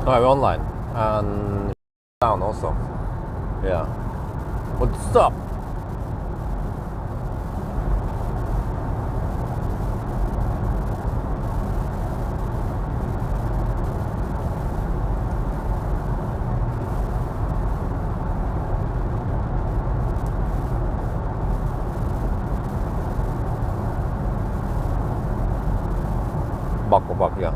No, we're online and down also. Yeah. What's up? Bak, yeah.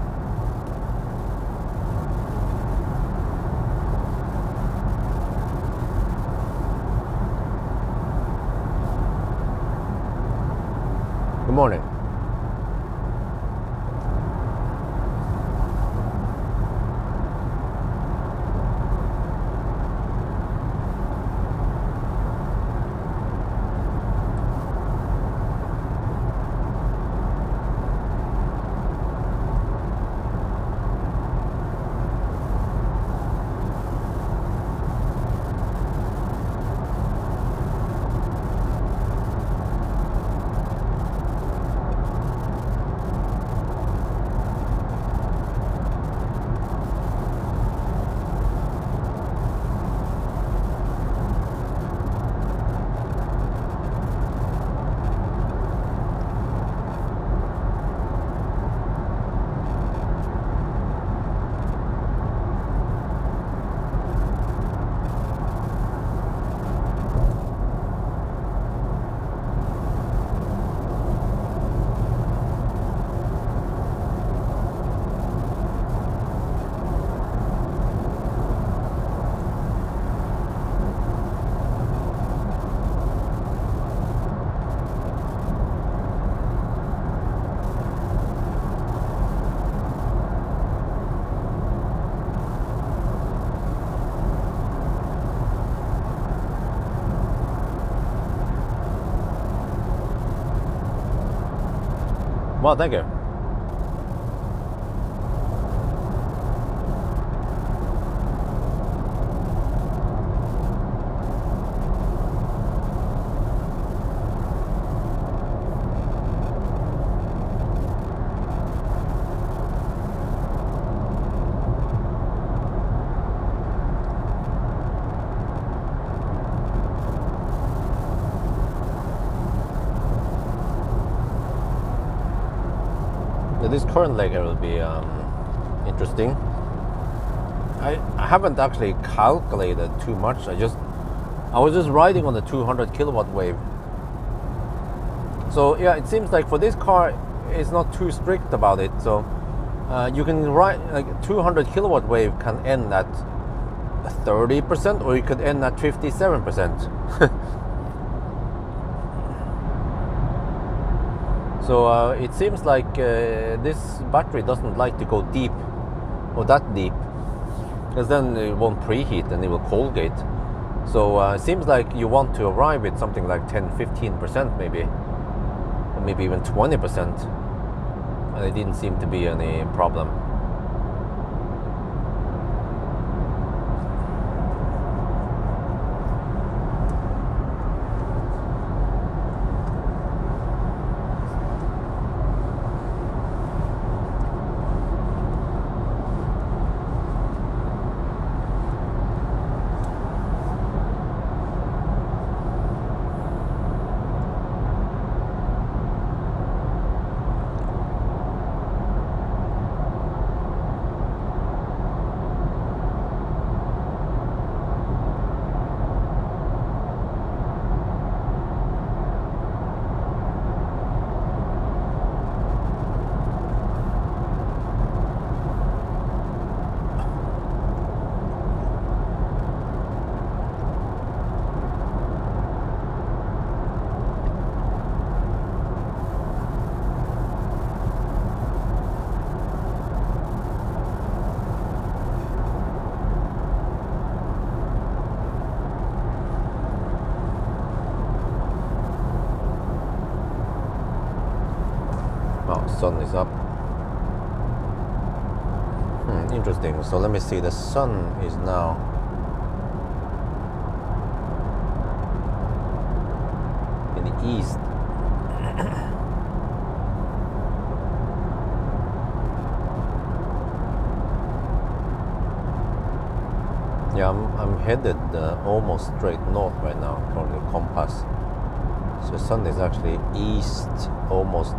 Good morning. Well, thank you. This current leg here will be interesting. I haven't actually calculated too much. I was just riding on the 200 kilowatt wave. So yeah, it seems like for this car, it's not too strict about it. So you can ride like 200 kilowatt wave can end at 30%, or you could end at 57%. So it seems like this battery doesn't like to go deep, or that deep, because then it won't preheat and it will cold gate. So it seems like you want to arrive at something like 10-15% maybe, or maybe even 20%, and it didn't seem to be any problem. Sun is up. Interesting. So let me see. The sun is now in the east. headed almost straight north right now according to the compass. So the sun is actually east, almost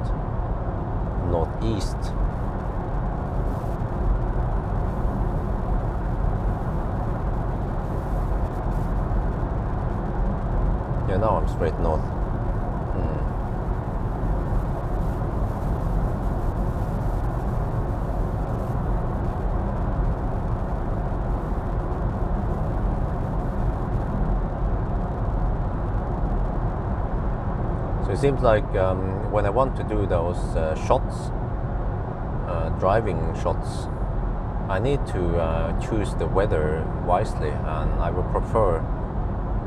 northeast. Yeah, now I'm straight north. So it seems like when I want to do those shots, driving shots, I need to choose the weather wisely, and I would prefer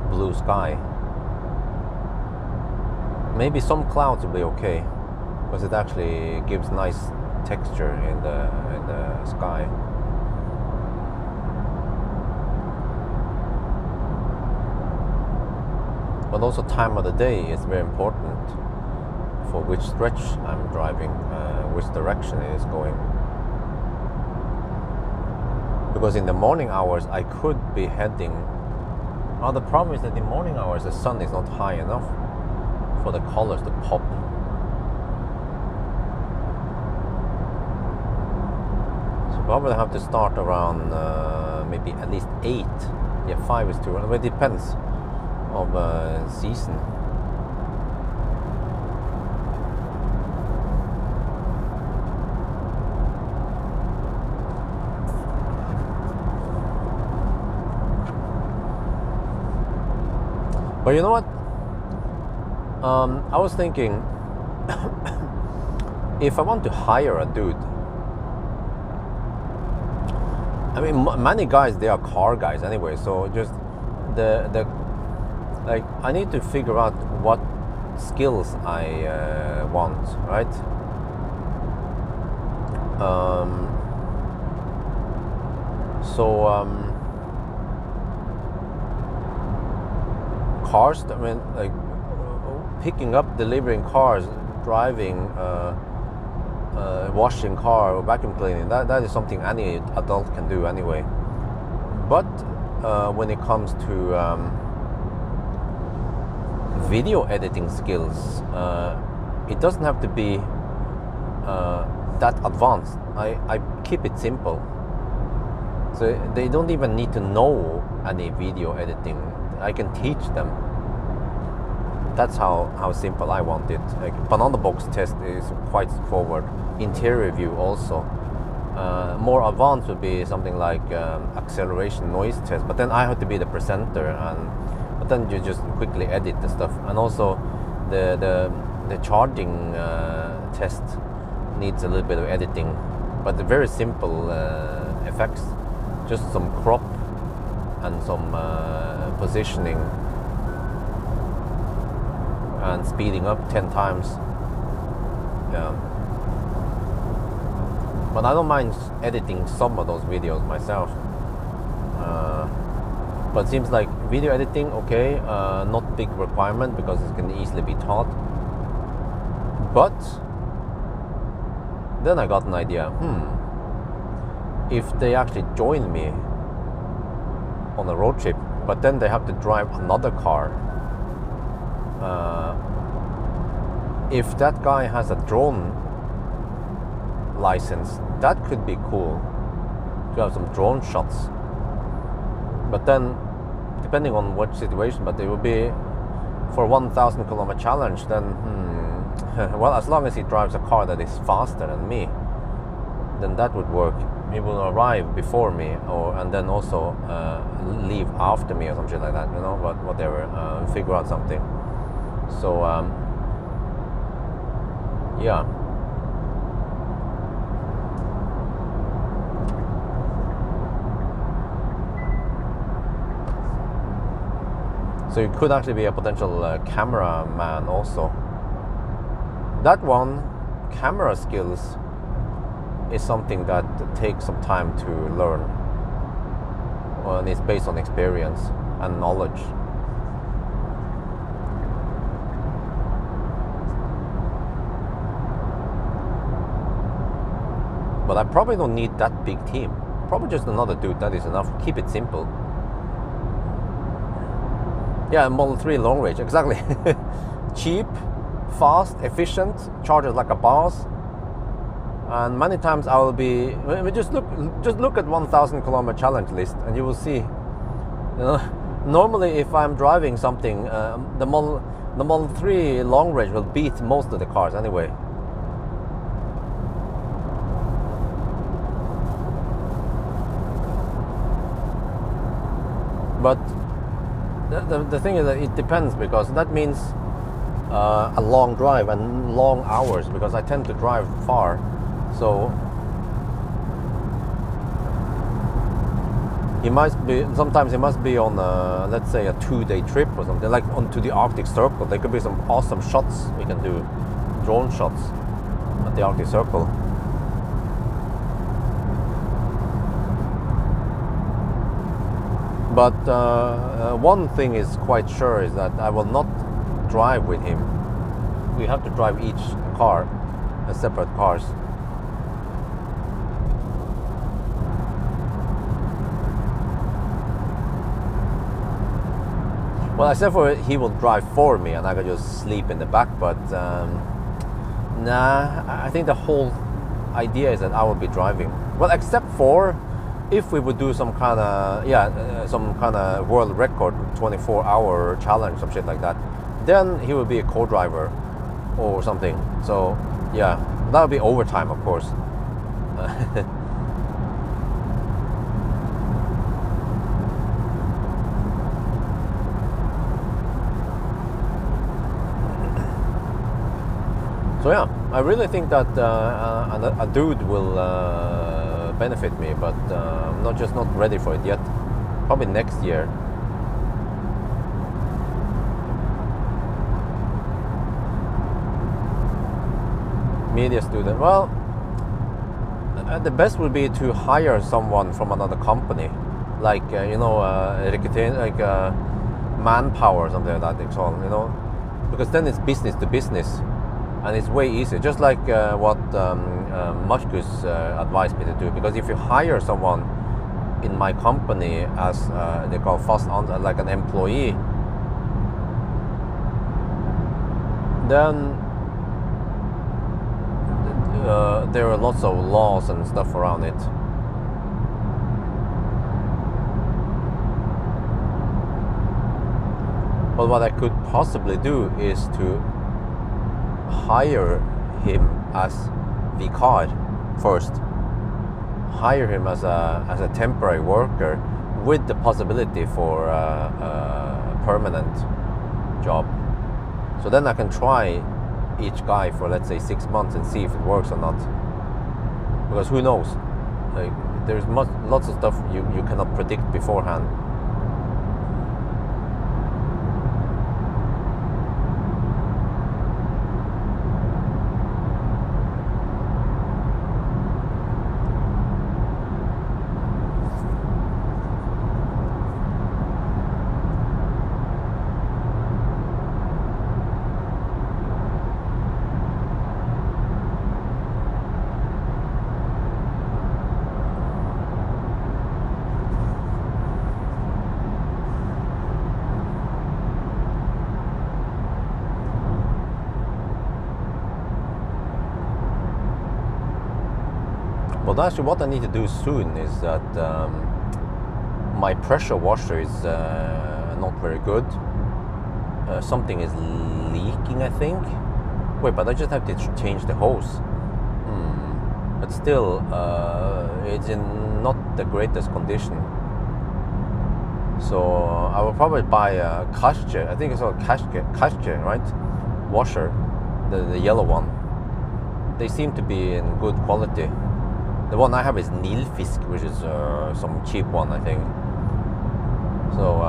blue sky. Maybe some clouds will be okay, because it actually gives nice texture in the sky. But also time of the day is very important for which stretch I'm driving, which direction it is going. Because in the morning hours I could be heading... Oh, the problem is that in morning hours the sun is not high enough for the colors to pop. So probably have to start around maybe at least 8. Yeah, 5 is too early. Well, it depends of season. But you know what? I was thinking, if I want to hire a dude, I mean, many guys, they are car guys anyway, so just like, I need to figure out what skills I want, right? Cars, I mean, like picking up, delivering cars, driving, washing car, or vacuum cleaning, that is something any adult can do anyway. But when it comes to video editing skills, it doesn't have to be that advanced. I keep it simple. So they don't even need to know any video editing. I can teach them. That's how simple I want it. Like, banana box test is quite straightforward. Interior view also. More advanced would be something like acceleration noise test, but then I have to be the presenter, but then you just quickly edit the stuff. And also the charging test needs a little bit of editing, but the very simple effects, just some crop and some positioning and speeding up 10 times. Yeah. But I don't mind editing some of those videos myself. But it seems like video editing, okay, not big requirement because it can easily be taught. But then I got an idea. If they actually join me on a road trip, but then they have to drive another car. If that guy has a drone license, that could be cool to have some drone shots. But then, depending on what situation, but it would be for 1,000 kilometer challenge, then well, as long as he drives a car that is faster than me, then that would work. He will arrive before me, and then also leave after me or something like that, you know, but whatever, figure out something. So yeah. So you could actually be a potential cameraman also. That one, camera skills, is something that takes some time to learn, and it's based on experience and knowledge. But I probably don't need that big team. Probably just another dude, that is enough. Keep it simple. Yeah, Model 3 long range, exactly. Cheap, fast, efficient, charges like a boss. And many times I will be, just look at 1,000 kilometer challenge list, and you will see. You know, normally if I'm driving something, the Model 3 long range will beat most of the cars anyway. But the thing is that it depends, because that means a long drive and long hours, because I tend to drive far. So sometimes he must be on let's say a 2-day trip or something, like onto the Arctic Circle. There could be some awesome shots we can do, drone shots at the Arctic Circle. But one thing is quite sure, is that I will not drive with him. We have to drive each car as separate cars. Well, except for he will drive for me and I can just sleep in the back, but nah, I think the whole idea is that I will be driving. Well, except for if we would do some kind of world record 24-hour challenge, some shit like that, then he will be a co-driver or something. So yeah, that would be overtime, of course. So yeah, I really think that a dude will benefit me, but I'm not ready for it yet. Probably next year. Media student. Well, the best would be to hire someone from another company, like manpower or something like that. It's all, because then it's business to business. And it's way easier, just like what Marcus advised me to do. Because if you hire someone in my company as they call like an employee, then there are lots of laws and stuff around it. But what I could possibly do is to hire him as vicar first. Hire him as a temporary worker with the possibility for a permanent job. So then I can try each guy for, let's say, 6 months and see if it works or not. Because who knows? Like, there's lots of stuff you cannot predict beforehand. Well, actually, what I need to do soon is that my pressure washer is not very good. Something is leaking, I think. Wait, but I just have to change the hose. But still, it's in not the greatest condition. So I will probably buy a Kaske. I think it's called Kaske, right? Washer, the yellow one. They seem to be in good quality. The one I have is Nilfisk, which is some cheap one, I think. So,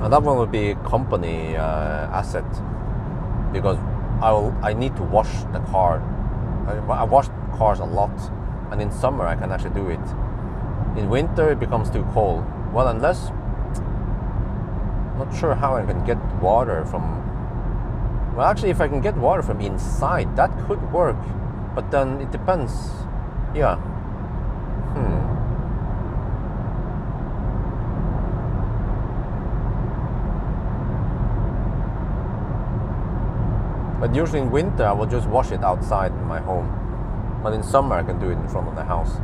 and that one will be a company asset, because I need to wash the car. I wash cars a lot, and in summer I can actually do it. In winter it becomes too cold. Well, unless, I'm not sure how I can get water from. Well, actually, if I can get water from inside, that could work, but then it depends. Yeah. But usually in winter I will just wash it outside in my home. But in summer I can do it in front of the house.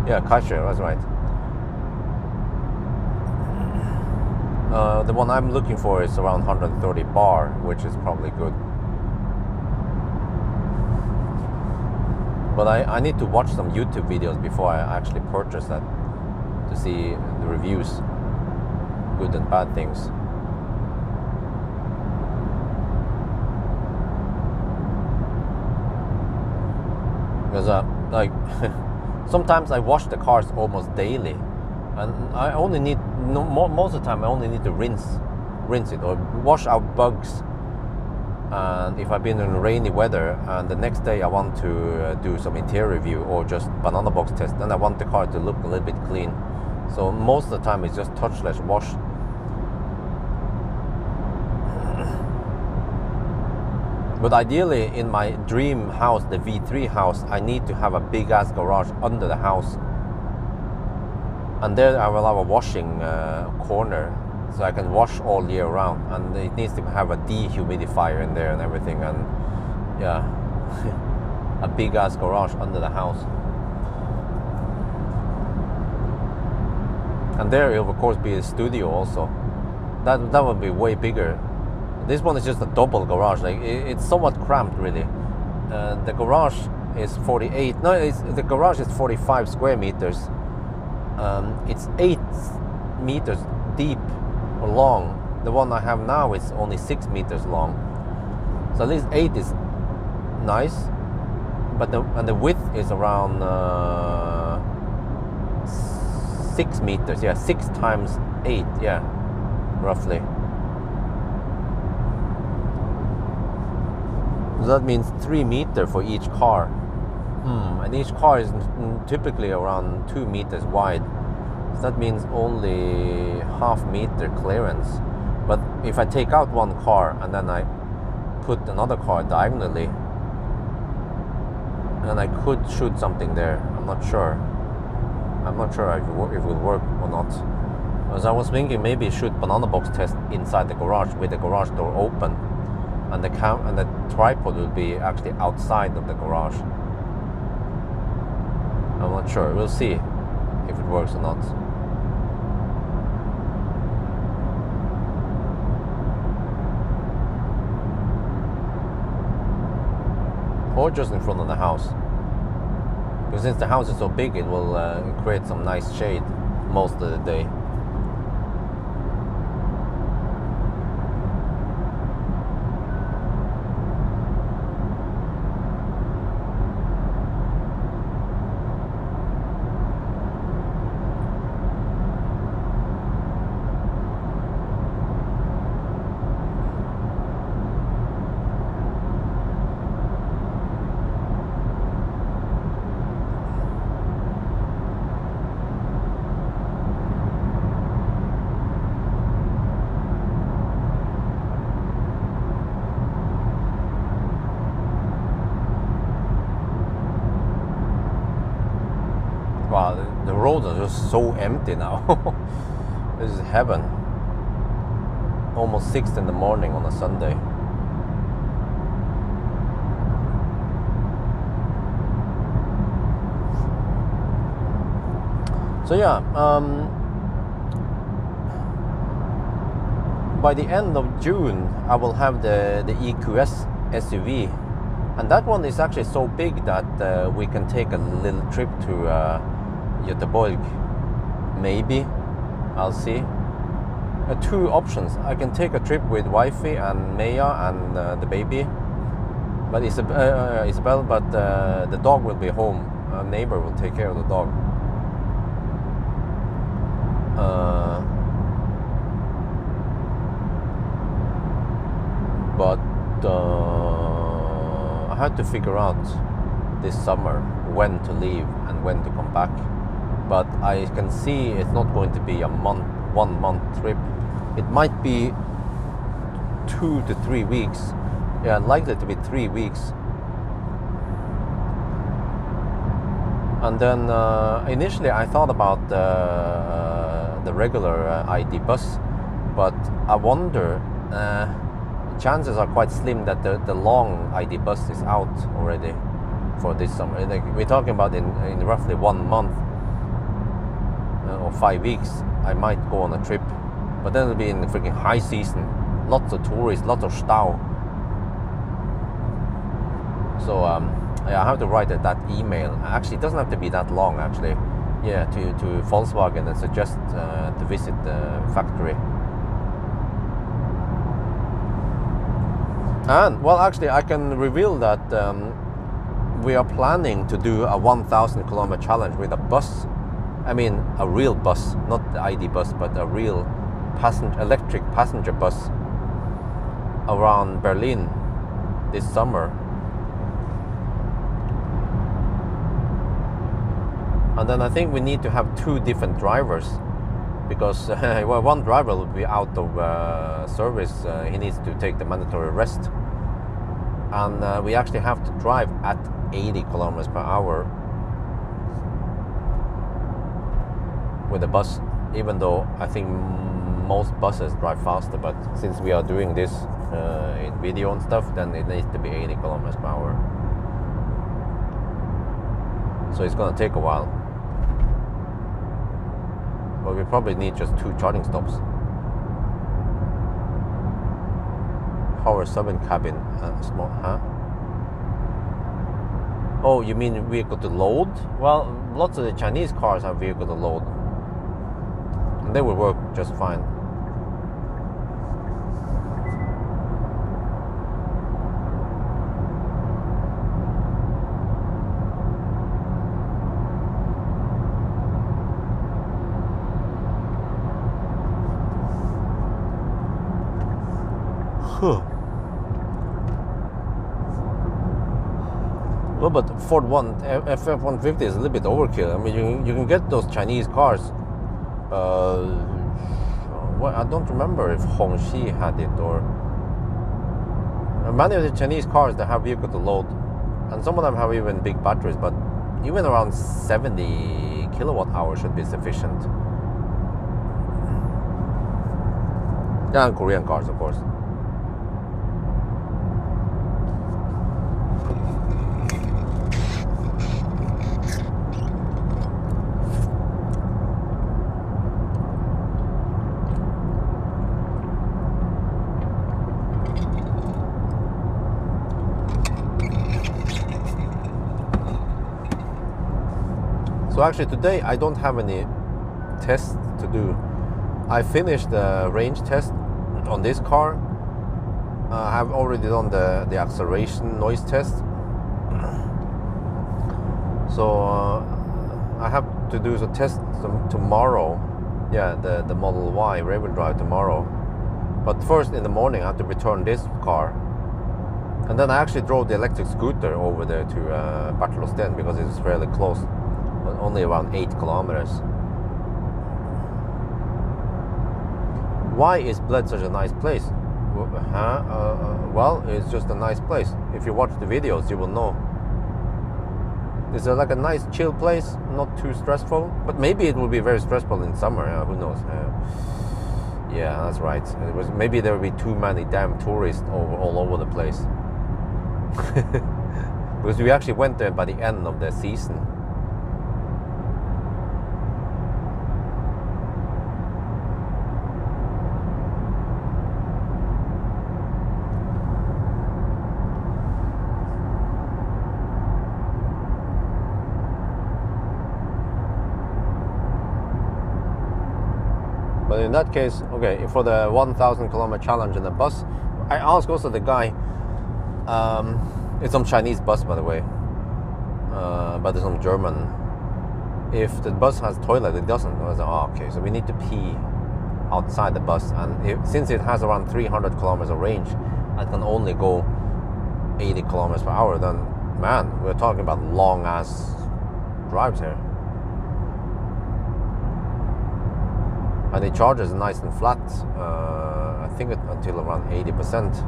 Yeah, kasher, that's right. The one I'm looking for is around 130 bar, which is probably good. But I need to watch some YouTube videos before I actually purchase that, to see the reviews, good and bad things. Because like sometimes I wash the cars almost daily, and I only need most of the time I only need to rinse it or wash out bugs. And if I've been in rainy weather and the next day I want to do some interior review or just banana box test, then I want the car to look a little bit clean. So most of the time it's just touchless wash. But ideally in my dream house, the V3 house, I need to have a big ass garage under the house. And there I will have a washing corner, so I can wash all year round, and it needs to have a dehumidifier in there and everything, and yeah, a big ass garage under the house. And there will of course be a studio also. That would be way bigger. This one is just a double garage, like it's somewhat cramped really. The garage is 48, no, the garage is 45 square meters. It's 8 meters deep or long. The one I have now is only 6 meters long. So at least 8 is nice, but the width is around 6 meters. Yeah, 6 times 8. Yeah, roughly. So that means 3 meters for each car. And each car is typically around 2 meters wide. So that means only half meter clearance. But if I take out one car and then I put another car diagonally, and I could shoot something there. I'm not sure if it will work or not. Because I was thinking maybe shoot banana box test inside the garage with the garage door open, and the tripod will be actually outside of the garage. I'm not sure. We'll see if it works or not. Or just in front of the house. Because since the house is so big, it will create some nice shade most of the day. Wow, the roads are just so empty now. This is heaven. Almost 6 in the morning on a Sunday. So yeah, by the end of June I will have the EQS SUV, and that one is actually so big that we can take a little trip to Göteborg. Maybe, I'll see. 2 options. I can take a trip with wifey and Maya and the baby, but Isabel, but the dog will be home. A neighbor will take care of the dog. But I had to figure out this summer when to leave and when to come back. But I can see it's not going to be a 1 month trip. It might be 2 to 3 weeks. Yeah, likely to be 3 weeks. And then initially I thought about the regular ID bus, but I wonder chances are quite slim that the long ID bus is out already for this summer. Like, we're talking about in roughly 1 month or 5 weeks, I might go on a trip, but then it'll be in the freaking high season, lots of tourists, lots of stau. So yeah, I have to write that email. Actually, it doesn't have to be that long. Actually, yeah, to Volkswagen and suggest to visit the factory. And well, actually, I can reveal that we are planning to do a 1,000 kilometer challenge with a bus. I mean, a real bus, not the ID bus, but a real electric passenger bus around Berlin this summer. And then I think we need to have 2 different drivers, because well, one driver will be out of service. He needs to take the mandatory rest, and we actually have to drive at 80 kilometers per hour with the bus, even though I think most buses drive faster. But since we are doing this in video and stuff, then it needs to be 80 kilometers per hour. So it's gonna take a while. But we probably need just 2 charging stops. Power sub-in cabin, small, huh? Oh, you mean vehicle to load? Well, lots of the Chinese cars have vehicle to load, and they will work just fine. Well, but Ford F-150 is a little bit overkill. I mean, you can get those Chinese cars. Well, I don't remember if Hongxi had it, or many of the Chinese cars that have vehicle to load, and some of them have even big batteries. But even around 70 kilowatt hours should be sufficient. Yeah, and Korean cars, of course. So actually today I don't have any tests to do. I finished the range test on this car. I have already done the acceleration noise test. So I have to do the test tomorrow. Yeah, the Model Y rear-wheel drive tomorrow. But first in the morning I have to return this car. And then I actually drove the electric scooter over there to Barthelosteen, because it's fairly close. Only around 8 kilometers. Why is Bled such a nice place? Well, it's just a nice place. If you watch the videos, you will know. It's like a nice chill place, not too stressful. But maybe it will be very stressful in summer. Who knows? Yeah, that's right. Maybe there will be too many damn tourists all over the place. Because we actually went there by the end of the season. But in that case, okay, for the 1,000 kilometer challenge in the bus, I asked also the guy, it's some Chinese bus by the way, but it's some German, if the bus has toilet. It doesn't. I was like, oh, okay, so we need to pee outside the bus, and since it has around 300 kilometers of range, I can only go 80 kilometers per hour, then man, we're talking about long ass drives here. And it charges nice and flat, I think until around 80%.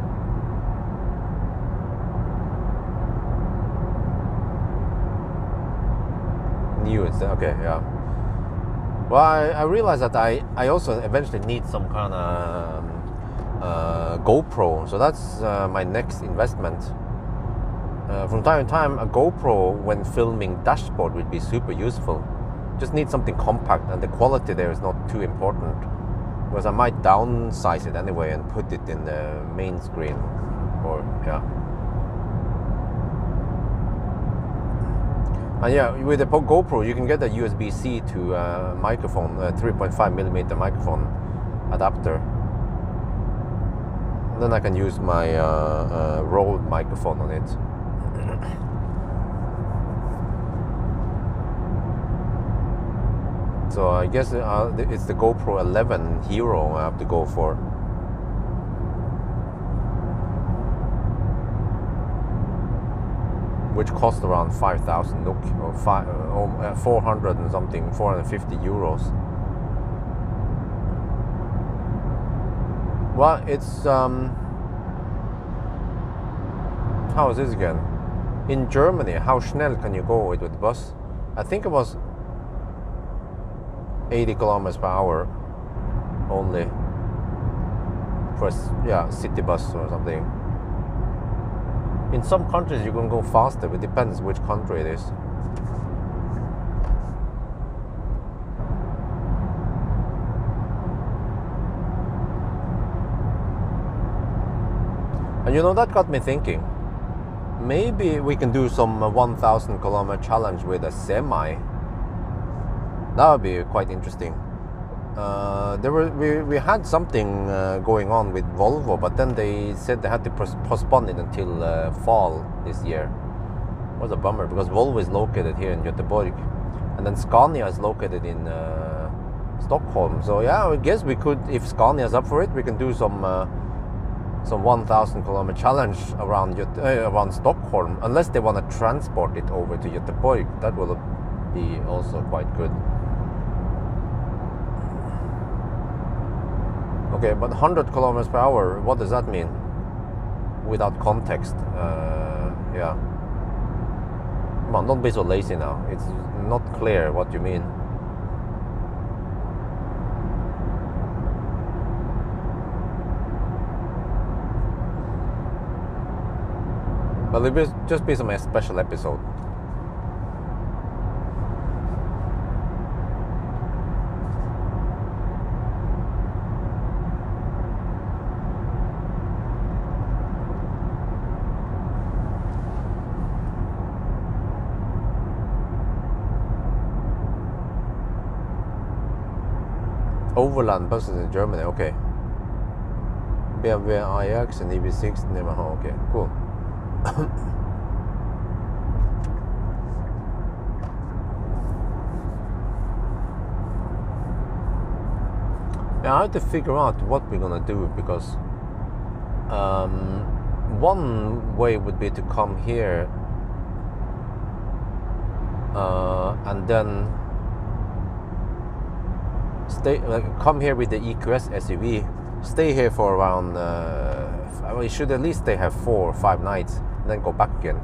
New instead, okay, yeah. Well, I realized that I also eventually need some kind of GoPro. So that's my next investment. From time to time, a GoPro when filming dashboard would be super useful. Just need something compact, and the quality there is not too important, because I might downsize it anyway and put it in the main screen. Or and yeah, with the GoPro you can get a USB-C to microphone, 3.5mm microphone adapter. And then I can use my Rode microphone on it. So I guess it's the GoPro 11 Hero I have to go for. Which cost around 5,000 NOK, or 400 and something, 450 euros. Well, it's how is this again? In Germany, how schnell can you go with the bus? I think it was 80 kilometers per hour only for city bus or something. In some countries you can go faster, but it depends which country it is. And you know, that got me thinking. Maybe we can do some 1,000 kilometer challenge with a semi. That would be quite interesting. We had something going on with Volvo, but then they said they had to postpone it until fall this year. It was a bummer, because Volvo is located here in Göteborg, and then Scania is located in Stockholm. So yeah, I guess we could, if Scania is up for it, we can do some 1,000 kilometer challenge around Stockholm, unless they want to transport it over to Göteborg. That will be also quite good. Okay, but 100 kilometers per hour, what does that mean? Without context, yeah. Come on, don't be so lazy now. It's not clear what you mean. But it will just be some special episode. Overland buses in Germany, okay. BMW iX and EV6 never. Okay, cool. Yeah, I have to figure out what we're gonna do, because one way would be to come here and then come here with the EQS SUV, stay here for around we should at least stay here 4 or 5 nights, and then go back again.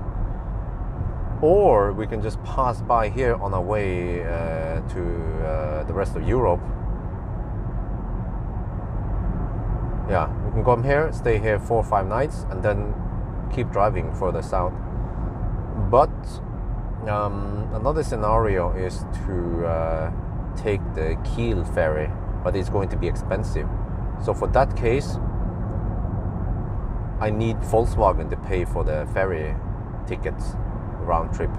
Or we can just pass by here on our way to the rest of Europe. Yeah, we can come here, stay here 4 or 5 nights, and then keep driving further south. But another scenario is to take the Kiel ferry, but it's going to be expensive. So for that case, I need Volkswagen to pay for the ferry tickets round trip.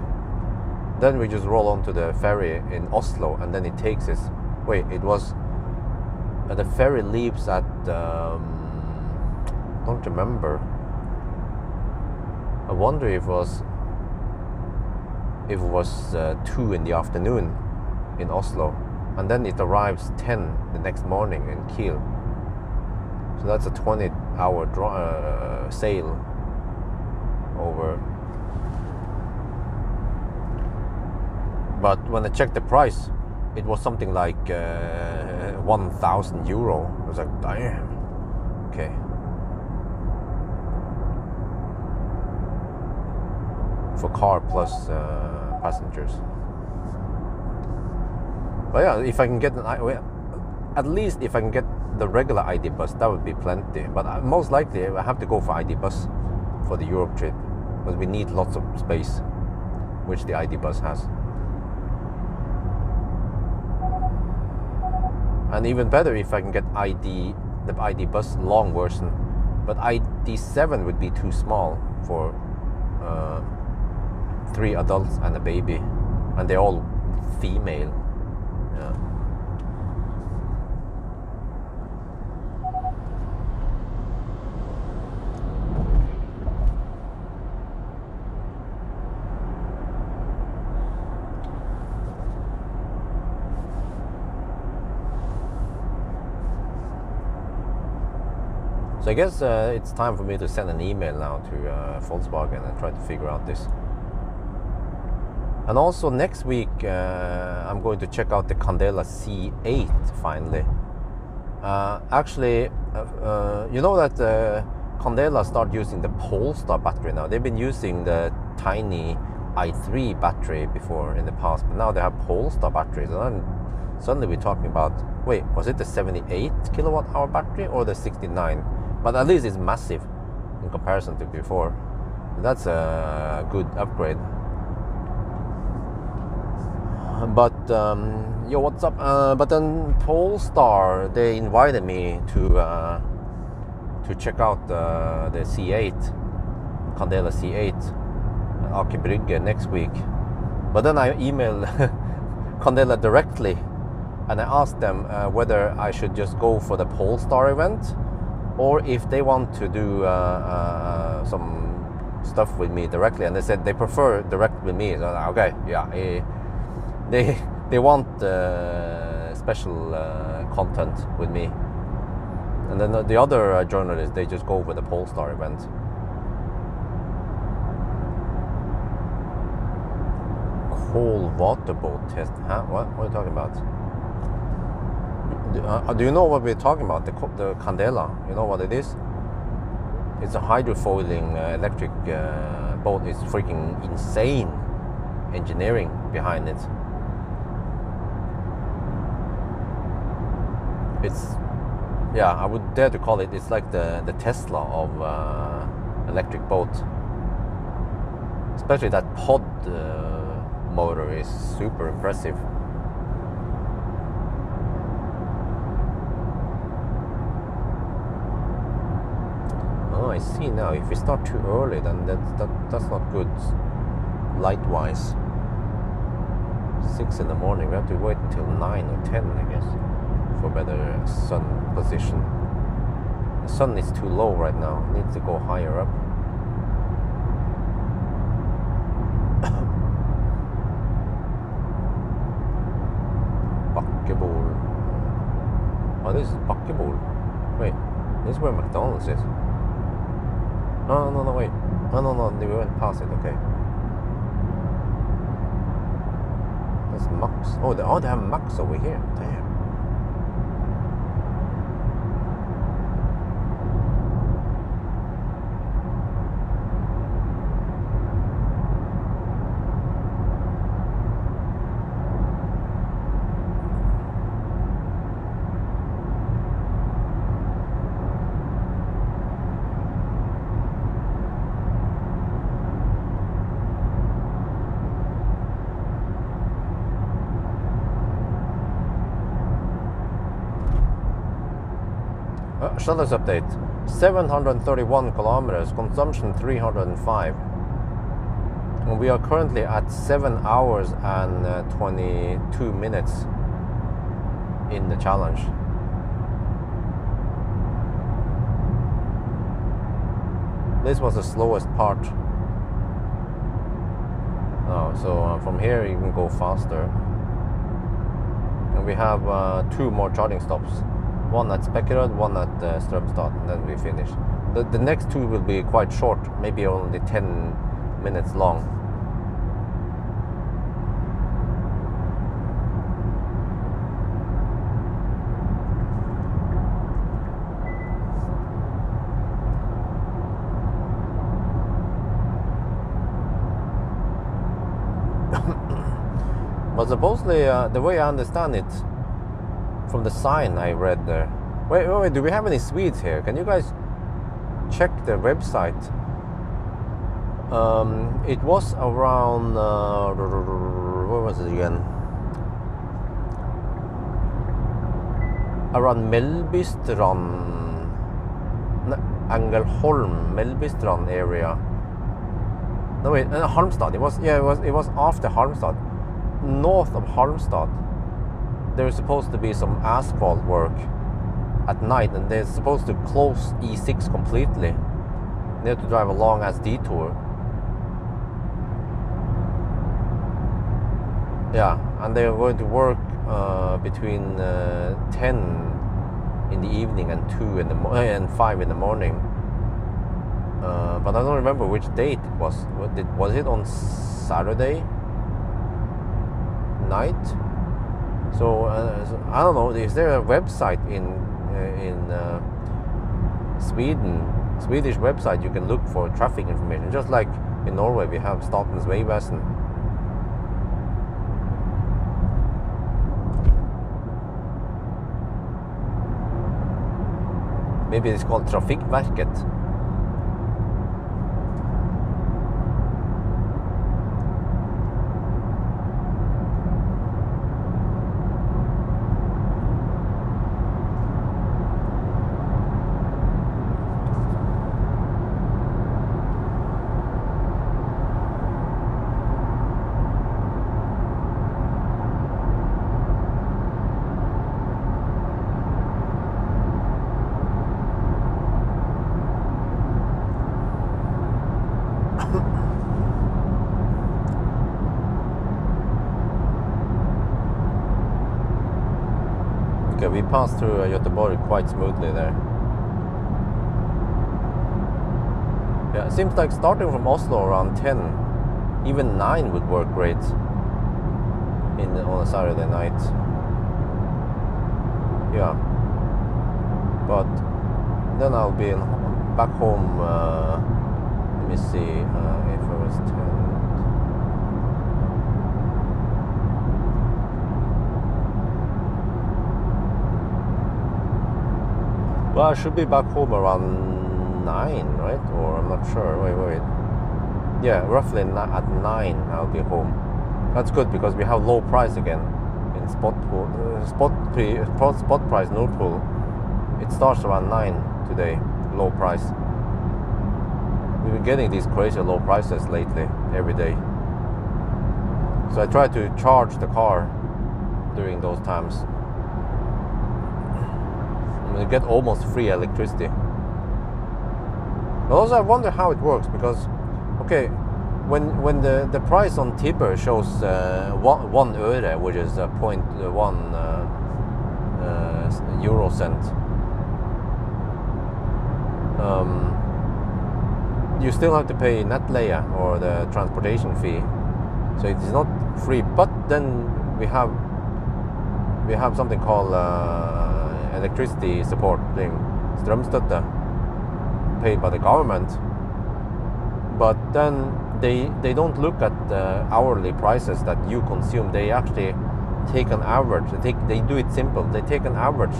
Then we just roll onto the ferry in Oslo, and then it takes us. Wait, it was the ferry leaves at don't remember. I wonder if it was 2 in the afternoon in Oslo, and then it arrives 10 the next morning in Kiel. So that's a 20-hour sail over. But when I checked the price, it was something like 1,000 euro. I was like, damn. Okay. For car plus passengers. But yeah, if I can get at least if I can get the regular ID bus, that would be plenty. But most likely I have to go for ID bus for the Europe trip, because we need lots of space, which the ID bus has. And even better if I can get the ID bus long version. But ID7 would be too small for 3 adults and a baby, and they're all female. Yeah. So I guess it's time for me to send an email now to Volkswagen and try to figure out this. And also next week I'm going to check out the Candela C8 finally. Actually, you know that Candela started using the Polestar battery now. They've been using the tiny i3 battery before in the past, but now they have Polestar batteries. And then suddenly we're talking about, wait, was it the 78 kilowatt hour battery or the 69? But at least it's massive in comparison to before. That's a good upgrade. But yo, what's up? But then Polestar, they invited me to check out the C8, Candela C8, Aker Brygge next week. But then I emailed Candela directly, and I asked them whether I should just go for the Polestar event, or if they want to do some stuff with me directly. And they said they prefer direct with me. So okay, yeah, they want special content with me. And then the other journalists, they just go with the Polestar event. Cold water boat test? Huh? What are you talking about? Do you know what we're talking about? The Candela, you know what it is? It's a hydrofoiling electric boat. It's freaking insane engineering behind it. It's, yeah, I would dare to call it, it's like the Tesla of electric boat. Especially that pod motor is super impressive. Oh, I see now. If we start too early, then that's not good light-wise. 6 in the morning. We have to wait until 9 or 10, I guess, for better sun position. The sun is too low right now. It needs to go higher up. Bakkebol. Oh, this is Bakkebol. Wait, this is where McDonald's is. No, wait. No, we went past it, okay. That's Max. Oh, they have Max over here. Damn. Status update: 731 kilometers, consumption 305. And we are currently at 7 hours and 22 minutes in the challenge. This was the slowest part. Oh, so from here you can go faster. And we have 2 more charging stops. One at Spekkerud, one at Strømstad, and then we finish. The next 2 will be quite short, maybe only 10 minutes long. But supposedly, the way I understand it, from the sign I read there, Wait, do we have any Swedes here? Can you guys check the website? It was around, where was it again? Around Mellbystrand, Angelholm, Mellbystrand area. No wait, Halmstad. It was after Halmstad, north of Halmstad. There was supposed to be some asphalt work at night, and they're supposed to close E6 completely. They have to drive a long ass detour. Yeah, and they're going to work between 10 in the evening and 2 in the and 5 in the morning. But I don't remember which date it was. Was it on Saturday night? So I don't know. Is there a website in Sweden, Swedish website you can look for traffic information? Just like in Norway, we have Statens vegvesen. Maybe it's called Trafikkverket. Okay, we passed through Göteborg quite smoothly there. Yeah, it seems like starting from Oslo around 10, even 9 would work great on a Saturday night. Yeah, but then I'll be back home. Let me see if it was 10. Well, I should be back home around 9, right? Or I'm not sure. Wait. Yeah, roughly at 9 I'll be home. That's good because we have low price again in spot price Nord Pool. It starts around 9 today, low price. We've been getting these crazy low prices lately, every day. So I try to charge the car during those times. You get almost free electricity. But also I wonder how it works because, okay, when the price on Tibber shows 1 øre, which is 0.1 euro cent, you still have to pay nettleie or the transportation fee, so it is not free. But then we have something called electricity support thing, strømstøtte, paid by the government. But then they don't look at the hourly prices that you consume. They actually take an average. They do it simple. They take an average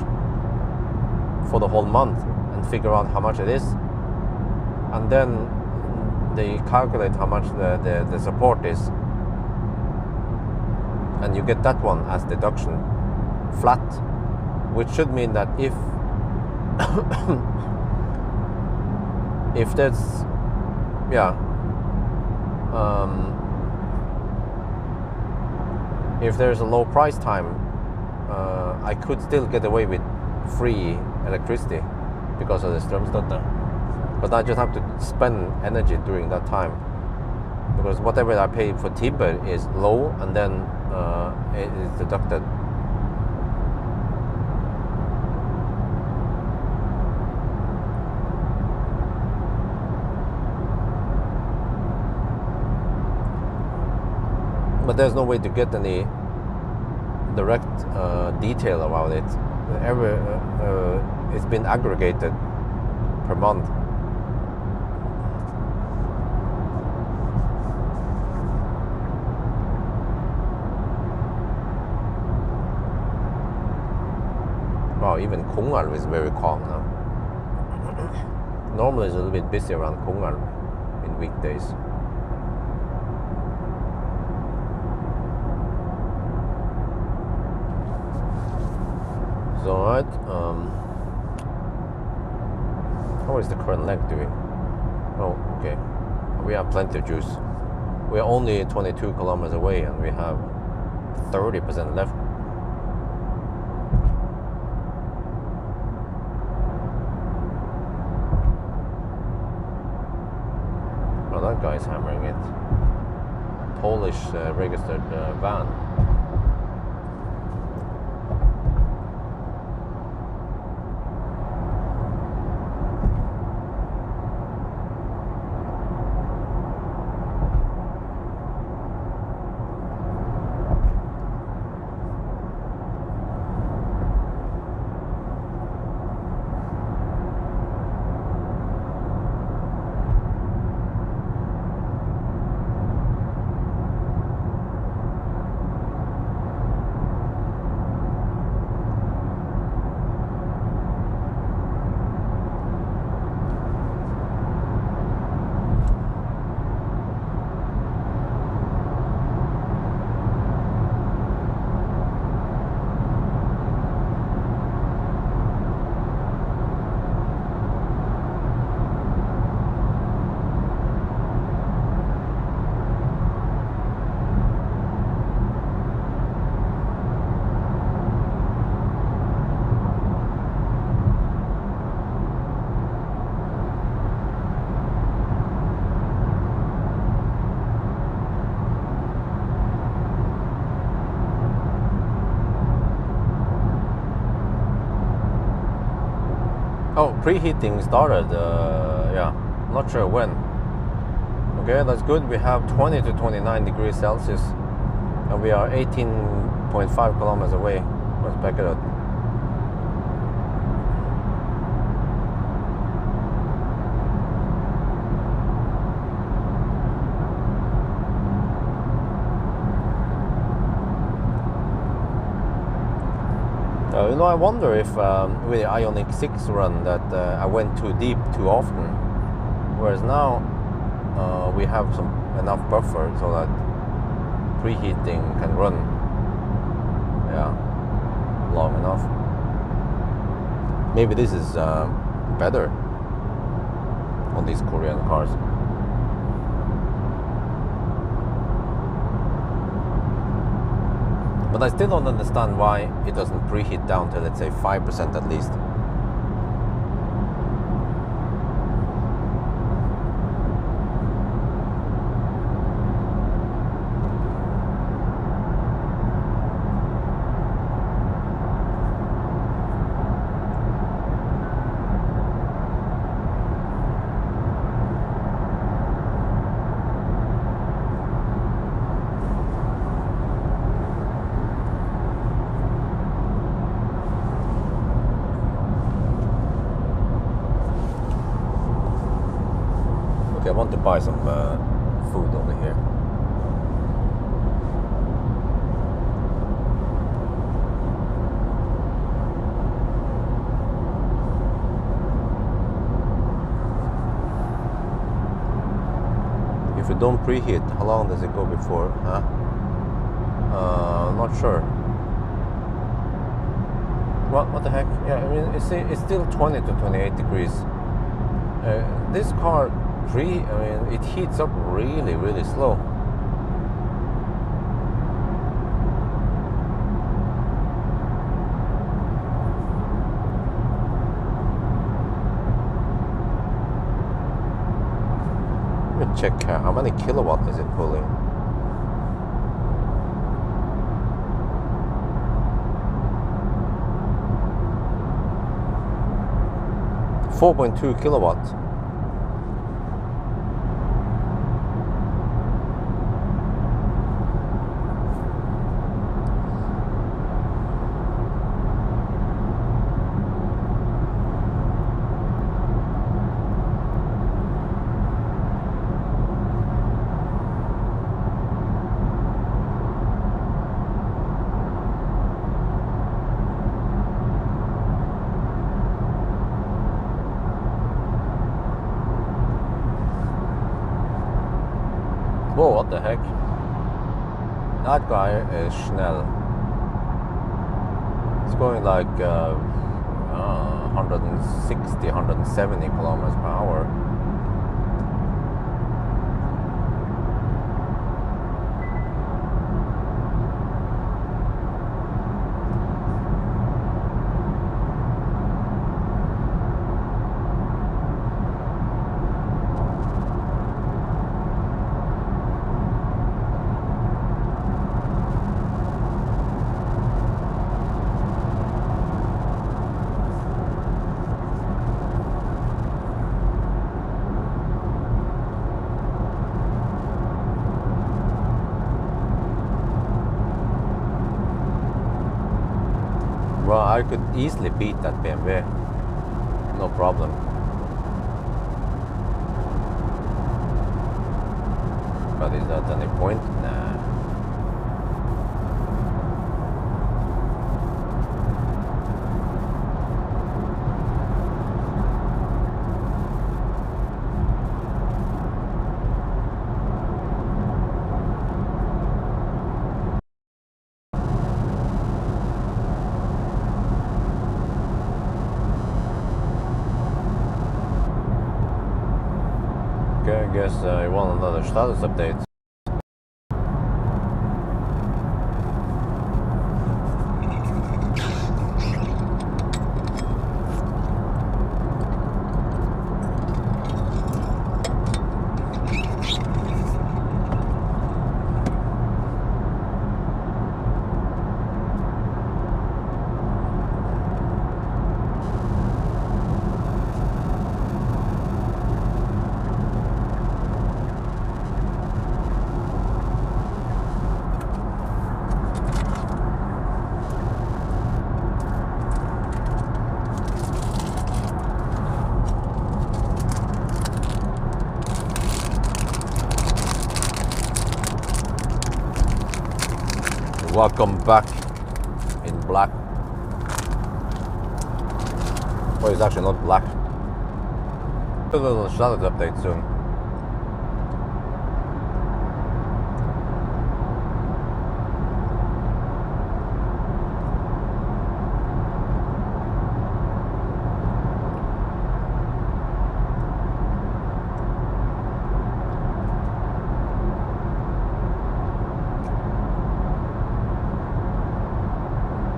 for the whole month and figure out how much it is, and then they calculate how much the support is, and you get that one as deduction flat. Which should mean that if there's if there's a low price time, I could still get away with free electricity because of the strømstøtte. But I just have to spend energy during that time because whatever I pay for Tibber is low, and then it is deducted. But there's no way to get any direct detail about it. It's been aggregated per month. Wow, even Kongalv is very calm now. Normally it's a little bit busy around Kongalv in weekdays. So alright, how is the current leg doing? Oh, okay. We have plenty of juice. We are only 22 kilometers away and we have 30% left. Oh, that guy's hammering it. Polish registered van. Oh, preheating started, yeah, not sure when. Okay, that's good. We have 20 to 29 degrees Celsius and we are 18.5 kilometers away. Let's back it up. You know, I wonder if with the Ioniq 6 run that I went too deep too often, whereas now we have enough buffer so that preheating can run, yeah, long enough. Maybe this is better on these Korean cars. But I still don't understand why it doesn't preheat down to, let's say, 5% at least. I want to buy some food over here. If you don't preheat, how long does it go before? Huh? Not sure. What the heck? Yeah, I mean, it's still 20 to 28 degrees. This car, it heats up really, really slow. Let me check how many kilowatt is it pulling. .2 kilowatts. Whoa, what the heck? That guy is schnell. It's going like 160, 170 kilometers per hour. Well, I could easily beat that BMW, no problem. But is that any point? Nah. Okay, I guess I want another status update. Welcome back in black. Well, it's actually not black. A little status update soon.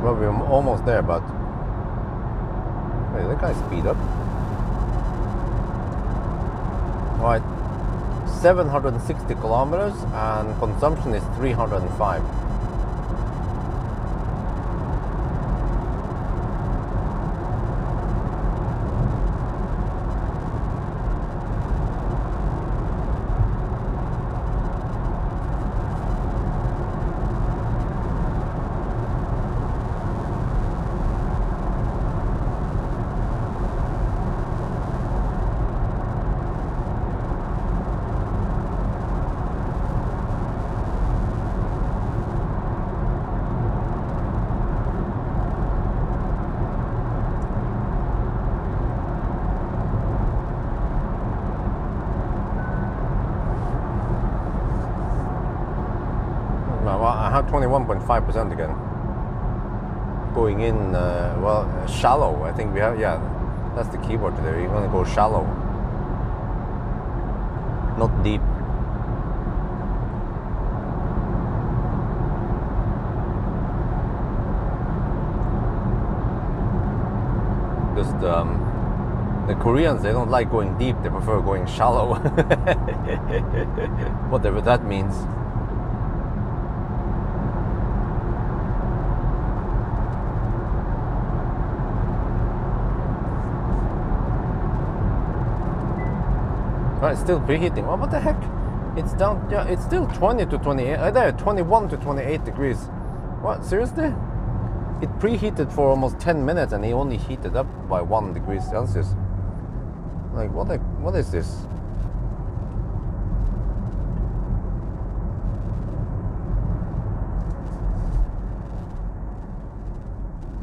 Well, we're almost there, but wait, that guy speed up. All right, 760 kilometers and consumption is 305. Well, I have 21.5% again. Going in, well, shallow. I think we have, yeah, that's the keyword today. You're gonna go shallow, not deep. Just the Koreans, they don't like going deep. They prefer going shallow. Whatever that means. Oh, it's still preheating. Oh, what the heck? It's down. Yeah, it's still 20 to 28. There, 21 to 28 degrees. What? Seriously? It preheated for almost 10 minutes and he only heated up by 1 degree Celsius. Like, what is this?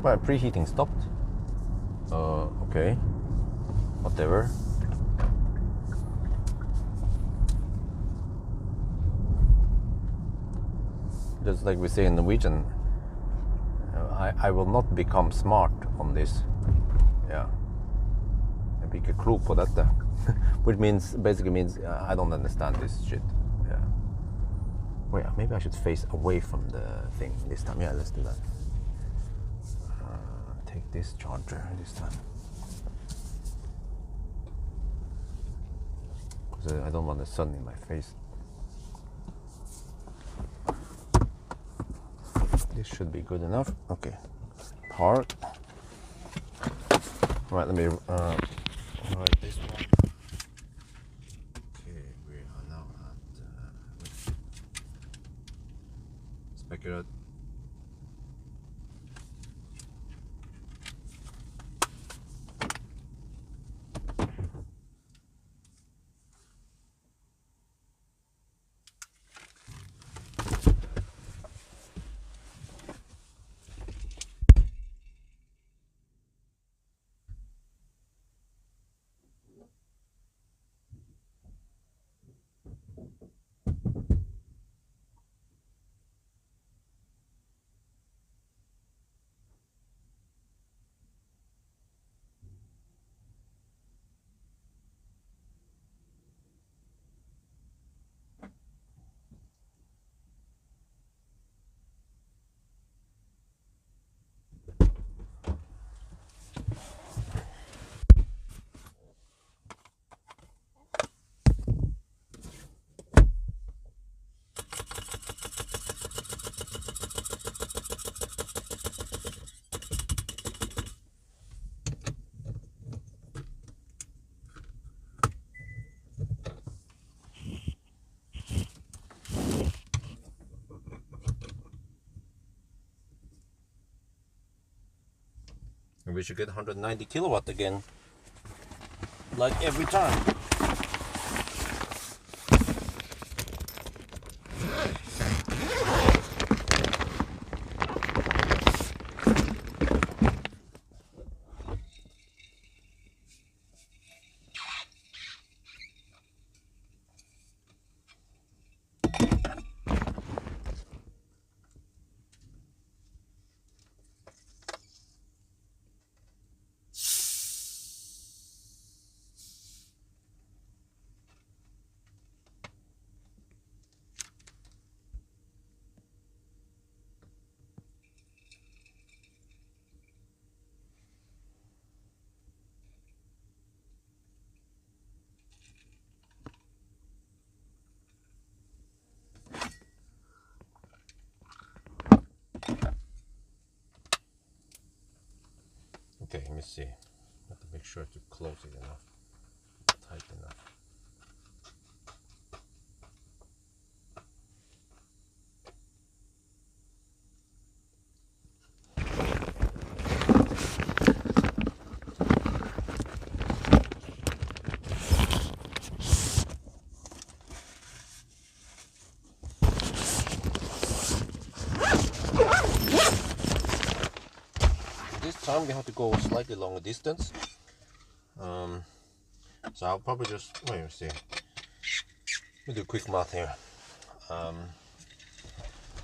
Well, preheating stopped. Okay. Whatever. just like we say in Norwegian, I will not become smart on this. Yeah. Jeg blir ikke klok på dette. Which basically means I don't understand this shit. Yeah. Wait, maybe I should face away from the thing this time. Yeah, let's do that. Take this charger this time. Because I don't want the sun in my face. This should be good enough. Okay. Park. Right, let me write this one. Okay, we are now at Specular. And we should get 190 kilowatt again, like every time. Okay, let me see. I have to make sure to close it enough, tight enough. Time we have to go slightly longer distance, so I'll probably just wait and see. Let me do quick math here.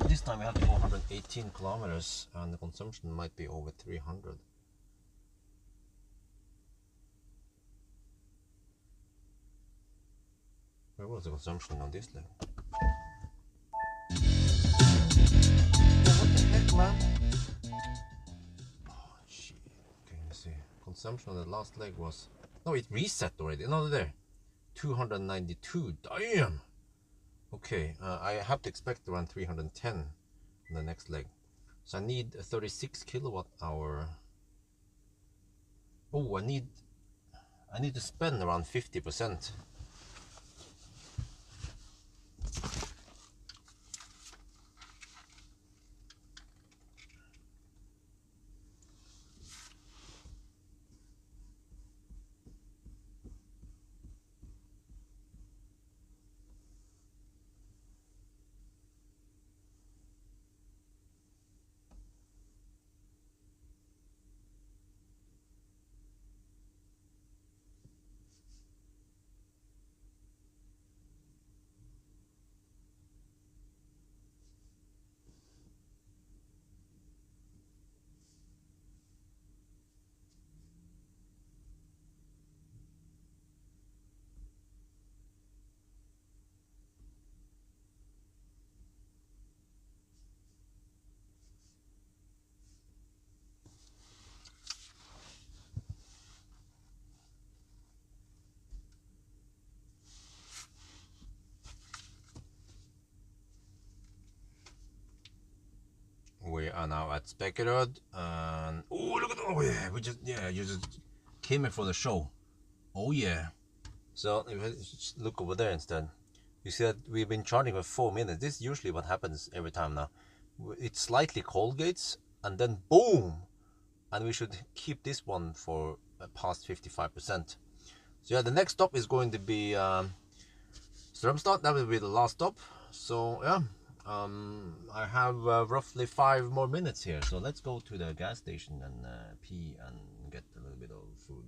This time we have to go 118 kilometers and the consumption might be over 300. Where was the consumption on this leg? What the heck, man? Consumption on the last leg was, no, it reset already. No, there, 292. Damn. Okay, I have to expect around 310 on the next leg, so I need a 36 kilowatt hour. Oh, I need to spend around 50%. We are now at Spekerød, and oh, look at, oh yeah, you just came here for the show. Oh yeah. So if I just look over there instead, you see that we've been charging for 4 minutes. This is usually what happens every time now. It's slightly cold gates, and then boom, and we should keep this one for past 55%. So yeah, the next stop is going to be Strømstad. That will be the last stop. So yeah, I have roughly 5 more minutes here. So let's go to the gas station and pee and get a little bit of food.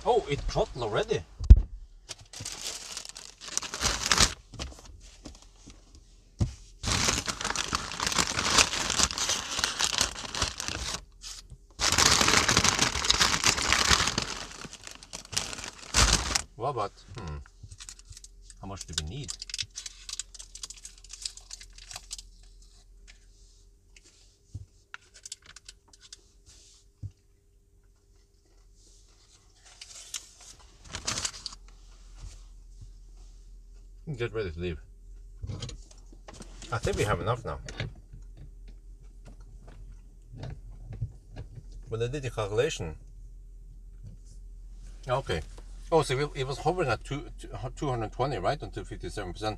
Oh, it throttled already. Well, but how much do we need? Get ready to leave. I think we have enough now. When I did the calculation. Okay. Oh, so it was hovering at 220, right? Until 57%.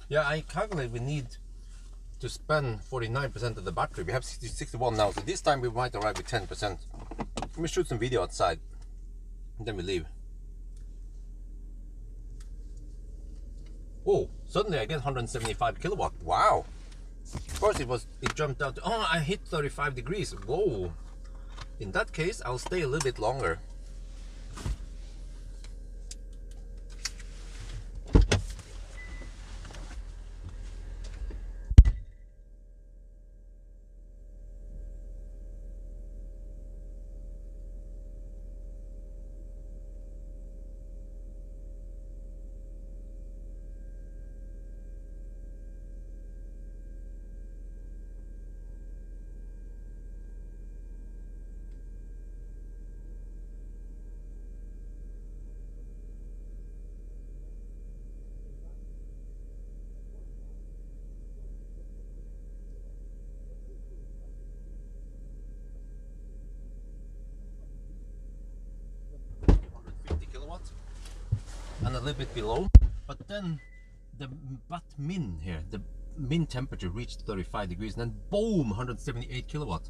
Yeah, I calculate we need to spend 49% of the battery. We have 61 now, so this time we might arrive with 10%. Let me shoot some video outside, and then we leave. Oh, suddenly I get 175 kilowatt. Wow. Of course it jumped down to, oh, I hit 35 degrees. Whoa. In that case, I'll stay a little bit longer. And a little bit below, but then the min here, the min temperature reached 35 degrees, and then boom, 178 kilowatt.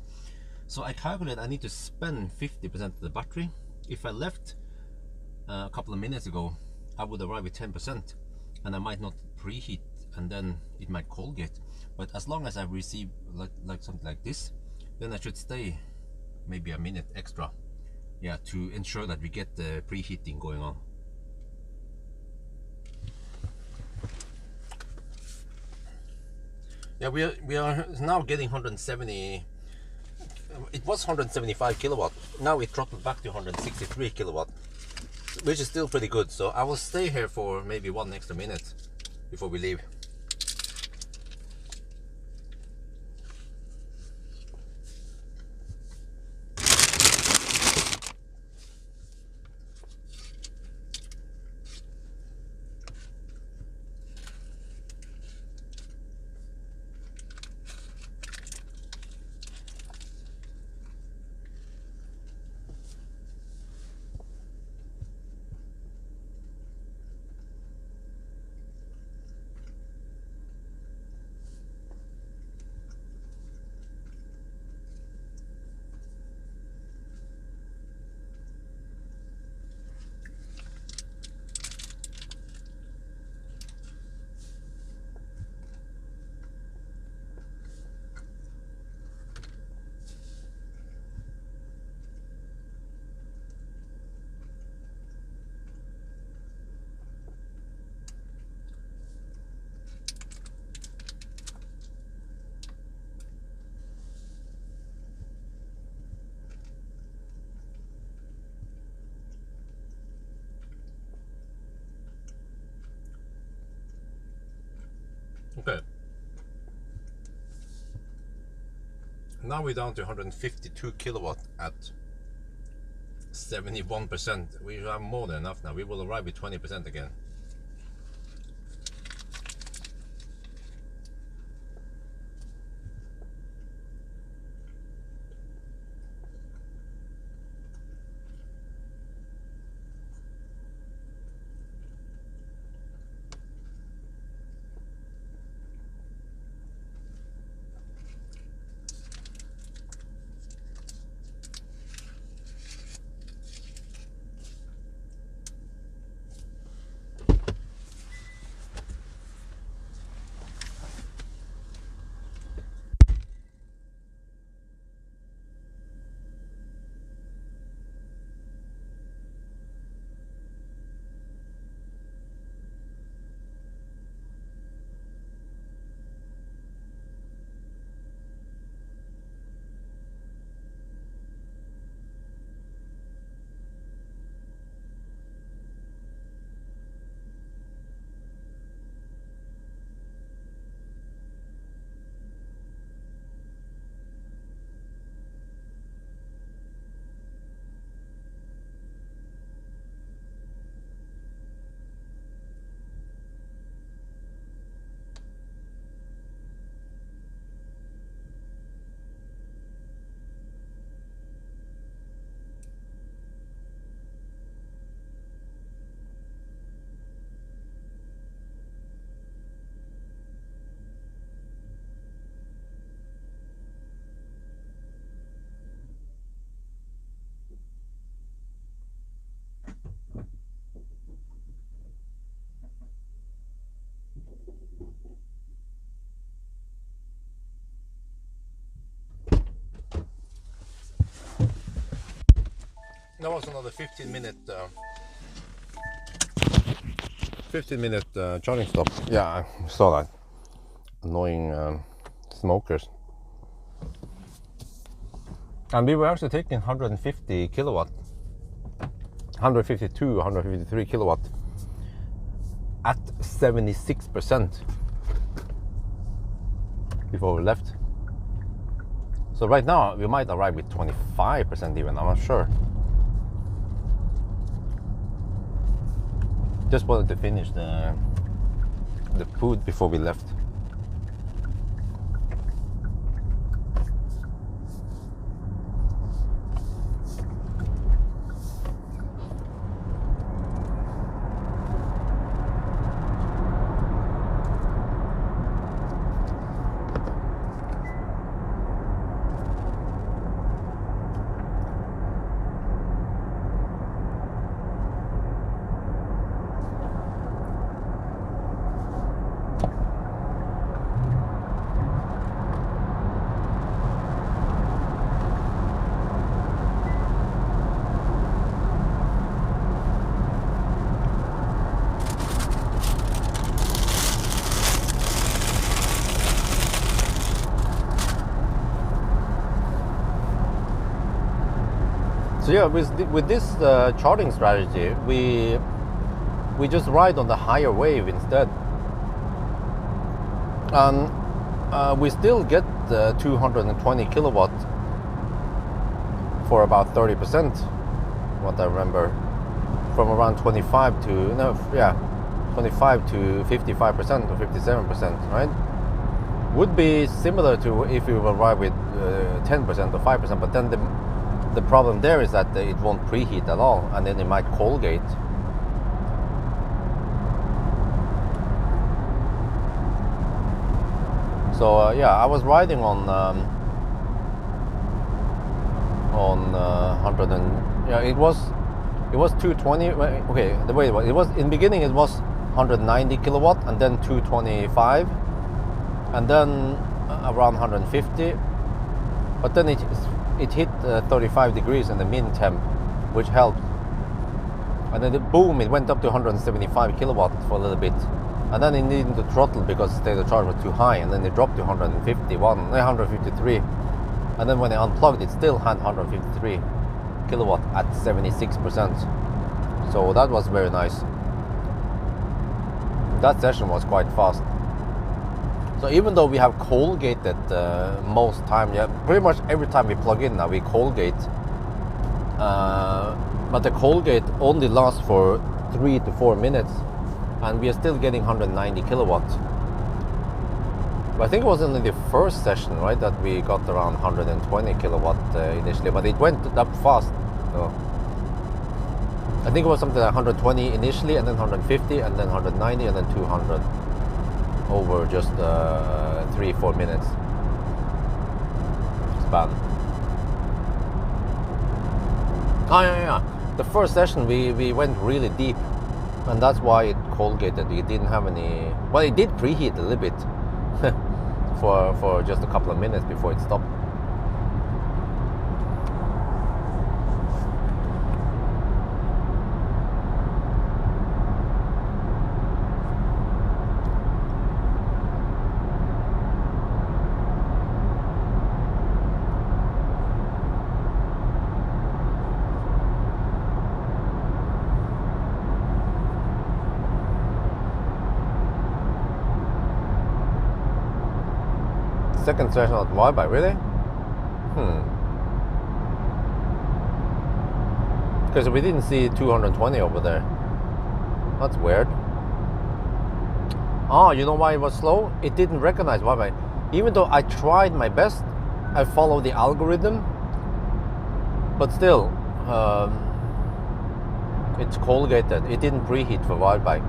So I calculate I need to spend 50% of the battery. If I left a couple of minutes ago, I would arrive with 10%, and I might not preheat, and then it might colgate. But as long as I receive like something like this, then I should stay maybe a minute extra, yeah, to ensure that we get the preheating going on. Yeah, we are now getting 170. It was 175 kilowatt. Now it throttled back to 163 kilowatt, which is still pretty good. So I will stay here for maybe 1 extra minute before we leave. Okay. Now we're down to 152 kilowatt at 71%. We have more than enough now. We will arrive with 20% again. That was another 15-minute charging stop. Yeah, I saw that. Annoying smokers. And we were actually taking 150 kilowatt, 152, 153 kilowatt at 76% before we left. So right now we might arrive with 25% even, I'm not sure. Just wanted to finish the food before we left. So yeah, with this charting strategy, we just ride on the higher wave instead, and we still get 220 kilowatt for about 30%. What I remember, from around 25 to 55% or 57%, right? Would be similar to if you will ride with 10% or 5%, but then the problem there is that it won't preheat at all, and then it might Colgate. So yeah, I was riding on 100 and yeah, it was 220. Okay, the way it was in the beginning, it was 190 kilowatt, and then 225, and then around 150, but then it hit 35 degrees in the min temp, which helped, and then boom, it went up to 175 kilowatt for a little bit, and then it needed to throttle because the state of charge was too high, and then it dropped to 153, and then when I unplugged, it still had 153 kilowatt at 76%. So that was very nice. That session was quite fast. So even though we have Colgated most time, yeah, pretty much every time we plug in now we Colgate, but the Colgate only lasts for 3 to 4 minutes, and we are still getting 190 kilowatt. But I think it was in the first session, right, that we got around 120 kilowatt initially, but it went up fast. So I think it was something like 120 initially, and then 150, and then 190, and then 200 over just 3-4 minutes span. Oh yeah. The first session we went really deep, and that's why it Colgated. It didn't have any. Well, it did preheat a little bit for just a couple of minutes before it stopped. Second session at Pawel, really? Because we didn't see 220 over there. That's weird. Oh, you know why it was slow? It didn't recognize Pawel. Even though I tried my best, I followed the algorithm, but still, it's Colgated. It didn't preheat for Pawel.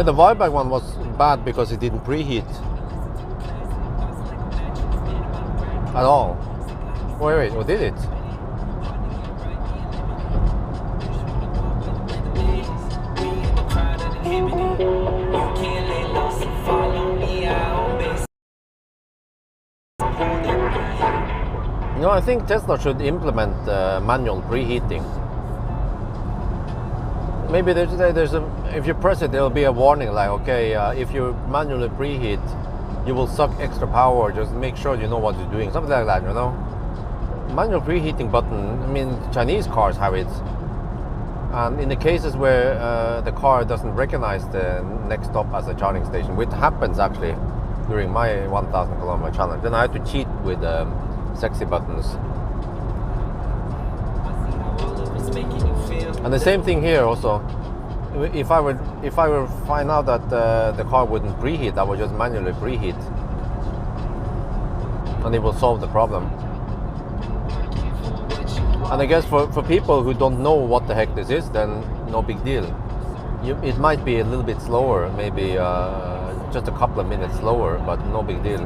Yeah, the Vibeback one was bad because it didn't preheat at all. Wait, or did it? No, I think Tesla should implement manual preheating. Maybe there's a, if you press it, there'll be a warning like, okay, if you manually preheat, you will suck extra power. Just make sure you know what you're doing, something like that, you know. Manual preheating button. I mean, Chinese cars have it, and in the cases where the car doesn't recognize the next stop as a charging station, which happens actually during my 1,000 kilometer challenge, then I had to cheat with sexy buttons. And the same thing here also. If I would find out that the car wouldn't preheat, I would just manually preheat, and it will solve the problem. And I guess for people who don't know what the heck this is, then no big deal. It might be a little bit slower, maybe just a couple of minutes slower, but no big deal.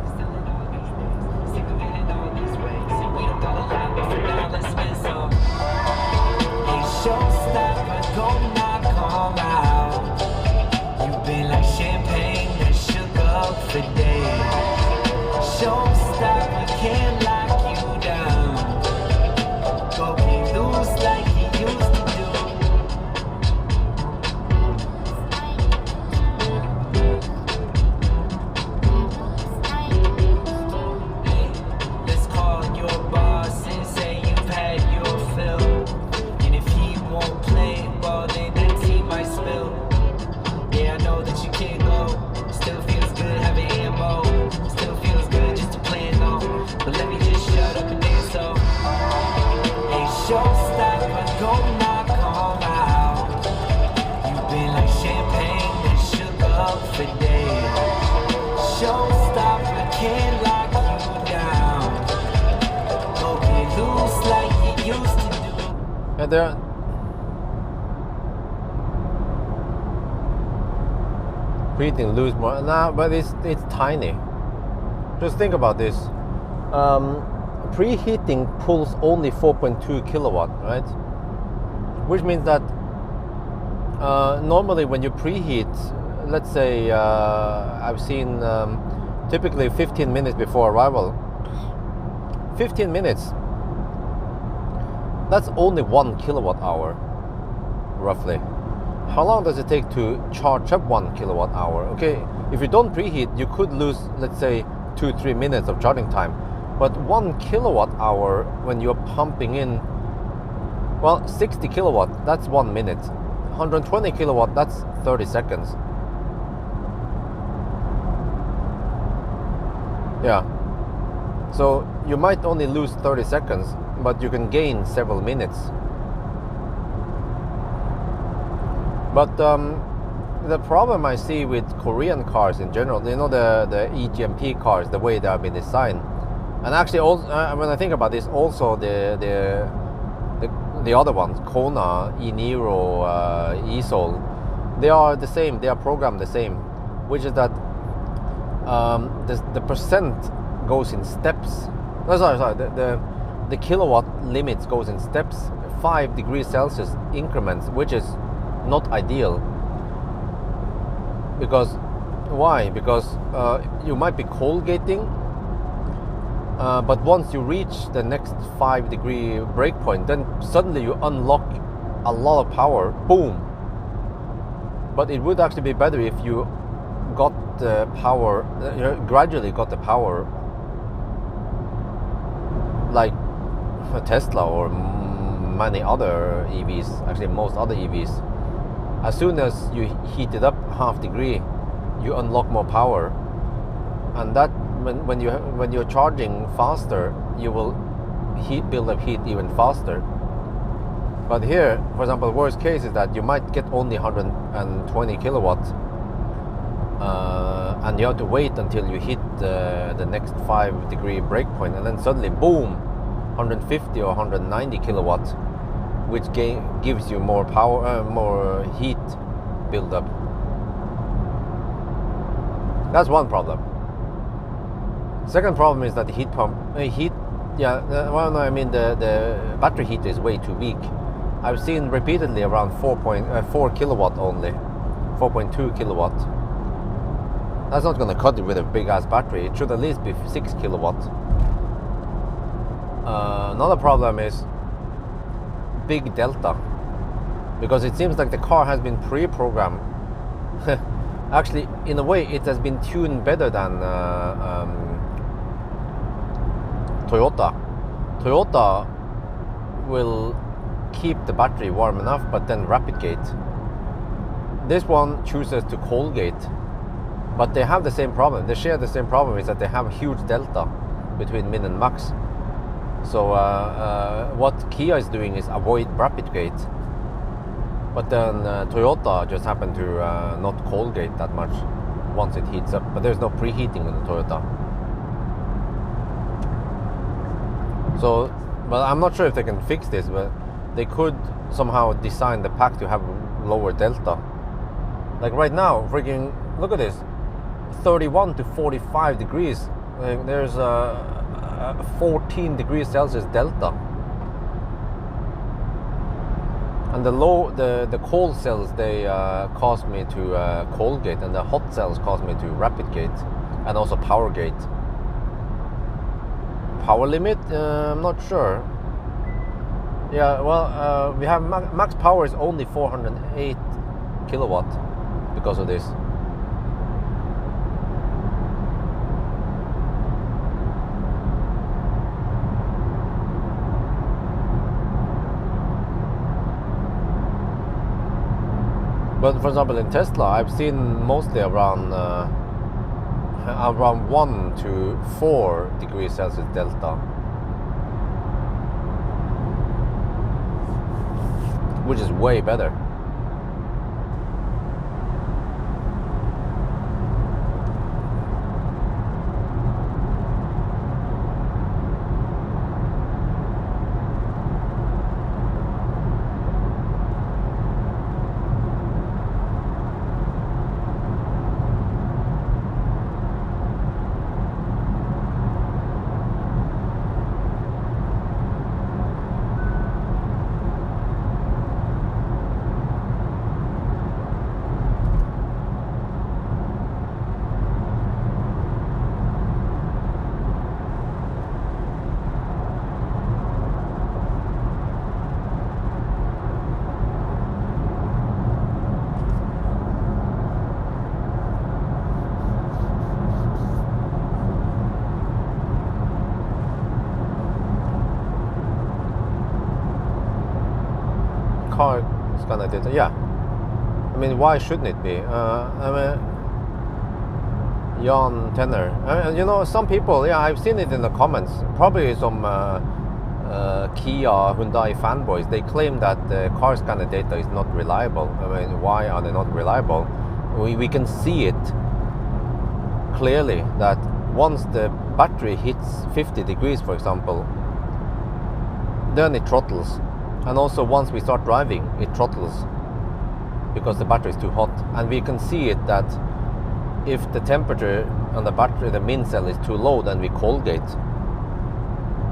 There, preheating lose more now, but it's tiny. Just think about this. Preheating pulls only 4.2 kilowatt, right? Which means that normally when you preheat, let's say I've seen typically 15 minutes before arrival. 15 minutes. That's only 1 kilowatt hour, roughly. How long does it take to charge up 1 kilowatt hour? Okay, if you don't preheat, you could lose, let's say, 2-3 minutes of charging time. But 1 kilowatt hour when you're pumping in, well, 60 kilowatt, that's 1 minute. 120 kilowatt, that's 30 seconds. Yeah. So you might only lose 30 seconds, but you can gain several minutes. But the problem I see with Korean cars in general, you know, the EGMP cars, the way they have been designed, and actually also when I think about this, also the other ones, Kona, E-Niro, E-Soul, they are the same. They are programmed the same, which is that the percent goes in steps. No, sorry. The kilowatt limits goes in steps, 5 degrees Celsius increments, which is not ideal. Because why? Because you might be cold gating, but once you reach the next 5 degree breakpoint, then suddenly you unlock a lot of power. Boom. But it would actually be better if you got the power, gradually got the power, like a Tesla or many other EVs, actually most other EVs. As soon as you heat it up half degree, you unlock more power, and that when you're charging faster, you will build up heat even faster. But here, for example, worst case is that you might get only 120 kilowatts, and you have to wait until you hit the next 5 degree breakpoint, and then suddenly, boom, 150 or 190 kilowatts, which gives you more power, more heat build up. That's one problem. Second problem is that the heat pump, well, no, I mean the battery heater is way too weak. I've seen repeatedly around 4 kilowatt only, 4.2 kilowatt. That's not going to cut it with a big ass battery. It should at least be 6 kilowatt. Another problem is big delta, because it seems like the car has been pre-programmed. Actually, in a way, it has been tuned better than Toyota. Toyota will keep the battery warm enough, but then rapid gate. This one chooses to cold gate, but they have the same problem. They share the same problem, is that they have a huge delta between min and max. So what Kia is doing is avoid rapid gate, but then Toyota just happened to not cold gate that much once it heats up. But there's no preheating in the Toyota. So, but I'm not sure if they can fix this, but they could somehow design the pack to have lower delta. Like right now, freaking look at this, 31 to 45 degrees. There's a 14 degrees Celsius delta, and the cold cells, they cause me to cold gate, and the hot cells cause me to rapid gate, and also power gate. Power limit, I'm not sure. Yeah, well, we have max power is only 408 kilowatt because of this. But for example, in Tesla, I've seen mostly around 1 to 4 degrees Celsius delta, which is way better. Car is gonna do that. Yeah, I mean, why shouldn't it be? I mean, Jan Tenner. You know, some people, yeah, I've seen it in the comments. Probably some Kia, Hyundai fanboys. They claim that the car scanner data is not reliable. I mean, why are they not reliable? We can see it clearly that once the battery hits 50 degrees, for example, then it throttles. And also once we start driving, it throttles because the battery is too hot. And we can see it that if the temperature on the battery, the min cell, is too low, then we cold gate.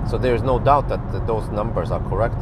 So there is no doubt that those numbers are correct.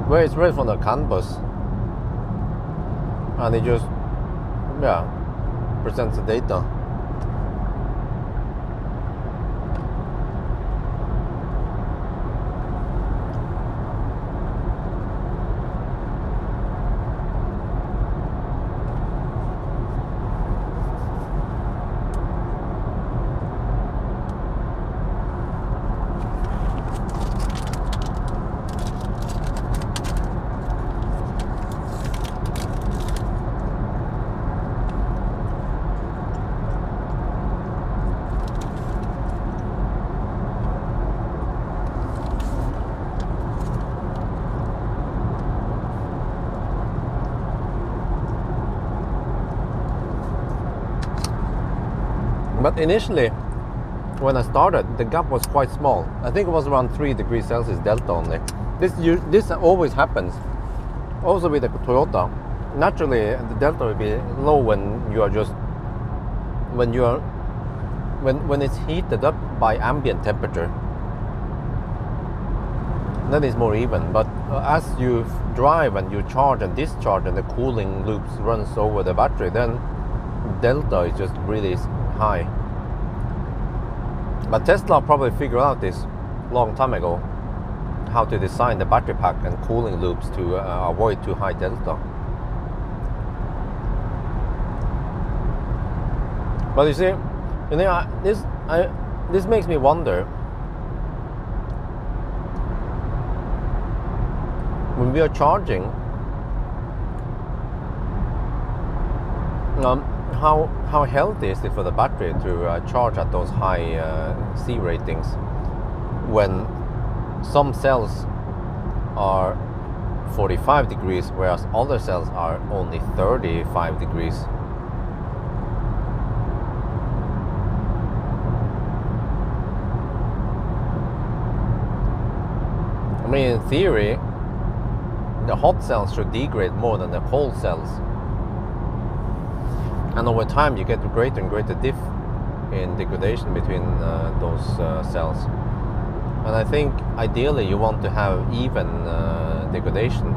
Where it's right from the CAN bus, and it just, yeah, presents the data. But initially, when I started, the gap was quite small. I think it was around 3 degrees Celsius delta only. This always happens. Also with the Toyota, naturally the delta will be low when it's heated up by ambient temperature. Then it's more even. But as you drive and you charge and discharge and the cooling loops runs over the battery, then delta is just really high. But Tesla probably figured out this long time ago, how to design the battery pack and cooling loops to avoid too high delta. But you see, this makes me wonder, when we are charging, how healthy is it for the battery to charge at those high C ratings when some cells are 45 degrees whereas other cells are only 35 degrees? I mean, in theory, the hot cells should degrade more than the cold cells. And over time you get greater and greater diff in degradation between those cells. And I think ideally you want to have even degradation.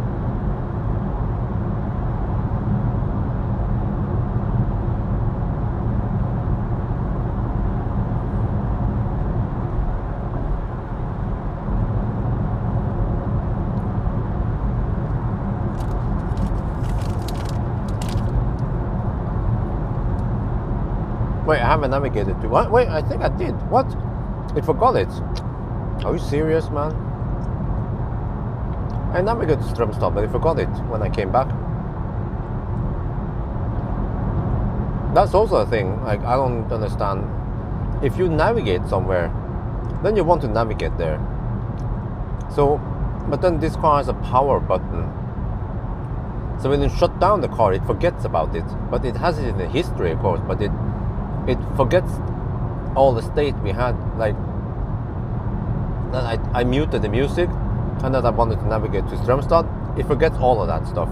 Wait, I haven't navigated to what? Wait, I think I did. What? I forgot it. Are you serious, man? I navigated to Strømstad, but I forgot it when I came back. That's also a thing. Like, I don't understand. If you navigate somewhere, then you want to navigate there. So, but then this car has a power button. So when you shut down the car, it forgets about it. But it has it in the history, of course. But it forgets all the state we had. Like, then I muted the music, and then I wanted to navigate to Strømstad. It forgets all of that stuff.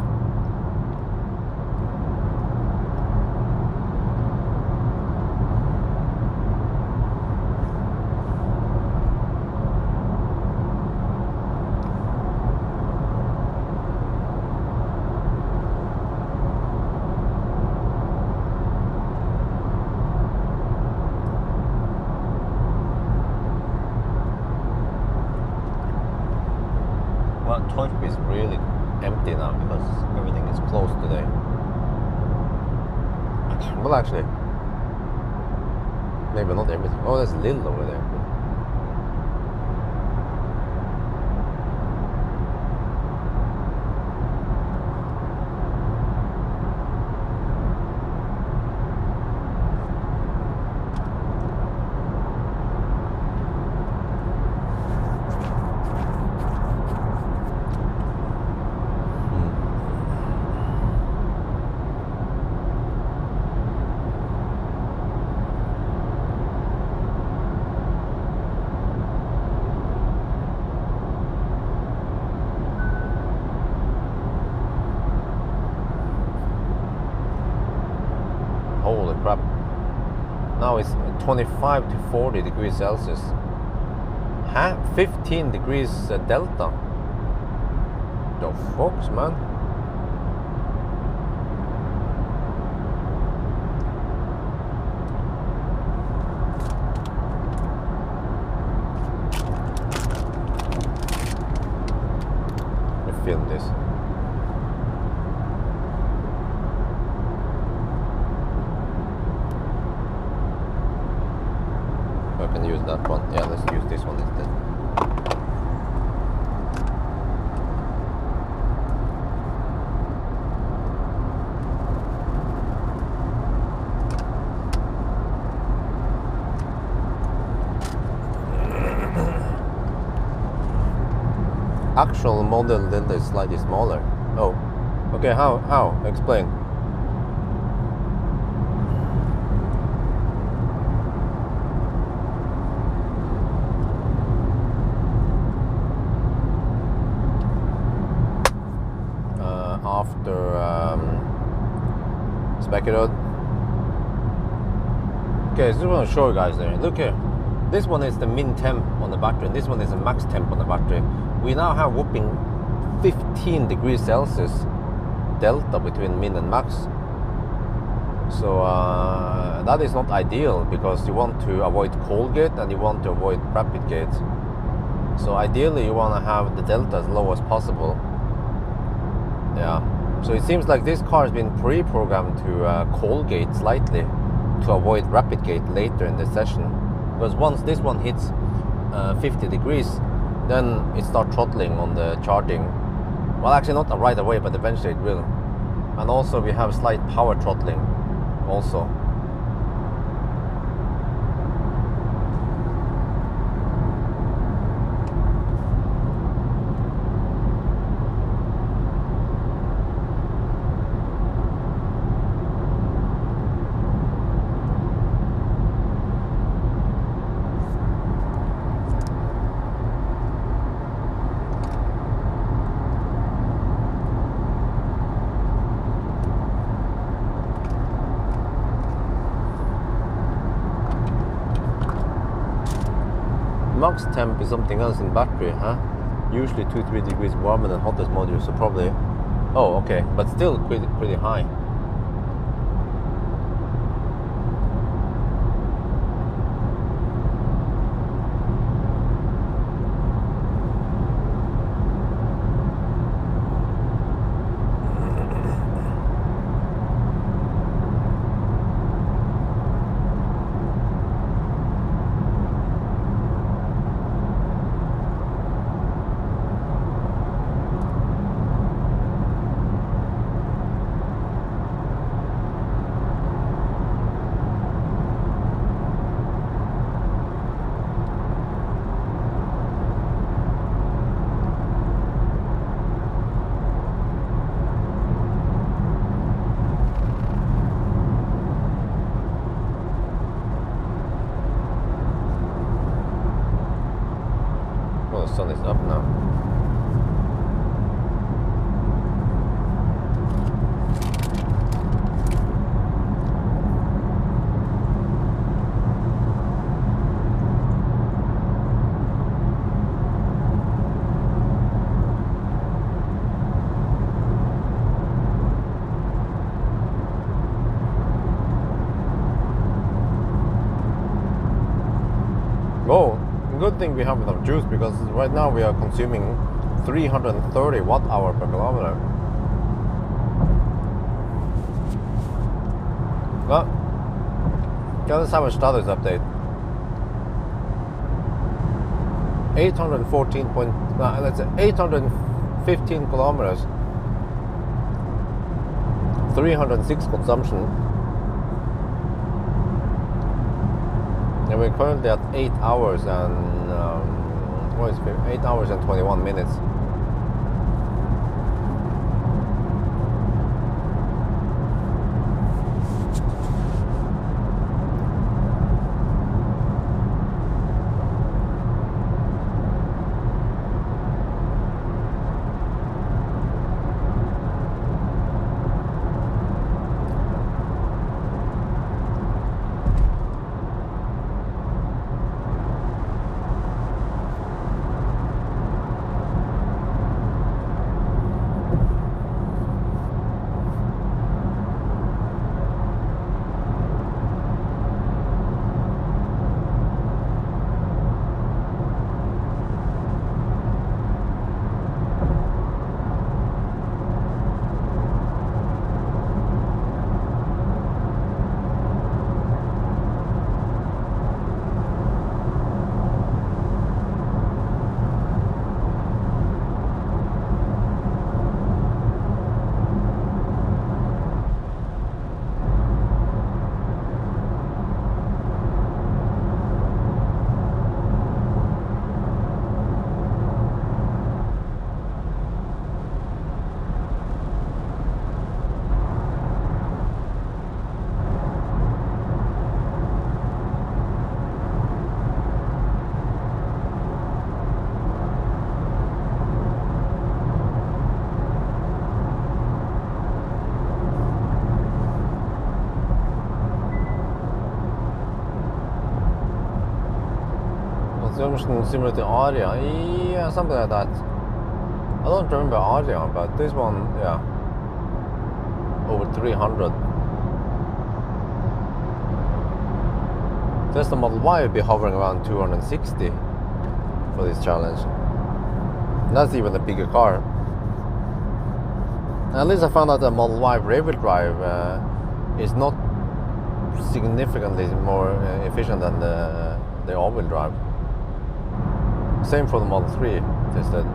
Torp is really empty now because everything is closed today. Well, actually, maybe not everything. Oh, there's Lille over there. Holy crap. Now it's 25 to 40 degrees Celsius. 15 degrees delta. The fucks, man. Let me film this. I can use that one. Yeah, let's use this one instead. Actual model delta is slightly smaller. Oh, okay. How? Explain. spec it out. Okay, so I just want to show you guys there. Look here. This one is the min temp on the battery, and this one is the max temp on the battery. We now have whopping 15 degrees Celsius delta between min and max. So that is not ideal, because you want to avoid cold gate and you want to avoid rapid gate. So ideally you want to have the delta as low as possible. Yeah. So it seems like this car has been pre-programmed to cold gate slightly to avoid rapid gate later in the session. Because once this one hits 50 degrees, then it starts throttling on the charging. Well, actually not right away, but eventually it will. And also we have slight power throttling also. Max temp is something else in battery, huh? Usually 2-3 degrees warmer than hottest module, so probably. Oh, okay, but still pretty high. The sun is up now. Oh, good thing we have enough juice, because right now we are consuming 330 watt-hour per kilometer. Well, let's have a status update. 815 kilometers, 306 consumption. And we're currently at 8 hours and 8 hours and 21 minutes. Suspension similar to Aria, yeah, something like that. I don't remember Aria, but this one, yeah, over 300. Tesla Model Y will be hovering around 260 for this challenge. And that's even a bigger car. And at least I found out that Model Y rear-wheel drive is not significantly more efficient than the all-wheel drive. Same for the Model 3 tested.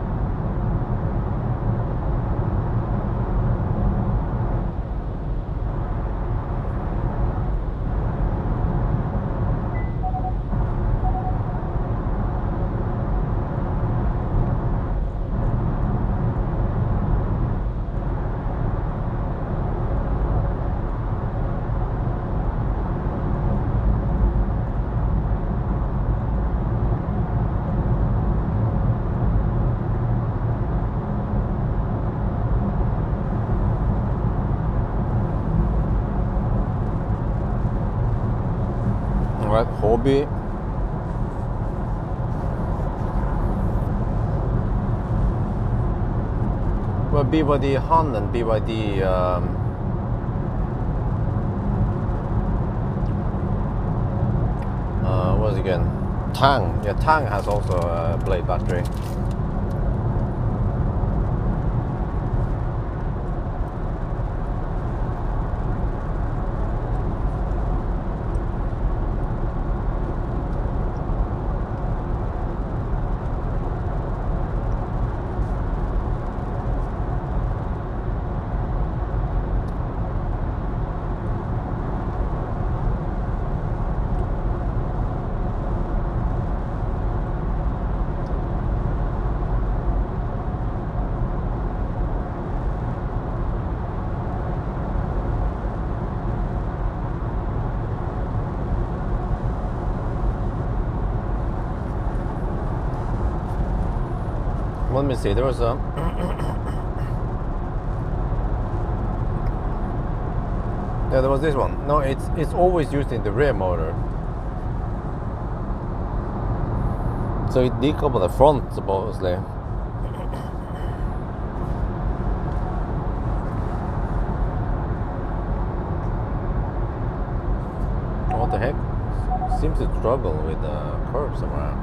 Right, hobby. Well, BYD Han and BYD what was it again? Tang. Yeah, Tang has also a blade battery. Let me see, there was a yeah, there was this one. No, it's always used in the rear motor. So it decoupled the front, supposedly. What the heck? Seems to struggle with the curve somewhere.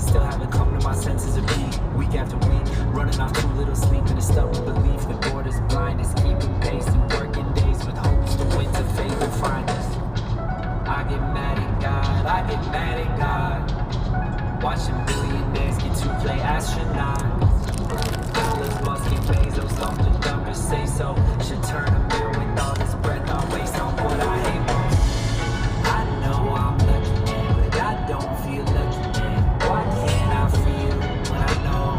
Still haven't come to my senses of beat. Week after week, Burning off too little sleep and a stubborn belief. The border's blind is keeping pace and working days with hopes the winter fate will find us. I get mad at God, I get mad at God. Watching billionaires get to play astronauts. Elon Musk and Bezos, long the numbers say so. Should turn a mill with all this breath I waste on what I hate most. I know I'm lucky, man, but I don't feel lucky, man. Why can't I feel what I know?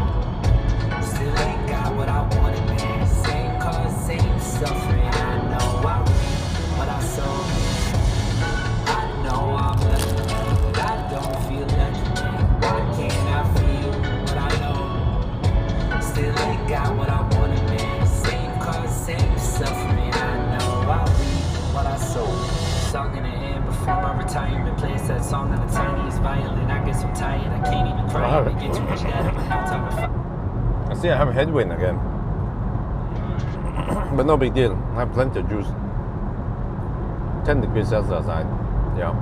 Still ain't got what I wanted, man. Same cause, same suffering. I know I reap what I sow. I know I'm lucky, man, but I don't feel lucky, man. Why can't I feel what I know? Still ain't got what I wanted, man. Same cause, same suffering. I know I reap what I sow. Song in the end before my retirement. Plays that song on the tiniest violin. I get so tired I can't even cry. I get too much data, but now time to fight. I see I have a headwind again. But no big deal. I have plenty of juice. 10 degrees Celsius outside. Yeah.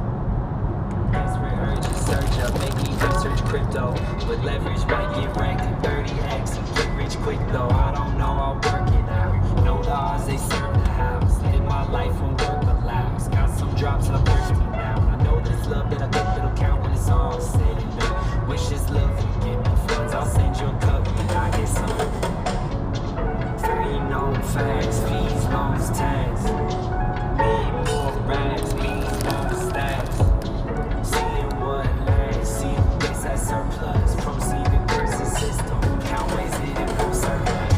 Desperate urges surge up, making research crypto. With leverage might get ranked at 30x. Get rich quick though, I don't know, I'll work it out. Know the odds they serve the house. Live my life when work allows. Got some drops, I'm thirsty now. I know this love that I get that'll count when it's all said and done. Wish this love would give me funds. I'll send you a cup and I get some. Free known facts, fees, loans, tax. Need more rags, please know the stats. Seeing what lags, see who gets that surplus. Proceed to curse the system, count ways it improves surplus.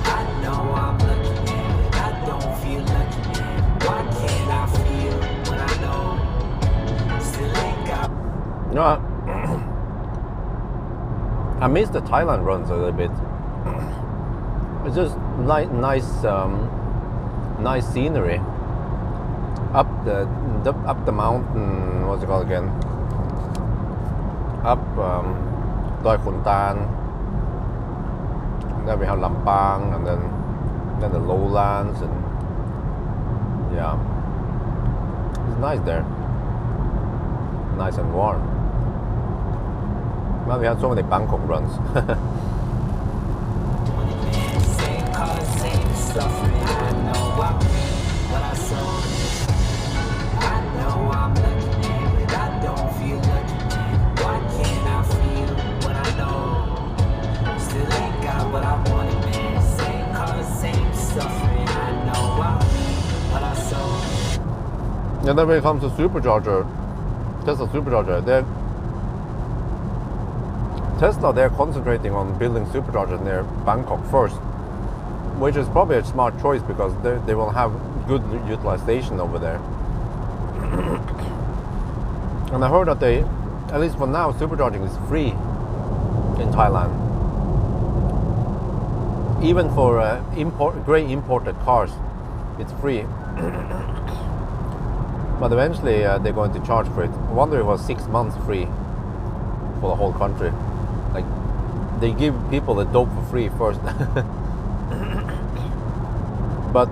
I know I'm lucky, man, but I don't feel lucky, man. Why can't I feel what I know? Still ain't got. No, I miss the Thailand runs a little bit. It's just nice scenery up the mountain. What's it called again? Up Doi Khun Tan. Then we have Lampang, and then the lowlands, and yeah, it's nice there. Nice and warm. Well, we had so many Bangkok runs. Same cause, same suffering. I know I reap what I sow. I know I'm lucky, man, but I don't feel lucky, man. Why can't I feel what I know? Still ain't got what I wanted, man. Same cause, same suffering. I know I reap what I sow. And then when it comes to supercharger, Tesla supercharger, they're concentrating on building superchargers near Bangkok first, which is probably a smart choice because they will have good utilization over there. And I heard that at least for now, supercharging is free in Thailand. Even for grey imported cars, it's free. But eventually they're going to charge for it. I wonder if it was 6 months free for the whole country. Like, they give people the dope for free first. But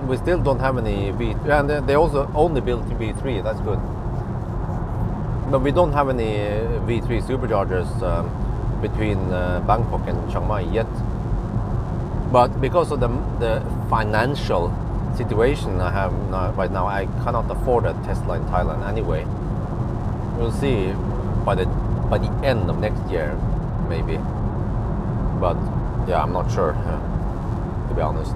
we still don't have any and they also only built V3. That's good. But we don't have any V3 superchargers between Bangkok and Chiang Mai yet. But because of the financial situation I have right now, I cannot afford a Tesla in Thailand anyway. We'll see by the end of next year, maybe. But yeah, I'm not sure, to be honest.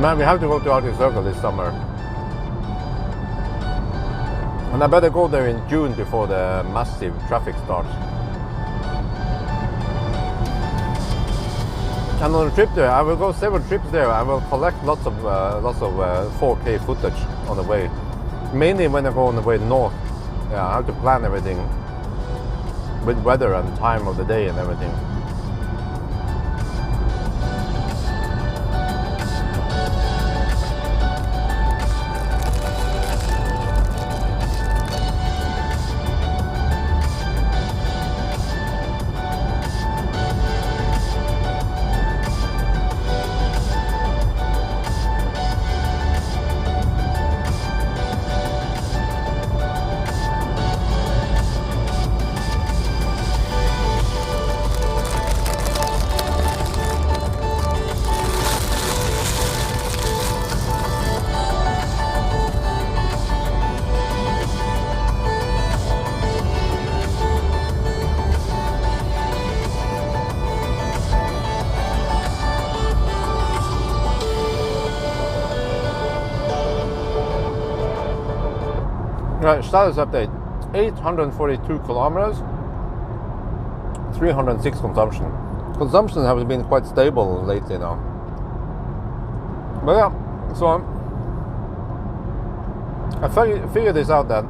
Man, we have to go to Arctic Circle this summer. And I better go there in June before the massive traffic starts. And on a trip there, I will go several trips there. I will collect lots of 4K footage on the way. Mainly when I go on the way north. Yeah, I have to plan everything with weather and time of the day and everything. Right, status update. 842 kilometers, 306 consumption. Consumption has been quite stable lately now. But yeah, so I figured this out that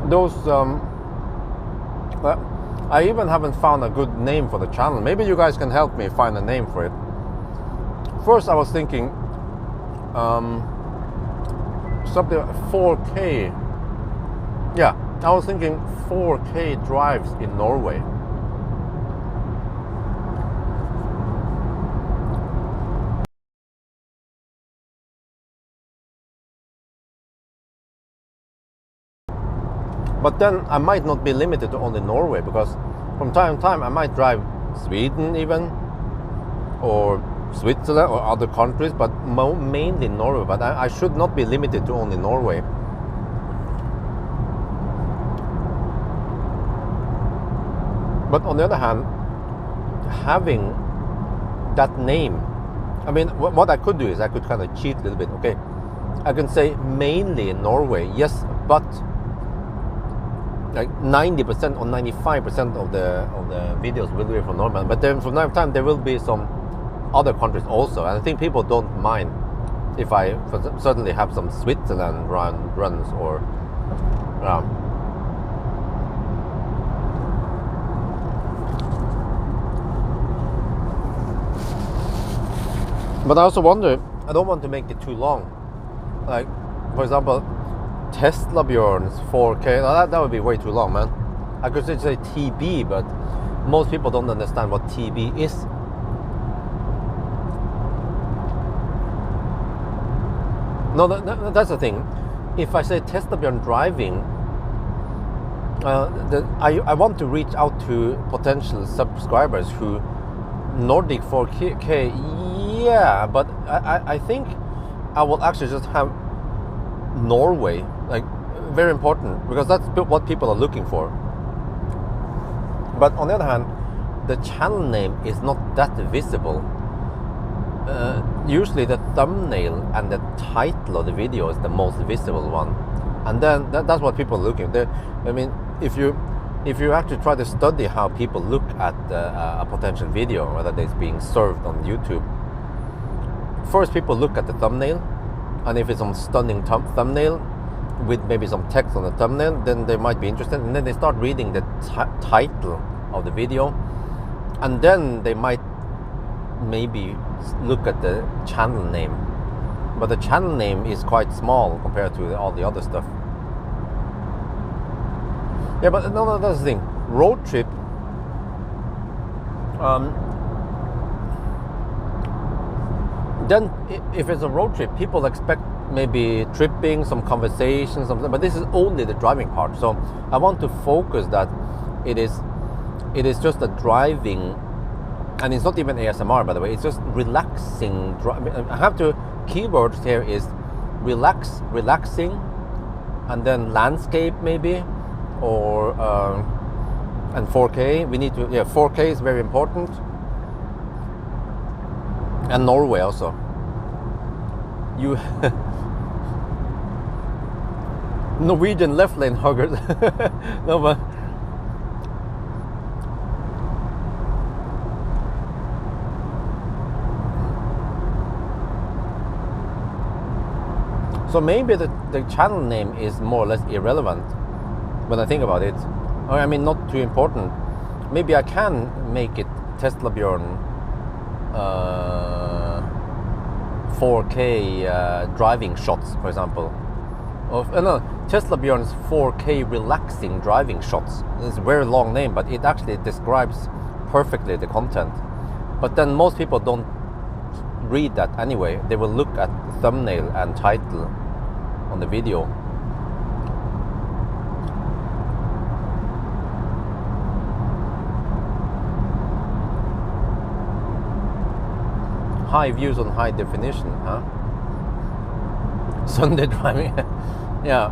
those I even haven't found a good name for the channel. Maybe you guys can help me find a name for it. First I was thinking something 4K. Yeah, I was thinking 4K drives in Norway. But then I might not be limited to only Norway, because from time to time I might drive Sweden even, or Switzerland or other countries, but mainly Norway. But I should not be limited to only Norway. But on the other hand, having that name, I mean, what I could do is I could kind of cheat a little bit. Okay, I can say mainly in Norway, yes, but like 90% or 95% of the videos will be from Norway. But then from time to time there will be some other countries also, and I think people don't mind if I certainly have some Switzerland runs or but I also wonder, I don't want to make it too long. Like, for example, Tesla Björn's 4K, that would be way too long, man. I could just say TB, but most people don't understand what TB is. No, that's the thing. If I say Tesla Björn driving, I want to reach out to potential subscribers who Nordic 4K, yeah, but I think I will actually just have Norway, like, very important, because that's what people are looking for. But on the other hand, the channel name is not that visible. Usually the thumbnail and the title of the video is the most visible one, and then that's what people are looking at. I mean, if you actually try to study how people look at a potential video, whether it's being served on YouTube, first people look at the thumbnail, and if it's some stunning thumbnail with maybe some text on the thumbnail, then they might be interested, and then they start reading the title of the video, and then they might maybe look at the channel name. But the channel name is quite small compared to all the other stuff. Yeah, but no, that's the thing. Road trip, then if it's a road trip, people expect maybe tripping, some conversation, something, but this is only the driving part. So I want to focus that it is just a driving, and it's not even ASMR, by the way, it's just relaxing. I have to, keywords here is relaxing, and then landscape maybe, or and 4K. We need to, 4K is very important, and Norway also. You Norwegian left lane huggers. No, but So maybe the channel name is more or less irrelevant when I think about it. Or, I mean, not too important. Maybe I can make it Tesla Bjorn 4K driving shots, for example. No, Tesla Bjorn's 4K relaxing driving shots. It's a very long name, but it actually describes perfectly the content. But then most people don't read that anyway. They will look at the thumbnail and title on the video. High views on high definition, huh? Sunday driving. Yeah.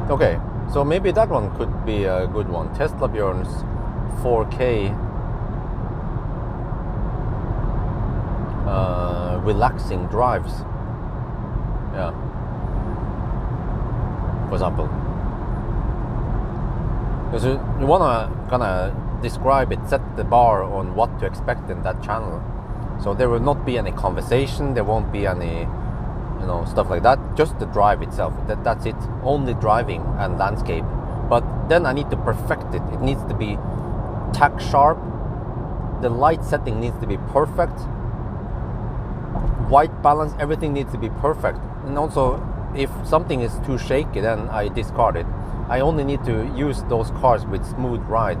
Okay, so maybe that one could be a good one. Tesla Bjorn's 4K relaxing drives. Yeah. For example. Because you wanna kind of describe it, set the bar on what to expect in that channel. So there will not be any conversation, there won't be any, stuff like that. Just the drive itself. That's it. Only driving and landscape. But then I need to perfect it. It needs to be tack sharp. The light setting needs to be perfect. White balance, everything needs to be perfect. And also, if something is too shaky, then I discard it. I only need to use those cars with smooth ride.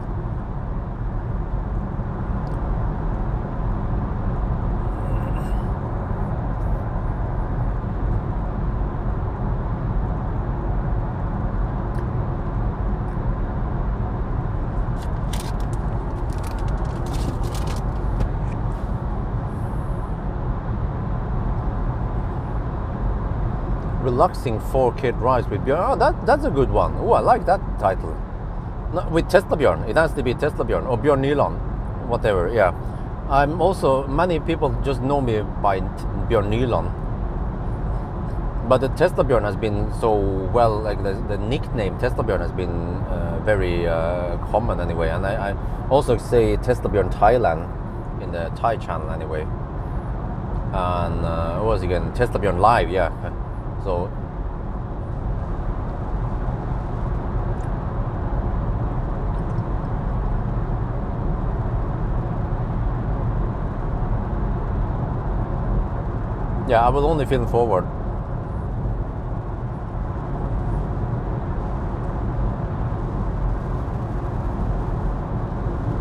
Relaxing 4K drives with Bjorn. Oh, that's a good one. Oh, I like that title. No, with Tesla Bjorn. It has to be Tesla Bjorn or Bjorn Nyland, whatever. Yeah. I'm also, many people just know me by Bjorn Nyland, but the Tesla Bjorn has been so well, like the nickname Tesla Bjorn has been very common anyway. And I also say Tesla Bjorn Thailand in the Thai channel anyway. And what was it again? Tesla Bjorn Live, yeah. So yeah, I will only film forward.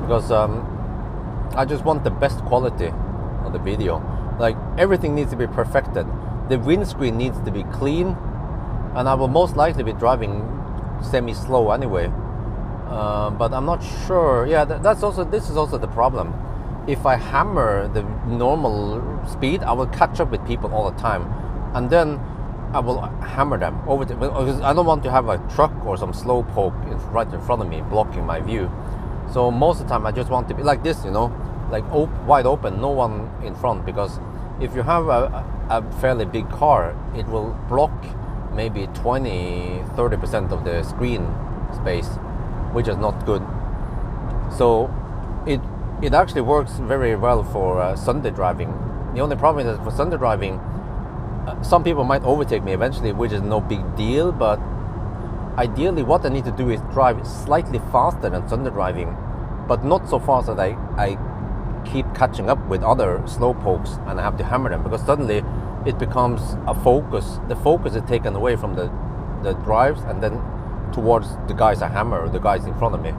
Because I just want the best quality of the video. Like, everything needs to be perfected. The windscreen needs to be clean, and I will most likely be driving semi-slow anyway. But I'm not sure. Yeah, this is also the problem. If I hammer the normal speed, I will catch up with people all the time, and then I will hammer them over because I don't want to have a truck or some slow poke right in front of me blocking my view. So most of the time I just want to be like this, like wide open, no one in front, because if you have a fairly big car, it will block maybe 20-30% of the screen space, which is not good. So it actually works very well for Sunday driving. The only problem is that for Sunday driving, some people might overtake me eventually, which is no big deal, but ideally what I need to do is drive slightly faster than Sunday driving, but not so fast that I keep catching up with other slow pokes and I have to hammer them, because suddenly it becomes a focus. The focus is taken away from the drives and then towards the guys I hammer, the guys in front of me.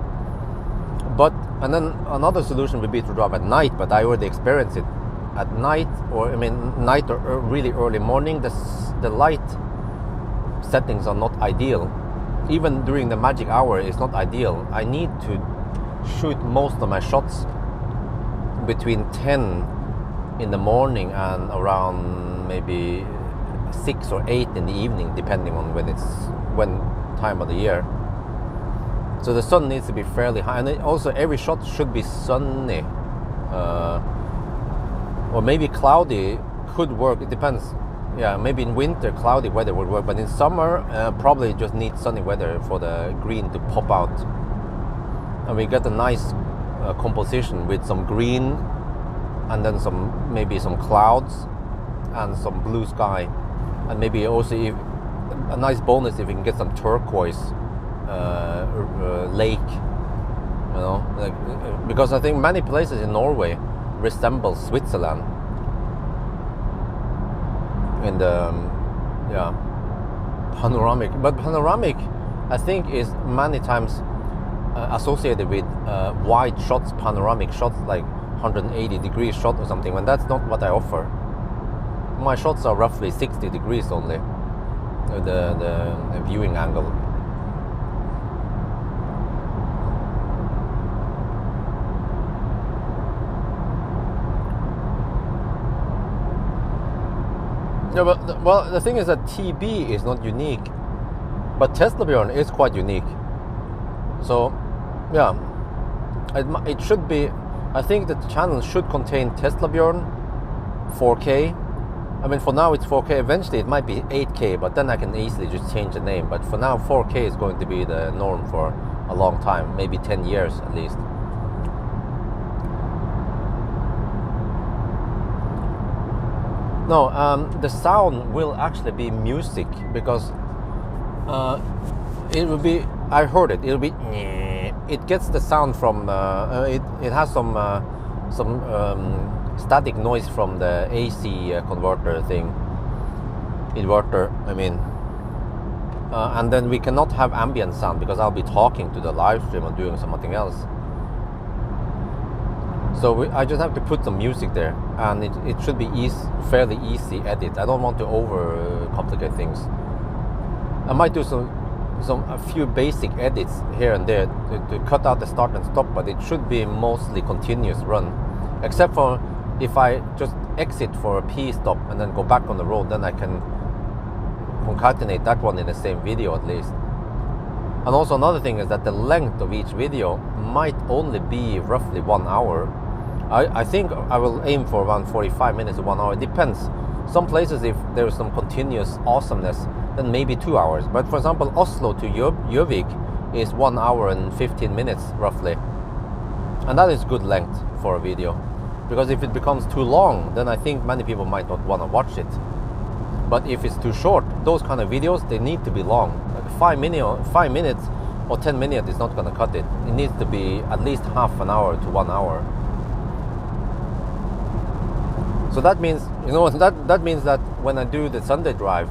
And then another solution would be to drive at night, but I already experienced it at night, night or really early morning. The light settings are not ideal. Even during the magic hour, it's not ideal. I need to shoot most of my shots between 10 in the morning and around maybe 6 or 8 in the evening, depending on when time of the year. So the sun needs to be fairly high, and also every shot should be sunny, or maybe cloudy could work. It depends. Yeah, maybe in winter cloudy weather would work, but in summer probably just need sunny weather for the green to pop out, and we get a nice composition with some green and then maybe some clouds and some blue sky, and maybe also a nice bonus if we can get some turquoise lake, you know, because I think many places in Norway resemble Switzerland in the panoramic, but panoramic I think is many times associated with wide shots, panoramic shots, like 180 degrees shot or something, when that's not what I offer. My shots are roughly 60 degrees only, the viewing angle. Yeah, but well, the thing is that TB is not unique, but Teslabjørn is quite unique. So, yeah, it should be. I think that the channel should contain Teslabjørn 4K. I mean, for now it's 4K. Eventually it might be 8K, but then I can easily just change the name. But for now, 4K is going to be the norm for a long time, maybe 10 years at least. No, the sound will actually be music, because it will be. I heard it. It'll be. It gets the sound from. It has some static noise from the AC converter thing. Inverter, I mean. And then we cannot have ambient sound because I'll be talking to the live stream and doing something else. So I just have to put some music there, and it should be fairly easy edit. I don't want to over complicate things. I might do a few basic edits here and there to cut out the start and stop, but it should be mostly continuous run, except for if I just exit for a P stop and then go back on the road, then I can concatenate that one in the same video at least. And also another thing is that the length of each video might only be roughly 1 hour. I think I will aim for around 45 minutes to 1 hour. It depends. Some places, if there is some continuous awesomeness, then maybe 2 hours. But for example, Oslo to Gjøvik is 1 hour and 15 minutes roughly. And that is good length for a video. Because if it becomes too long, then I think many people might not want to watch it. But if it's too short, those kind of videos, they need to be long. Like 5 minutes or 10 minutes is not going to cut it. It needs to be at least half an hour to 1 hour. So that means, that means that when I do the Sunday drive,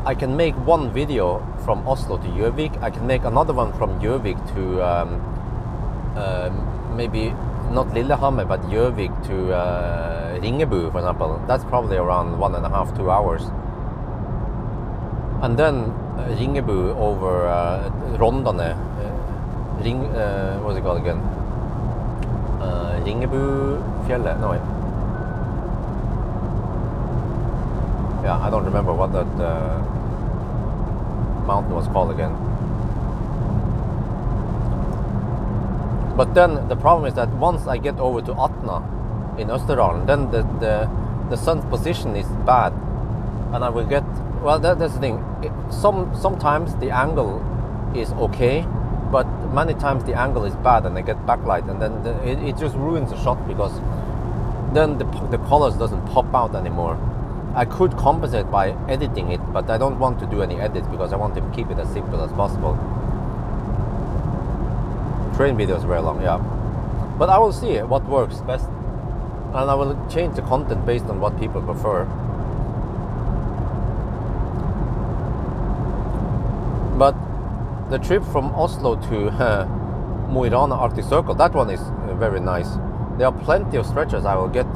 I can make one video from Oslo to Gjøvik. I can make another one from Gjøvik to maybe not Lillehammer, but Gjøvik to Ringebu, for example. That's probably around 1.5 to 2 hours. And then Ringebu over Rondane, what's it called again? Ringebu Fjellet? No, yeah, I don't remember what that mountain was called again. But then the problem is that once I get over to Atna in Østerdalen, then the sun's position is bad, and I will get, well, that's the thing. Sometimes the angle is okay, but many times the angle is bad and I get backlight, and then it just ruins the shot, because then the colors doesn't pop out anymore. I could compensate by editing it, but I don't want to do any edits because I want to keep it as simple as possible. Train videos very long, yeah. But I will see what works best, and I will change the content based on what people prefer. But the trip from Oslo to Mo i Rana Arctic Circle, that one is very nice. There are plenty of stretches I will get.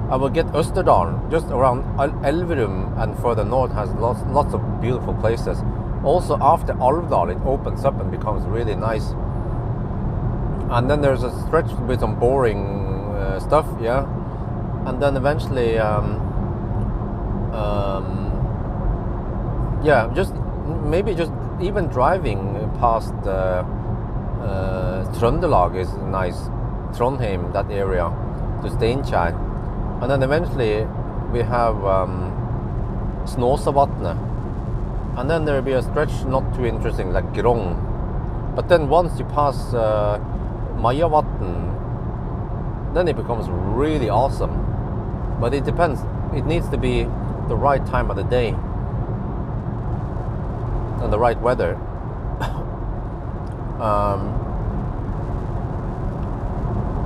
I will get Østerdalen, just around Elverum and further north has lots of beautiful places. Also after Alvdal it opens up and becomes really nice. And then there's a stretch with some boring stuff, yeah. And then eventually, yeah, just even driving past Trøndelag is nice. Trondheim, that area, to Steinkjer. And then eventually we have Snåsavatnet. And then there will be a stretch not too interesting, like Grong. But then once you pass Majavatn, then it becomes really awesome. But it depends. It needs to be the right time of the day and the right weather.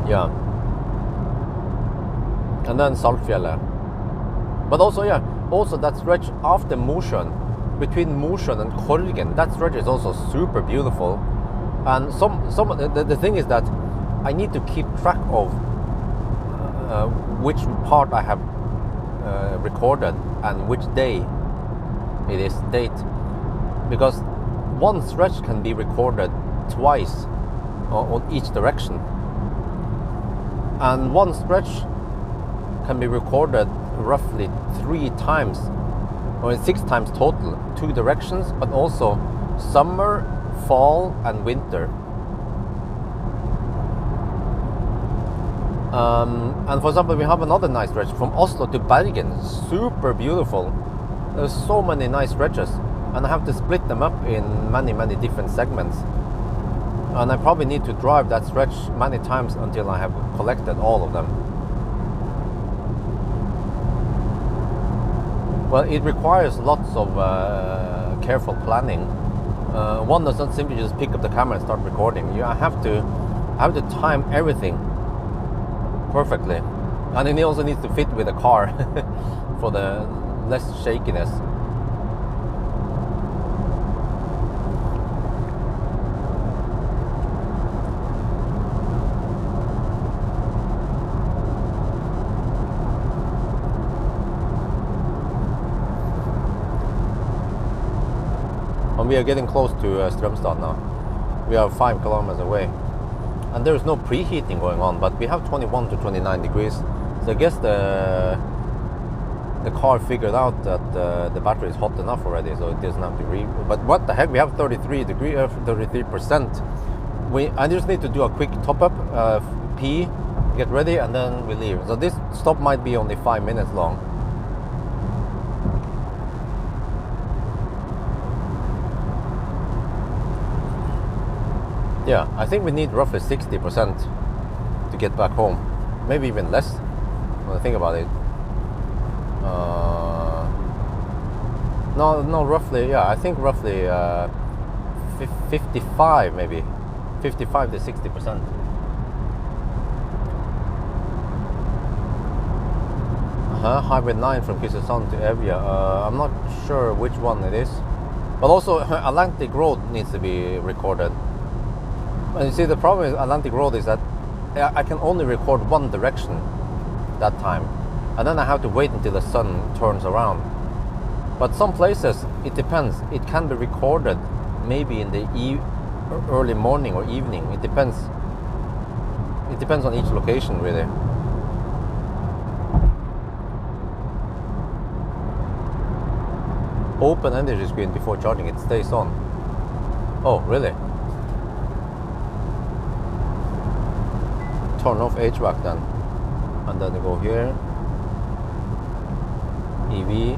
Yeah. And then Saltfjellet. But also, yeah, also that stretch after Mosjøen, between Mosjøen and Korgen, that stretch is also super beautiful. And the thing is that I need to keep track of which part I have recorded and which day it is date, because one stretch can be recorded twice on each direction, and one stretch can be recorded roughly 3 times or 6 times total, 2 directions, but also summer, fall and winter. And for example, we have another nice stretch from Oslo to Bergen, super beautiful. There's so many nice stretches, and I have to split them up in many different segments. And I probably need to drive that stretch many times until I have collected all of them. Well, it requires lots of careful planning. One does not simply just pick up the camera and start recording. I have to time everything perfectly, and it also needs to fit with the car for the less shakiness. And we are getting close to Strømstad now. We are 5 kilometers away. And there is no preheating going on, but we have 21 to 29 degrees. So I guess the car figured out that the battery is hot enough already, so it doesn't have to But what the heck? We have 33%. I just need to do a quick top up, pee, get ready, and then we leave. So this stop might be only 5 minutes long. Yeah, I think we need roughly 60% to get back home. Maybe even less when I think about it. No, roughly, yeah, I think roughly 55 maybe. 55 to 60%. Highway 9 from Kristiansand to Evja. I'm not sure which one it is. But also Atlantic Road needs to be recorded. And you see, the problem with Atlantic Road is that I can only record one direction that time, and then I have to wait until the sun turns around. But some places, it depends. It can be recorded maybe in the early morning or evening. It depends. It depends on each location, really. Open energy screen before charging, it stays on. Oh, really? Turn off HVAC then, and then you go here, EV,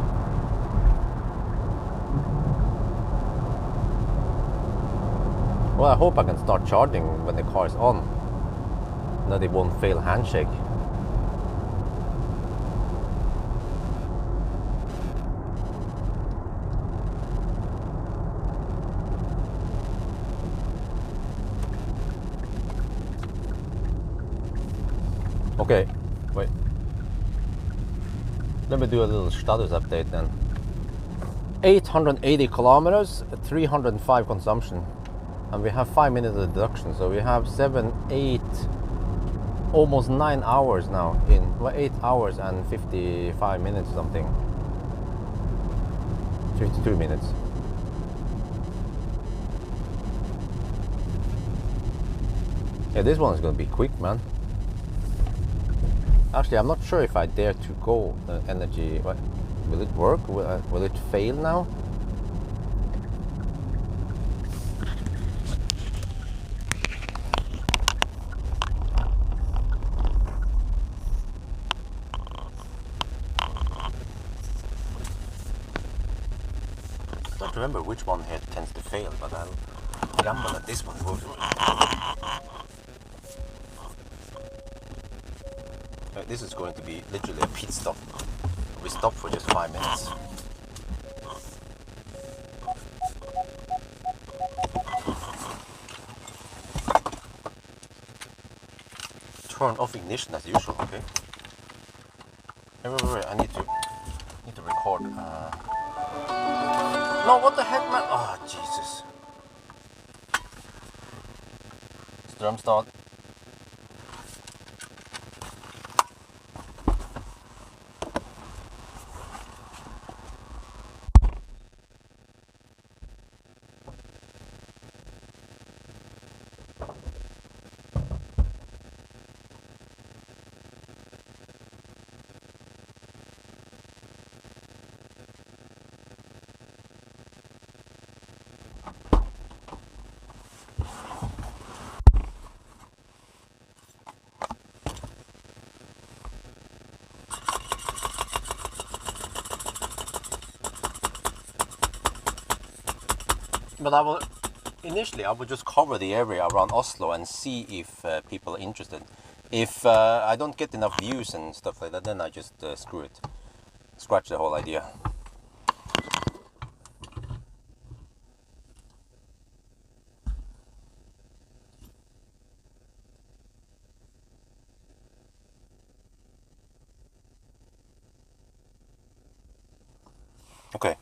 well, I hope I can start charging when the car is on, that it won't fail handshake. Okay, wait. Let me do a little status update then. 880 kilometers, 305 consumption. And we have 5 minutes of deduction, so we have 7, 8, almost 9 hours now in, well, 8 hours and 55 minutes something. 52 minutes. Yeah, this one is gonna be quick, man. Actually, I'm not sure if I dare to go energy. What, will it work? Will it fail now? I don't remember which one here tends to fail, but I'll gamble that this one will. This is going to be literally a pit stop. We stop for just 5 minutes. Turn off ignition as usual, okay? Wait, I need to record. No, what the heck, man? Oh, Jesus. Strømstad. But initially I would just cover the area around Oslo and see if people are interested. If I don't get enough views and stuff like that, then I just screw it. Scratch the whole idea. Okay.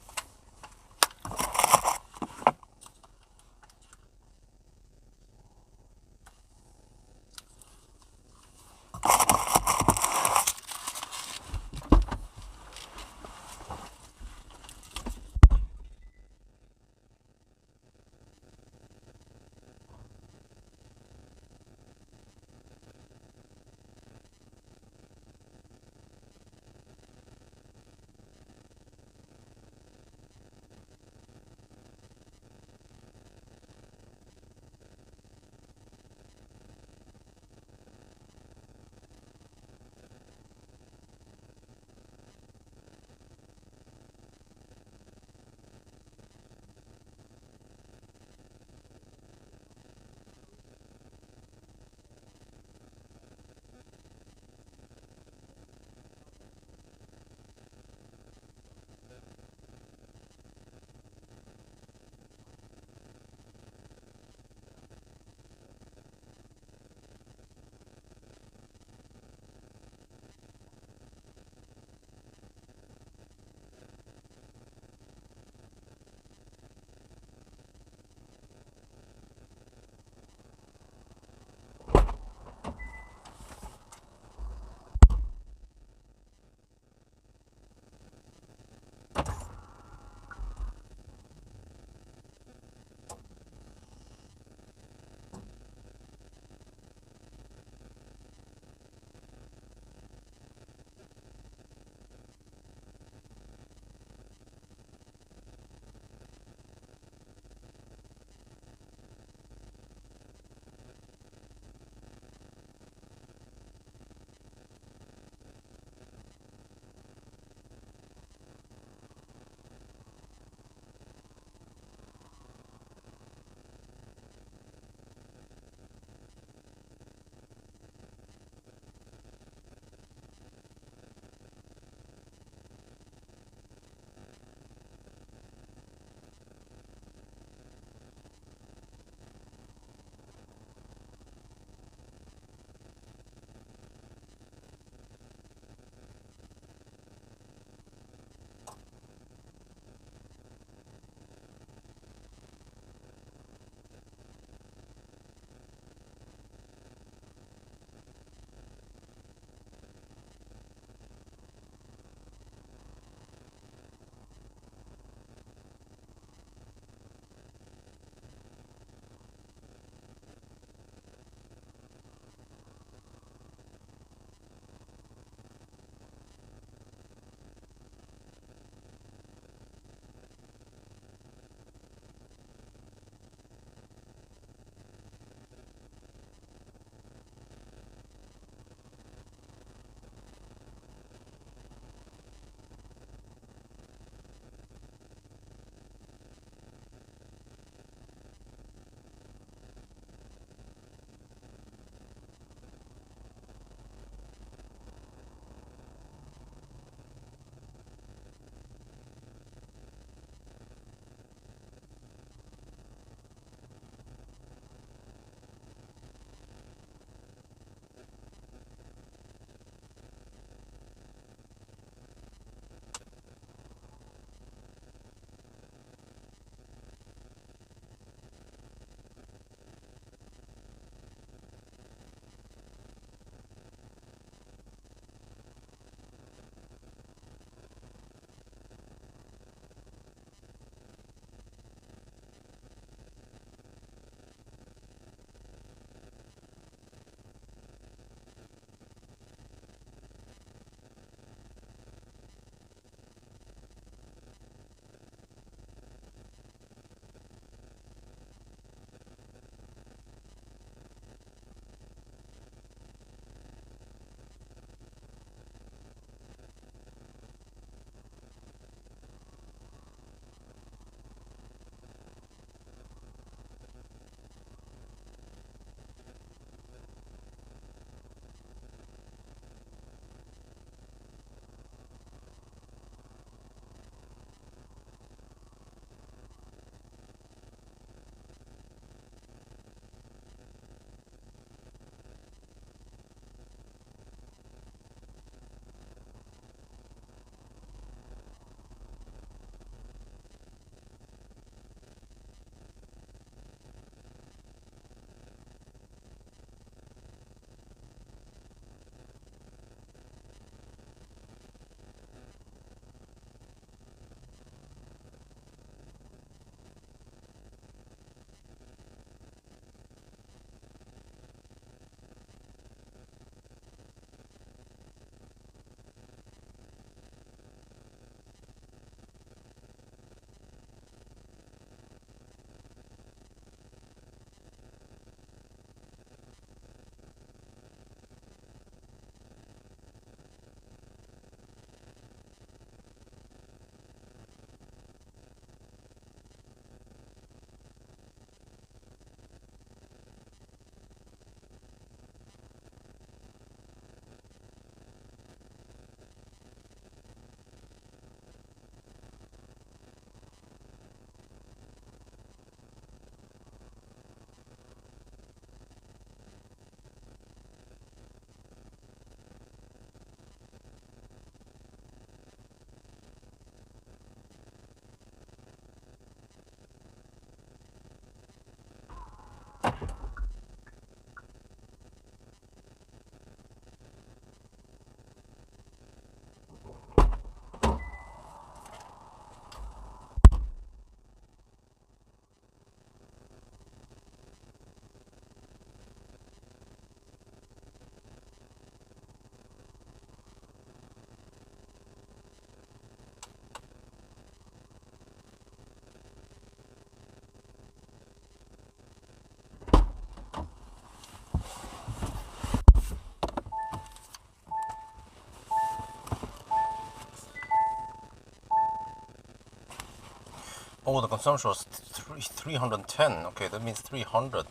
Oh, the consumption was 310. Okay, that means 300.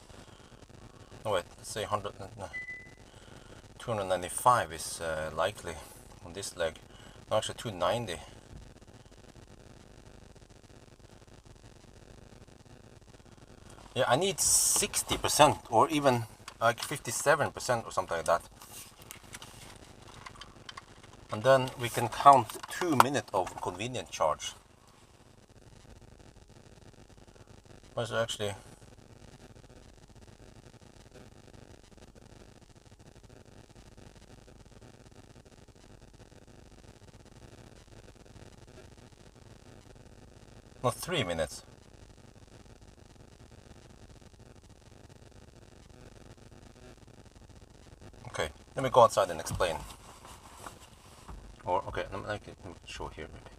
No, wait, let's say 100. No, 295 is likely on this leg. No, actually 290. Yeah, I need 60% or even like 57% or something like that. And then we can count 2 minutes of convenient charge. Was actually not 3 minutes. Okay, let me go outside and explain. Or okay, let me show here maybe.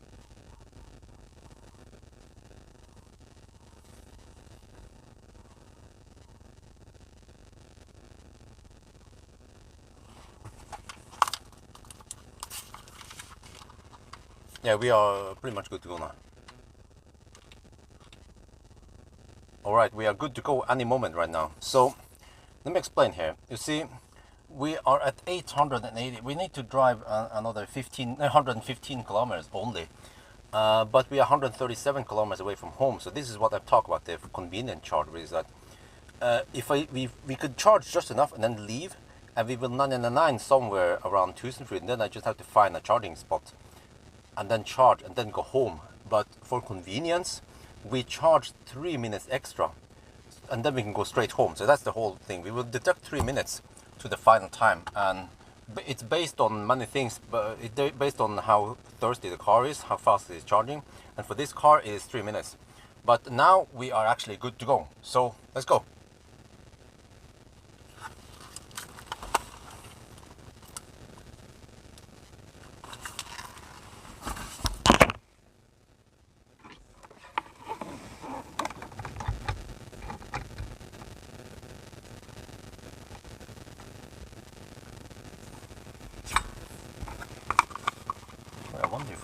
Yeah, we are pretty much good to go now. Alright, we are good to go any moment right now. So, let me explain here. You see, we are at 880. We need to drive another 115 kilometers only. But we are 137 kilometers away from home. So this is what I've talked about, the convenient charge, is that if we could charge just enough and then leave, and we will 999 somewhere around Tusenfryd, and then I just have to find a charging spot and then charge and then go home. But for convenience, we charge 3 minutes extra and then we can go straight home. So that's the whole thing. We will deduct 3 minutes to the final time, and it's based on many things, but it's based on how thirsty the car is, how fast it is charging, and for this car it is 3 minutes. But now we are actually good to go, so let's go.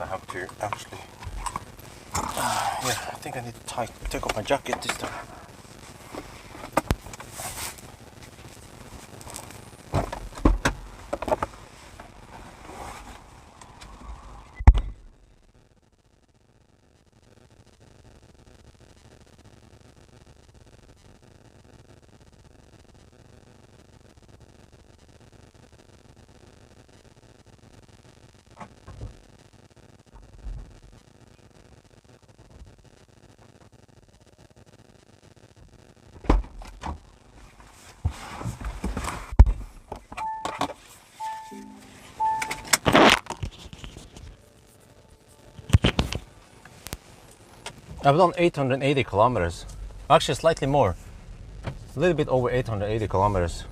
I have to actually, yeah, I think I need to take off my jacket this time. I've done 880 kilometers, actually slightly more, a little bit over 880 kilometers.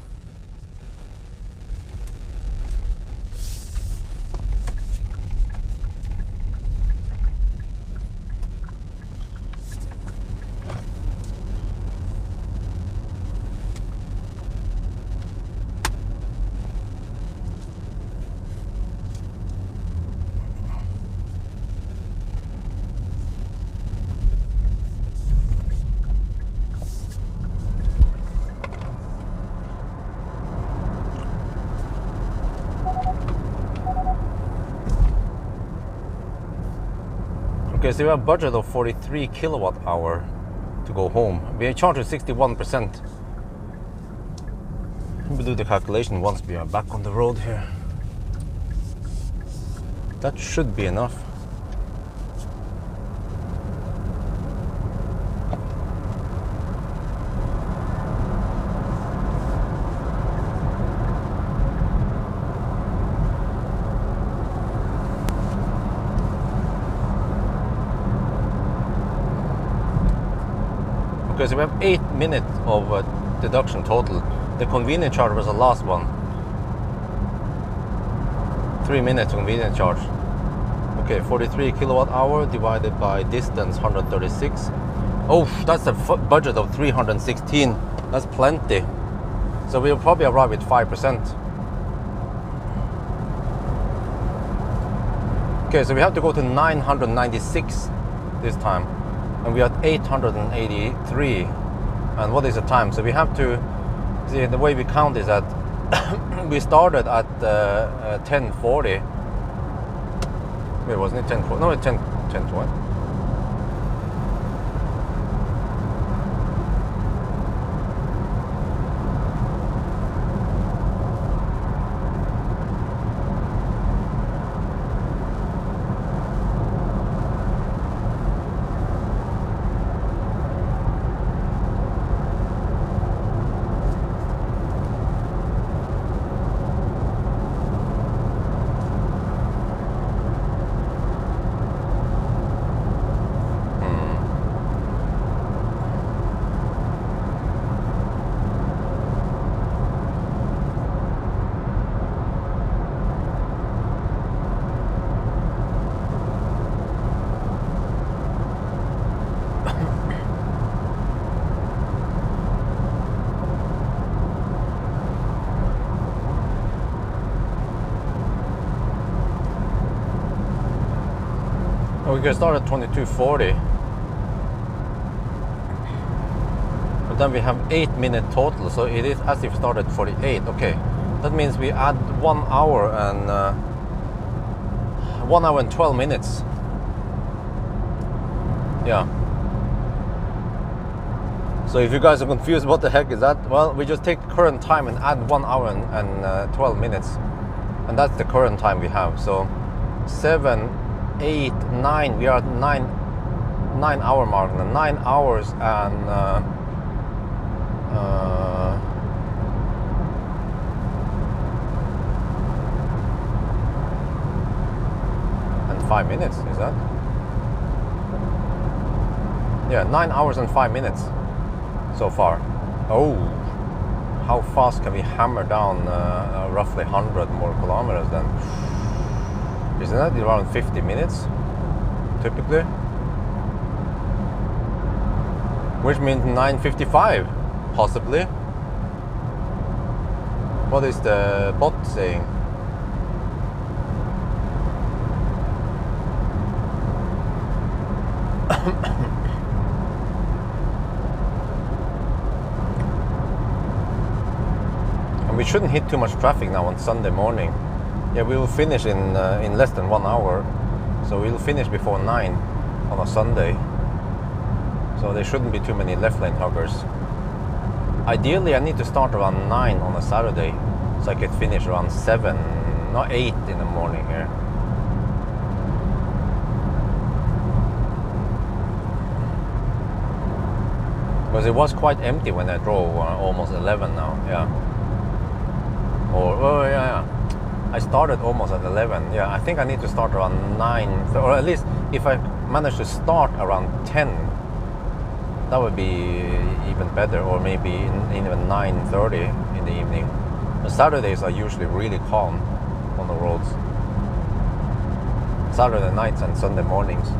Okay, so we have a budget of 43 kilowatt hour to go home. We are charged 61%. We'll do the calculation once we are back on the road here. That should be enough. Okay, so we have 8 minutes of deduction total. The convenient charge was the last one. 3 minutes convenient charge. Okay, 43 kilowatt hour divided by distance 136. Oh, that's a budget of 316. That's plenty. So we'll probably arrive with 5%. Okay, so we have to go to 996 this time. and we are at 883. And what is the time? So we have to see, the way we count is that we started at 10:40. Wait, wasn't it 10:40? No, it's 10:20. We can start at 22:40, but then we have 8 minutes total, so it is as if we started 48. Okay, that means we add 1 hour and 1 hour and 12 minutes. Yeah. So if you guys are confused, what the heck is that? Well, we just take current time and add 1 hour and 12 minutes, and that's the current time we have. So 7, 8, 9. We are at 9 hour mark now. 9 hours and 5 minutes. Is that? Yeah, 9 hours and 5 minutes so far. Oh, how fast can we hammer down roughly 100 more kilometers then? Isn't that around 50 minutes, typically? Which means 9:55, possibly. What is the bot saying? And we shouldn't hit too much traffic now on Sunday morning. Yeah, we will finish in less than 1 hour, so we'll finish before 9 on a Sunday. So there shouldn't be too many left lane huggers. Ideally, I need to start around 9 on a Saturday, so I could finish around 7, not 8 in the morning here. Because it was quite empty when I drove almost 11 now, yeah. Oh yeah. I started almost at 11. Yeah, I think I need to start around 9, or at least if I manage to start around 10, that would be even better, or maybe even 9:30 in the evening. The Saturdays are usually really calm on the roads. Saturday nights and Sunday mornings.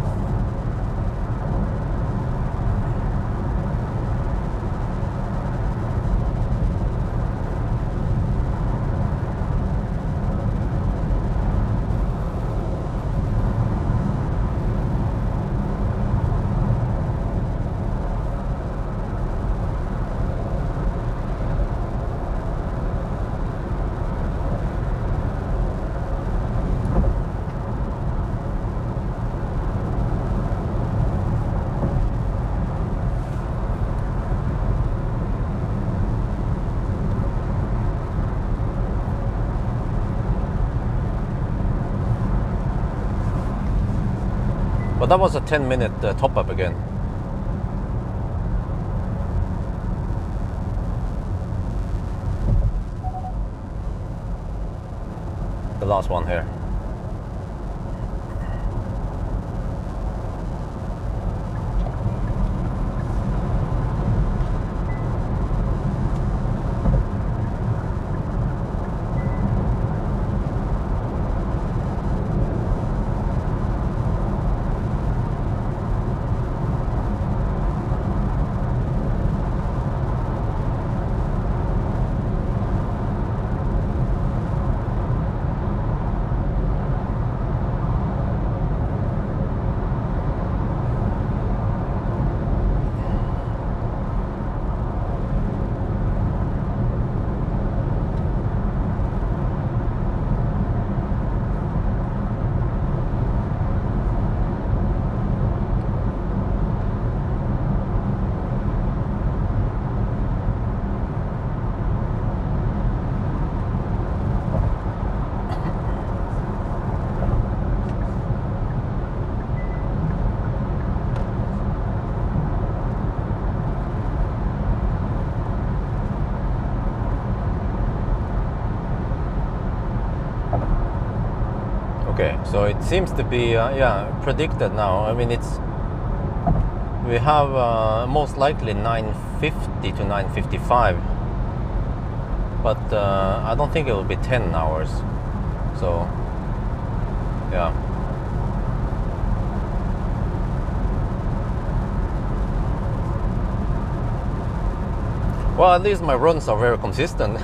But that was a 10-minute top-up again. The last one here. Okay, so it seems to be yeah, predicted now. I mean, we have most likely 9:50 to 9:55, but I don't think it will be 10 hours. So yeah. Well, at least my runs are very consistent.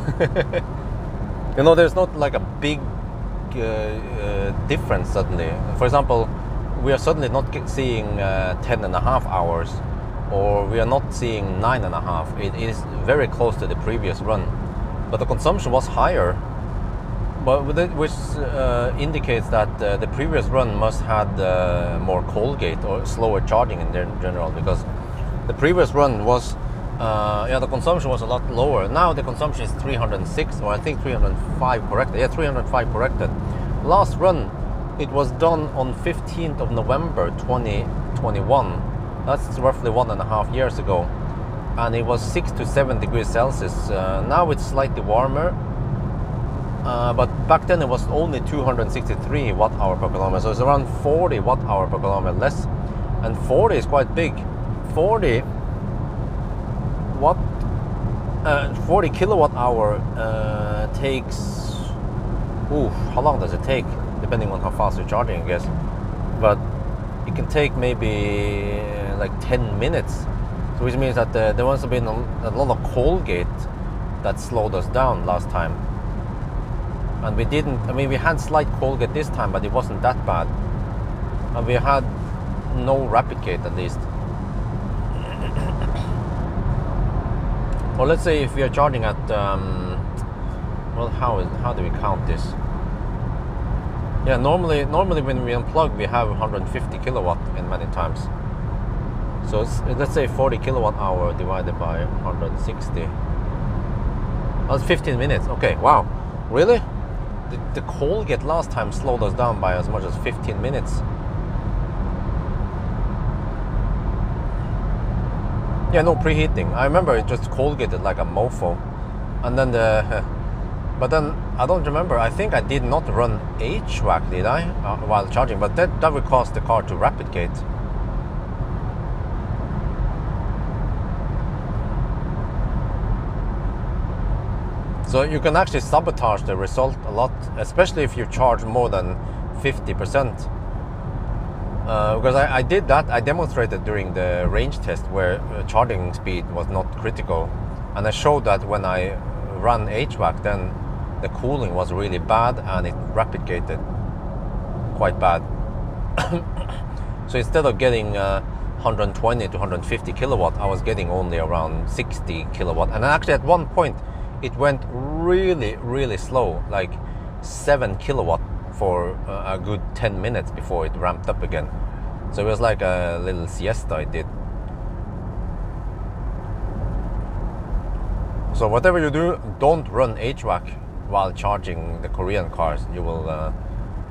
You know, there's not like a big difference suddenly. For example, we are suddenly not seeing 10.5 hours, or we are not seeing 9.5. It is very close to the previous run, but the consumption was higher, but which indicates that the previous run must had more Colgate or slower charging in general, because the previous run was yeah, the consumption was a lot lower. Now the consumption is 306, or I think 305 corrected. Yeah, 305 corrected. Last run, it was done on 15th of November 2021. That's roughly 1.5 years ago, and it was 6 to 7 degrees Celsius. Now it's slightly warmer, but back then it was only 263 watt-hour per kilometer, so it's around 40 watt-hour per kilometer less, and 40 is quite big. 40 kilowatt hour takes, how long does it take? Depending on how fast you're charging, I guess. But it can take maybe like 10 minutes. So which means that there must have been a lot of Colgate that slowed us down last time. And we didn't, I mean, we had slight Colgate this time, but it wasn't that bad. And we had no Rapid Gate at least. Or let's say if we are charging at, well, how do we count this? Yeah, normally when we unplug, we have 150 kilowatt in many times. So let's say 40 kilowatt hour divided by 160. That's 15 minutes. Okay, wow, really? The Colgate last time slowed us down by as much as 15 minutes. Yeah, no preheating. I remember it just Colgated like a mofo. And then but then I don't remember. I think I did not run HVAC, did I? While charging, but that would cause the car to Rapid Gate. So you can actually sabotage the result a lot, especially if you charge more than 50%. Because I did that, I demonstrated during the range test where charging speed was not critical, and I showed that when I ran HVAC, then the cooling was really bad and it Rapid Gated quite bad. So instead of getting 120 to 150 kilowatt, I was getting only around 60 kilowatt, and actually at one point it went really slow, like 7 kilowatt for a good 10 minutes before it ramped up again. So it was like a little siesta I did. So whatever you do, don't run HVAC while charging the Korean cars. You will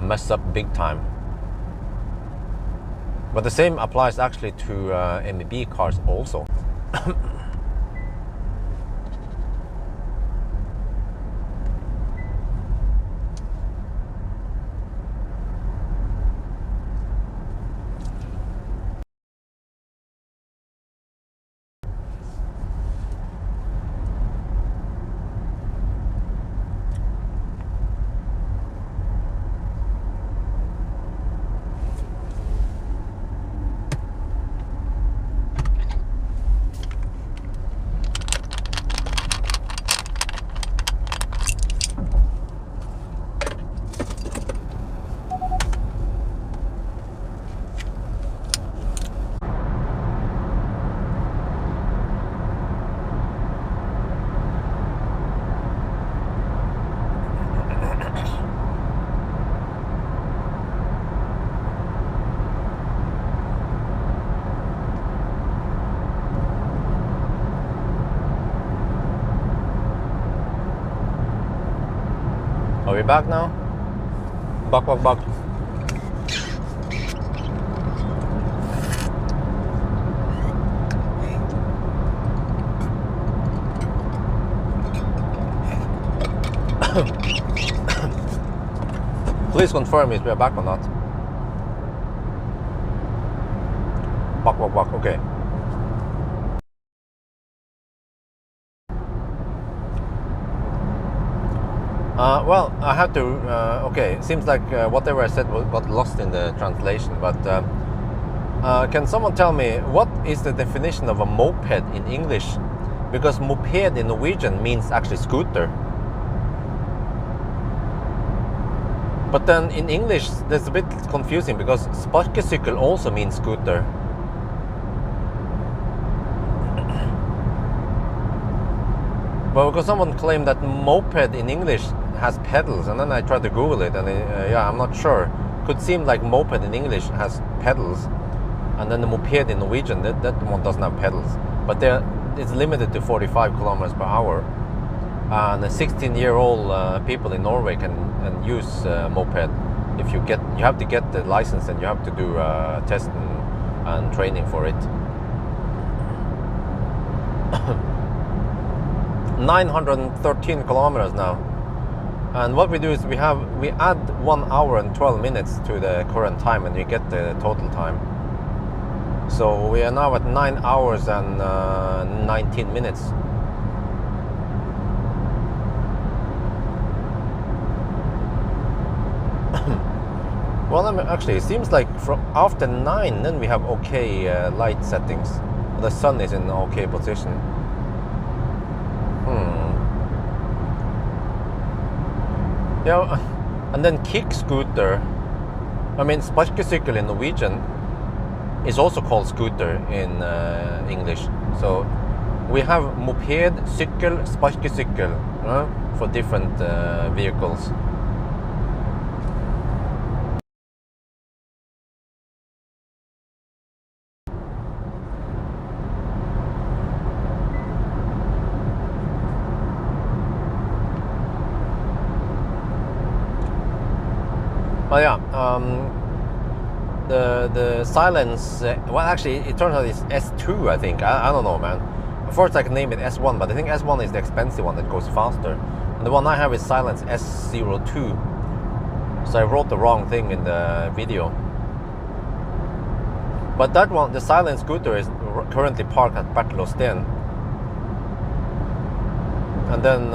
mess up big time. But the same applies actually to MEB cars also. Are we back now? Back. Please confirm if we are back or not. Back. Okay. Well, I have to. Okay, seems like whatever I said got lost in the translation. But can someone tell me what is the definition of a moped in English? Because moped in Norwegian means actually scooter. But then in English, that's a bit confusing because sparkesykkel also means scooter. But because someone claimed that moped in English has pedals, and then I tried to Google it, and yeah, I'm not sure. Could seem like moped in English has pedals, and then the moped in Norwegian, that one doesn't have pedals. But it's limited to 45 kilometers per hour. And 16-year-old people in Norway can use moped. If you have to get the license, and you have to do test and training for it. 913 kilometers now, and what we do is we add 1 hour and 12 minutes to the current time, and we get the total time. So we are now at 9 hours and 19 minutes. Well, actually, it seems like from after 9, then we have okay light settings. The sun is in okay position. Yeah, and then kick scooter. I mean, sparkesykkel in Norwegian is also called scooter in English. So we have moped, sykkel, sparkesykkel for different vehicles. But yeah, the silence. Well, actually, it turns out it's S2. I think I don't know, man. First, I can name it S1, but I think S1 is the expensive one that goes faster. And the one I have is silence S02. So I wrote the wrong thing in the video. But that one, the silent scooter, is currently parked at Bertelåsten. And then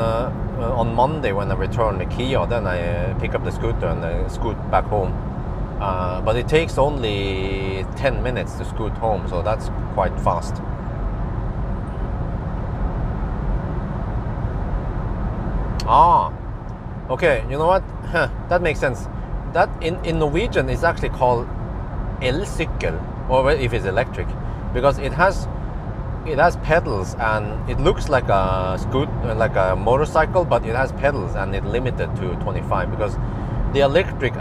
on Monday, when I return the Kia, then I pick up the scooter and I scoot back home. But it takes only 10 minutes to scoot home, so that's quite fast. Okay, you know what? That makes sense. That in Norwegian is actually called elsykkel, or if it's electric, because it has pedals and it looks like a like a motorcycle, but it has pedals and it's limited to 25 because the electric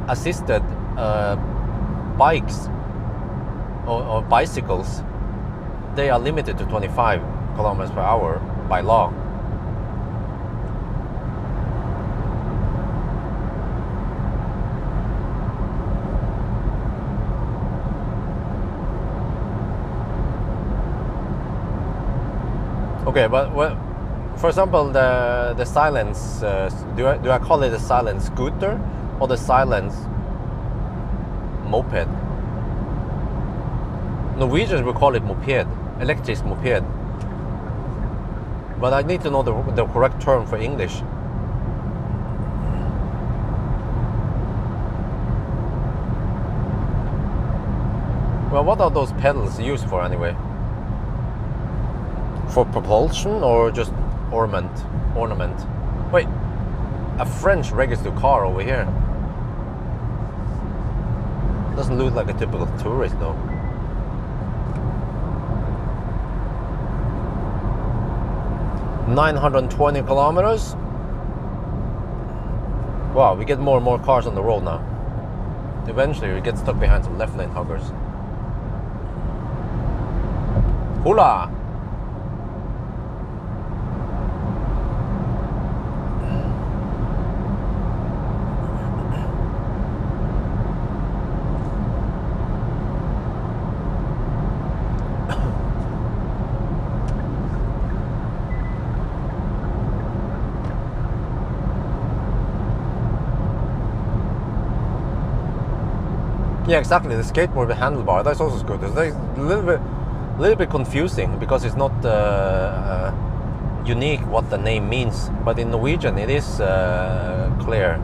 assisted bikes or bicycles, they are limited to 25 kilometers per hour by law. Okay, but for example, the silence, do I call it a silent scooter or the silence moped? Norwegians will call it moped, electric moped. But I need to know the correct term for English. Well, what are those pedals used for anyway? For propulsion or just ornament? Wait, a French registered car over here. Doesn't look like a typical tourist though. $920 kilometers. Wow, we get more and more cars on the road now. Eventually we get stuck behind some left lane huggers. Hula! Yeah, exactly. The skateboard with handlebar, that's also good. It's like a little bit confusing because it's not unique what the name means. But in Norwegian, it is clear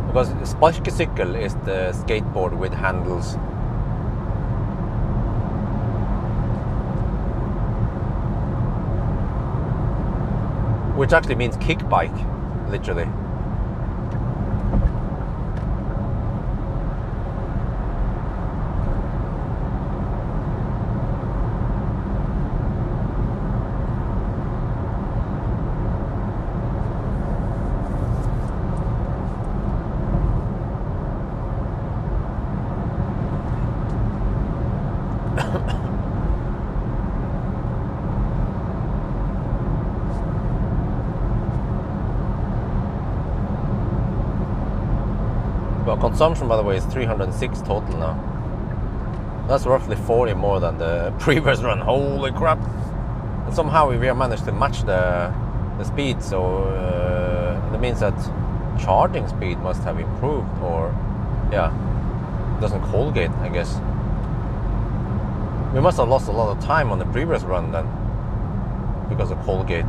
because sparkesykkel is the skateboard with handles. Which actually means kick bike, literally. Well, consumption, by the way, is 306 total now. That's roughly 40 more than the previous run. Holy crap! And somehow we have managed to match the speed, so that means that charging speed must have improved, or yeah, it doesn't Colgate, I guess. We must have lost a lot of time on the previous run then, because of Colgate.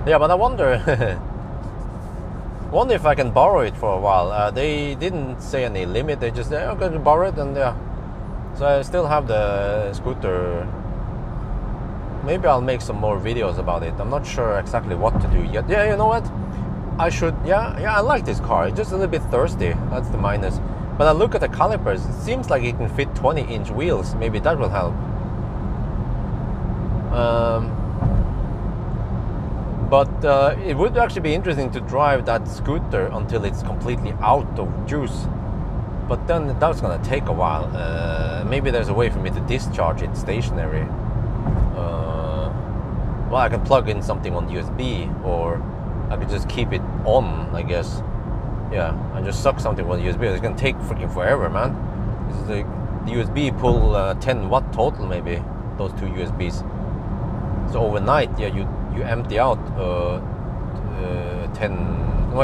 Yeah, but I wonder if I can borrow it for a while. They didn't say any limit. They just said, "I'm going to borrow it," and yeah. So I still have the scooter. Maybe I'll make some more videos about it. I'm not sure exactly what to do yet. Yeah, you know what? I should. Yeah. I like this car. It's just a little bit thirsty. That's the minus. But I look at the calipers. It seems like it can fit 20-inch wheels. Maybe that will help. But it would actually be interesting to drive that scooter until it's completely out of juice. But then that's gonna take a while. Maybe there's a way for me to discharge it stationary. Well, I can plug in something on USB, or I could just keep it on, I guess. Yeah, and just suck something on USB. It's gonna take freaking forever, man. This is like the USB pull 10 watt total, maybe, those two USBs. So overnight, yeah, you empty out 10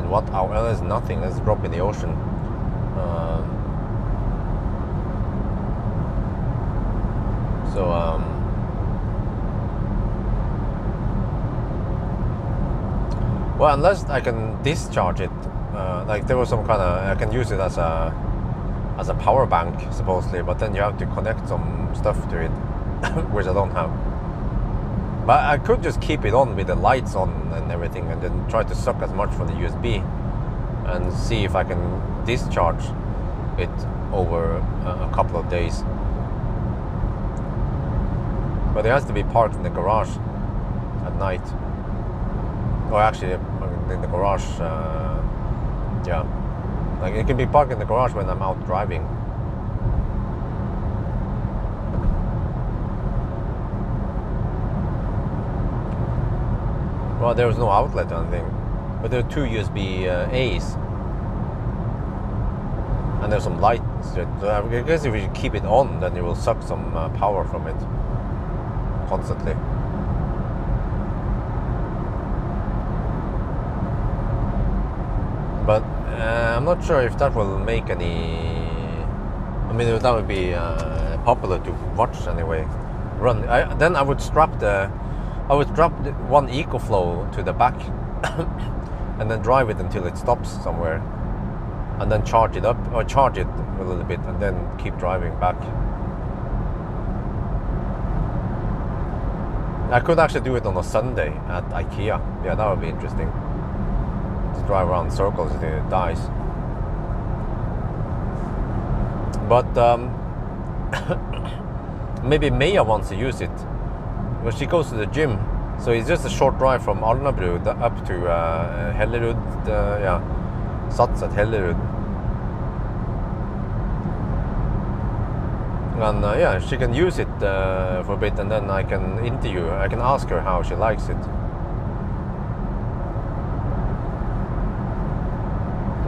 watt hour. That's nothing. That's a drop in the ocean. Well, unless I can discharge it, like there was some kind of, I can use it as a power bank supposedly, but then you have to connect some stuff to it, which I don't have. But I could just keep it on with the lights on and everything, and then try to suck as much from the USB and see if I can discharge it over a couple of days. But it has to be parked in the garage at night. Or actually, in the garage, yeah. Like it can be parked in the garage when I'm out driving. Well, there was no outlet or anything, but there are two USB A's, and there's some lights. So I guess if you keep it on, then it will suck some power from it constantly. But I'm not sure if that will make any. I mean, that would be popular to watch anyway. Then I would strap one EcoFlow to the back and then drive it until it stops somewhere, and then charge it up, or charge it a little bit, and then keep driving back. I could actually do it on a Sunday at IKEA. Yeah, that would be interesting. To drive around in circles until it dies. But maybe Maya wants to use it. Well, she goes to the gym, so it's just a short drive from Alnabru up to Hellerud. Sats at Hellerud. And yeah, she can use it for a bit, and then I can interview her. I can ask her how she likes it.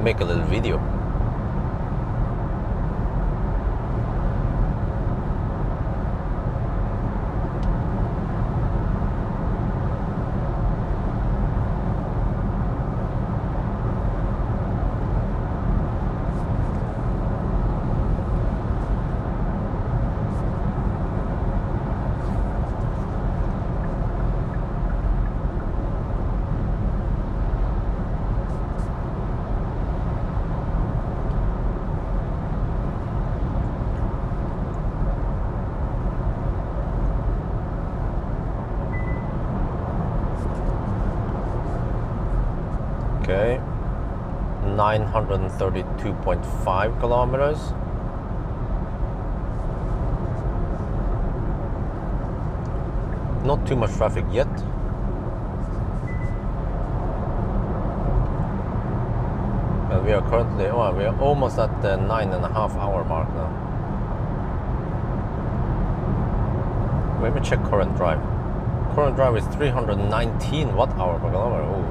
Make a little video. 932.5 kilometers. Not too much traffic yet. But we are currently, we are almost at the 9.5 hour mark now. Let me check current drive. Current drive is 319 watt-hour per kilometer. Ooh.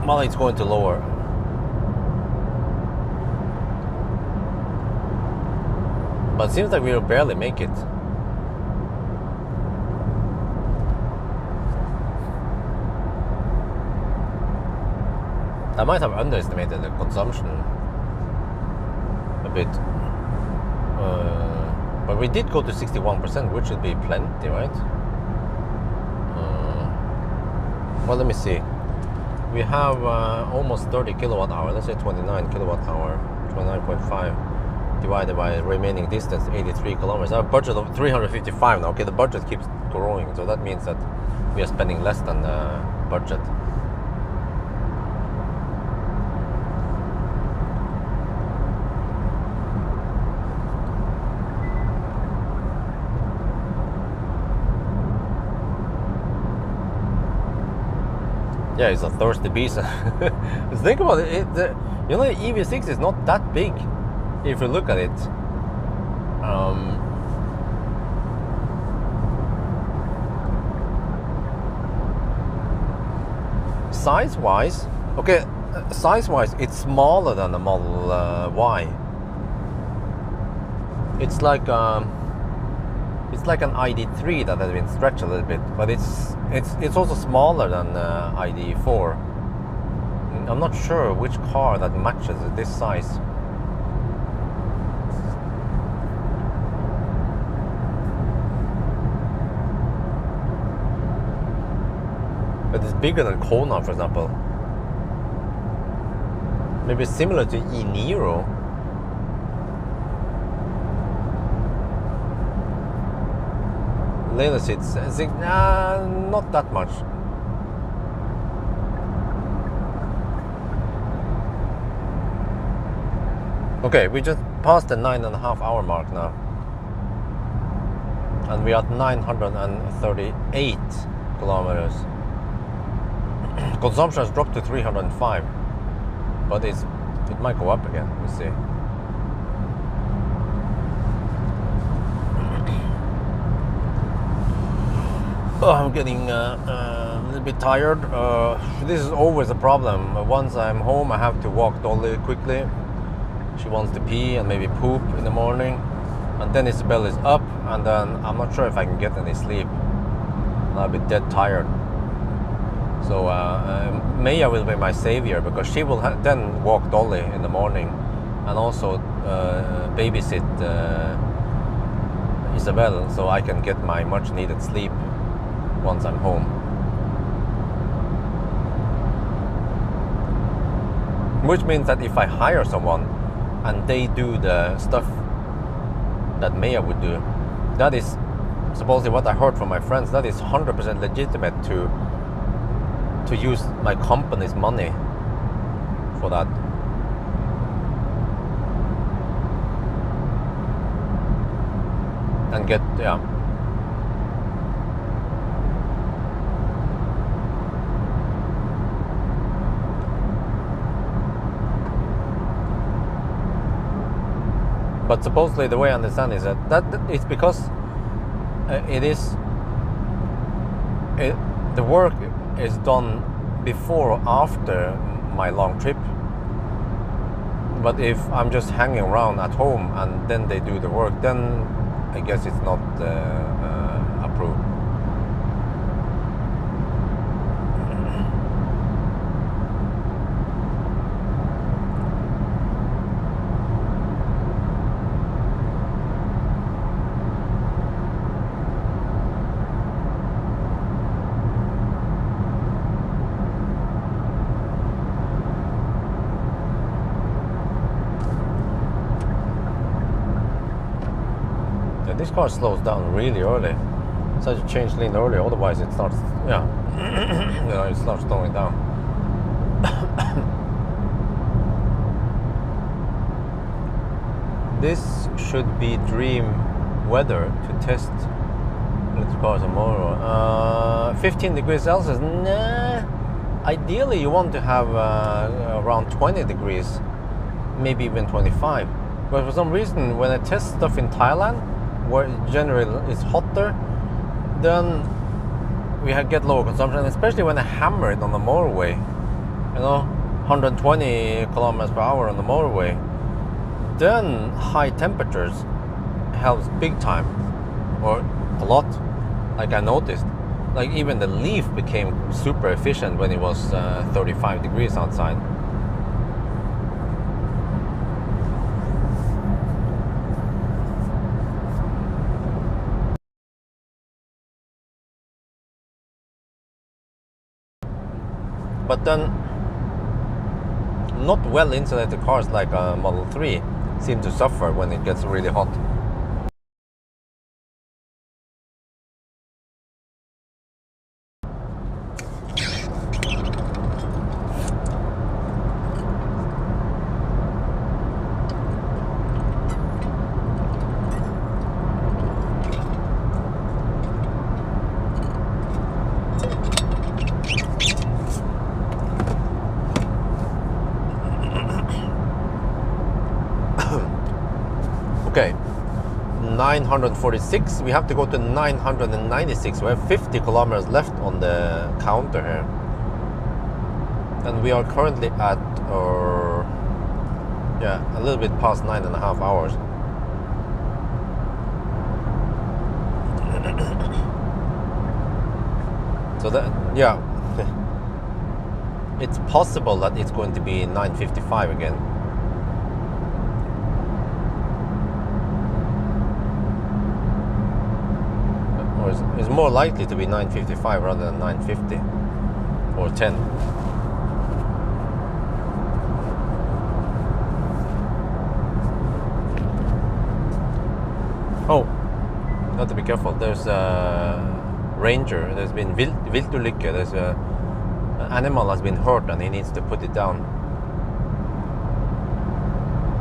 Well, it's going to lower. But it seems like we'll barely make it. I might have underestimated the consumption a bit. But we did go to 61%, which should be plenty, right? Well, let me see. We have almost 30 kilowatt hour. Let's say 29 kilowatt hour, 29.5 divided by remaining distance, 83 kilometers. Our budget of 355 now. Okay, the budget keeps growing, so that means that we are spending less than the budget. Yeah, it's a thirsty beast. Think about it. You know, the EV6 is not that big if you look at it. Size-wise, okay, size-wise, it's smaller than the Model Y. It's like an ID3 that has been stretched a little bit, but it's also smaller than ID4. I'm not sure which car that matches this size. But it's bigger than Kona, for example. Maybe similar to E-Niro. Leather seats, not that much. Okay, we just passed the 9.5 hour mark now. And we're at 938 kilometers. Consumption has dropped to 305. But it might go up again, we'll see. Oh, I'm getting a little bit tired. This is always a problem. Once I'm home, I have to walk Dolly quickly. She wants to pee and maybe poop in the morning. And then Isabel is up, and then I'm not sure if I can get any sleep. I'll be dead tired. So Maya will be my savior, because she will then walk Dolly in the morning and also babysit Isabel, so I can get my much needed sleep once I'm home. Which means that if I hire someone and they do the stuff that Maya would do, that is supposedly what I heard from my friends, that is 100% legitimate to use my company's money for that. And get, yeah. But supposedly the way I understand is that it's because the work is done before or after my long trip. But if I'm just hanging around at home and then they do the work, then I guess it's not approved. This car slows down really early, so I should change lane early, otherwise it starts, yeah, it starts slowing down. This should be dream weather to test electric cars tomorrow. 15 degrees Celsius. Nah. Ideally, you want to have around 20 degrees, maybe even 25. But for some reason, when I test stuff in Thailand, where generally it's hotter, then we get lower consumption, especially when I hammer it on the motorway. You know, 120 kilometers per hour on the motorway. Then high temperatures helps big time, or a lot. Like I noticed, like even the Leaf became super efficient when it was 35 degrees outside. But then, not well insulated cars like a Model 3 seem to suffer when it gets really hot. Okay, 946. We have to go to 996. We have 50 kilometers left on the counter here. And we are currently at, a little bit past 9.5 hours. So that, it's possible that it's going to be 9:55 again. Or it's more likely to be 9:55 rather than 9:50 or 10. Oh, got to be careful. There's a ranger. There's been viltulykke. There's an animal has been hurt and he needs to put it down.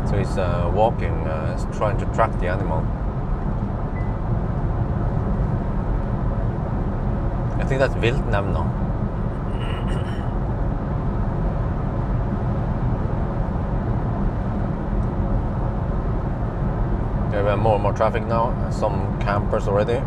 So he's walking, trying to track the animal. I think that's viltnemnda. We have more and more traffic now. Some campers already.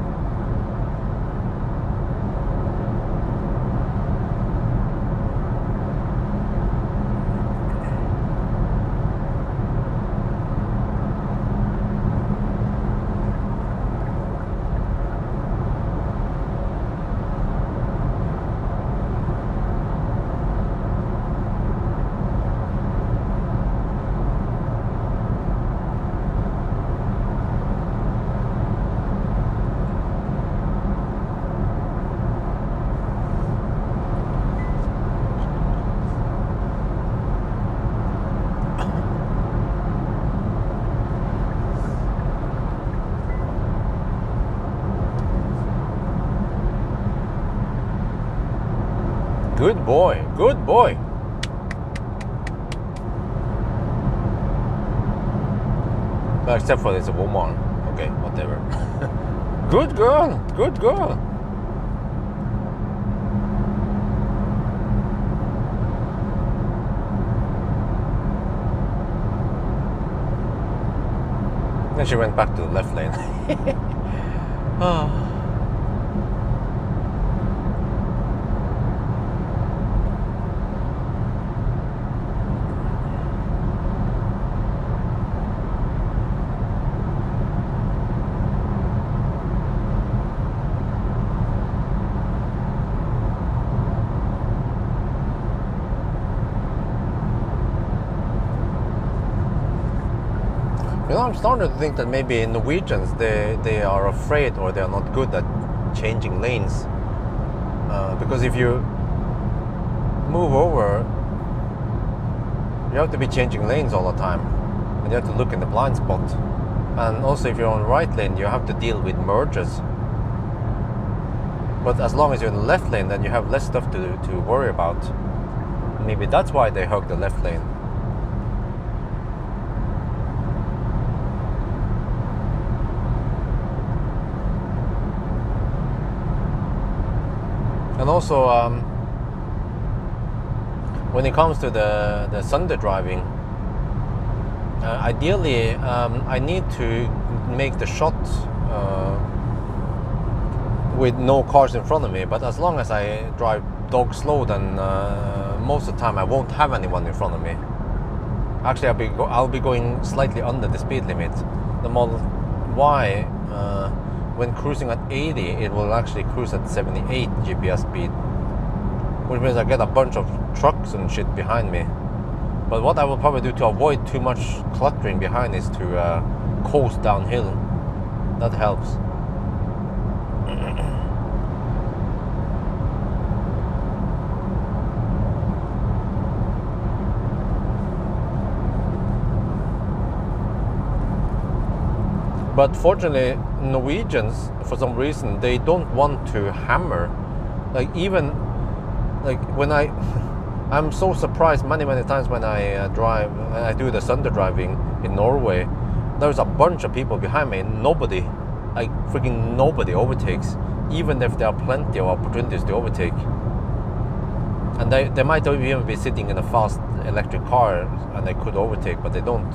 Good boy, good boy. Well, except for it's a woman. Okay, whatever. Good girl, good girl. Then she went back to the left lane. Oh. You know, I'm starting to think that maybe Norwegians, they are afraid or they are not good at changing lanes. Because if you move over, you have to be changing lanes all the time. And you have to look in the blind spot. And also if you're on the right lane, you have to deal with merges. But as long as you're in the left lane, then you have less stuff to worry about. Maybe that's why they hug the left lane. And also, when it comes to the Sunday driving, ideally, I need to make the shot with no cars in front of me. But as long as I drive dog slow, then most of the time I won't have anyone in front of me. Actually, I'll be going slightly under the speed limit. The Model Y, when cruising at 80, it will actually cruise at 78 GPS speed, which means I get a bunch of trucks and shit behind me. But what I will probably do to avoid too much cluttering behind is to coast downhill. That helps. But fortunately, Norwegians, for some reason, they don't want to hammer. Like even, like when I'm so surprised many times when I do the Sunday driving in Norway. There's a bunch of people behind me. Nobody, like freaking nobody overtakes, even if there are plenty of opportunities to overtake. And they might even be sitting in a fast electric car and they could overtake, but they don't.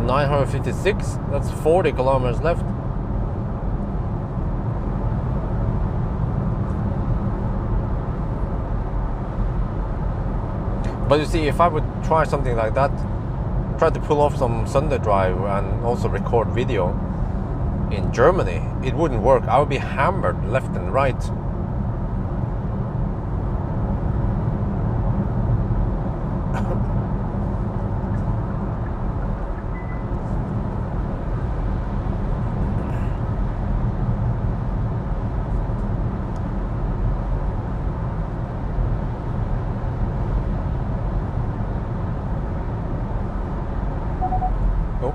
$956, that's 40 kilometers left. But you see, if I would try something like that, try to pull off some Sunday drive and also record video in Germany, it wouldn't work. I would be hammered left and right. Oh.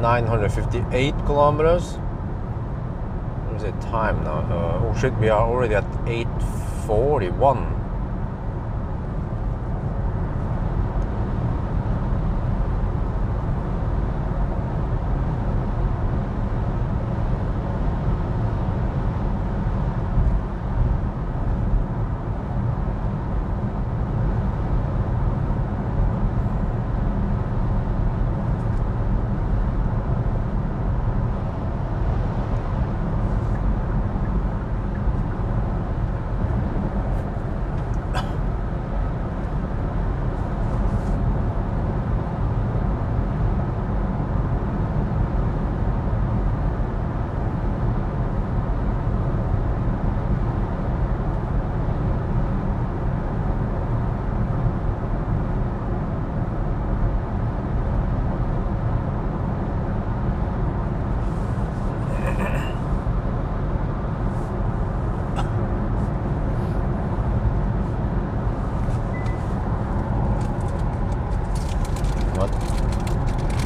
958 kilometers. What is the time now? Oh shit, we are already at 8:41.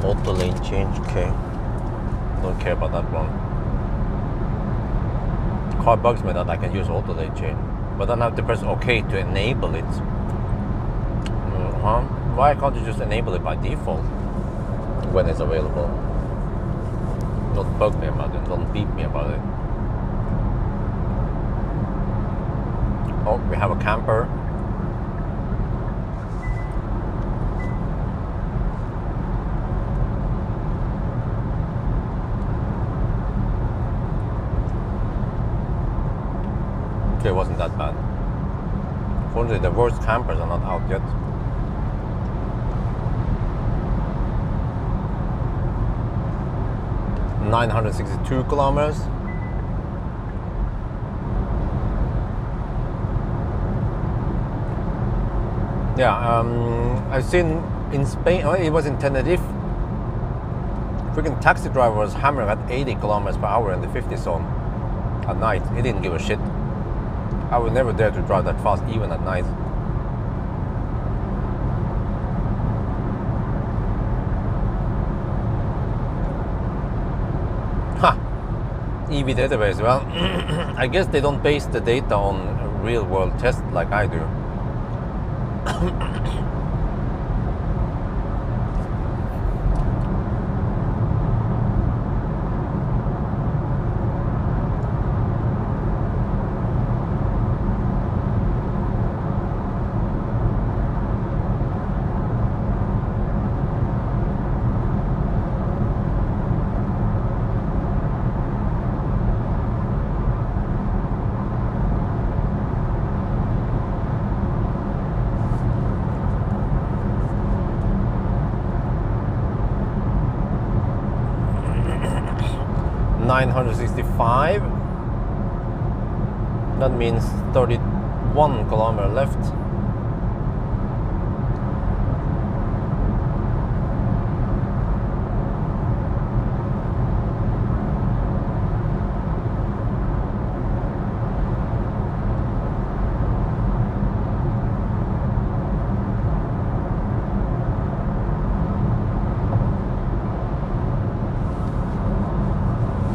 Auto lane change, okay. Don't care about that one. Car bugs me that I can use auto lane change, but then I have to press OK to enable it. Why can't you just enable it by default when it's available? Don't bug me about it, don't beep me about it. Oh, we have a camper. It wasn't that bad. Fortunately, the worst campers are not out yet. $962 kilometers. Yeah, I've seen in Spain, it was in Tenerife, freaking taxi driver was hammering at 80 kilometers per hour in the 50 zone at night. He didn't give a shit. I would never dare to drive that fast, even at night. Ha! EV database, well, I guess they don't base the data on real world tests like I do. 965. That means 31 kilometers left.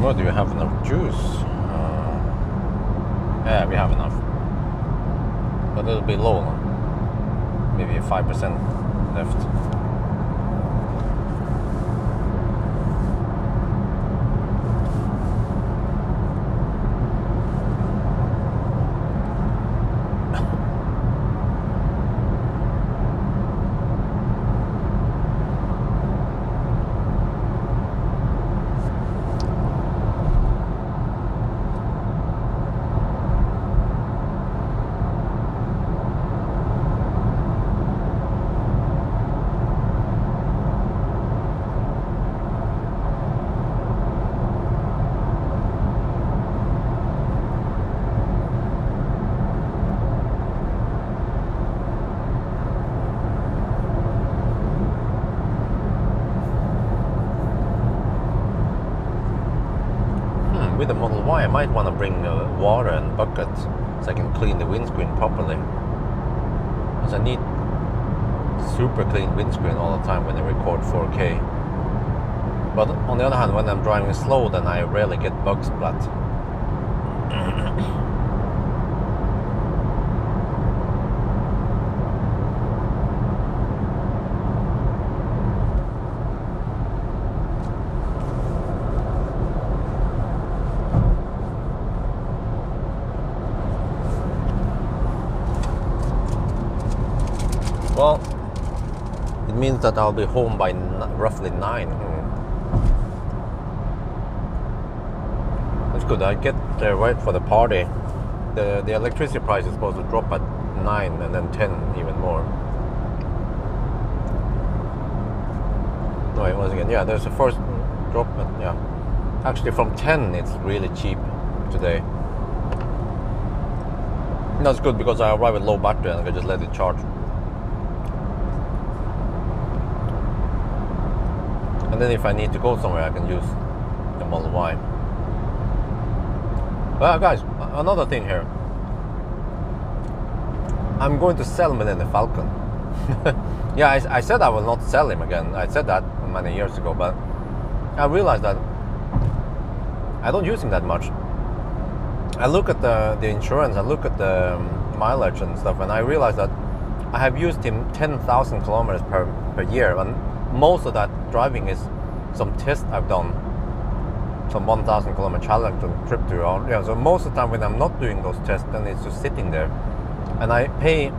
Well, do you have enough juice? Yeah, we have enough. But it'll be low now. Maybe 5% left. With the Model Y, I might want to bring water and bucket so I can clean the windscreen properly. Because I need super clean windscreen all the time when I record 4K. But on the other hand, when I'm driving slow, then I rarely get bug splat. Well, it means that I'll be home by roughly 9. That's good. I get there right for the party. The electricity price is supposed to drop at 9 and then 10 even more. No, it was again. Yeah, there's a first drop, but yeah. Actually, from 10 it's really cheap today. That's good because I arrive with low battery and I can just let it charge. And then if I need to go somewhere, I can use the Model Y. Well, guys, another thing here. I'm going to sell Millennium Falcon. Yeah, I said I will not sell him again. I said that many years ago, but I realized that I don't use him that much. I look at the insurance, I look at the mileage and stuff, and I realized that I have used him 10,000 kilometers per year, and most of that driving is some test I've done, some 1,000 kilometer challenge and trip to Iran. Yeah, so most of the time when I'm not doing those tests, then it's just sitting there, and I pay.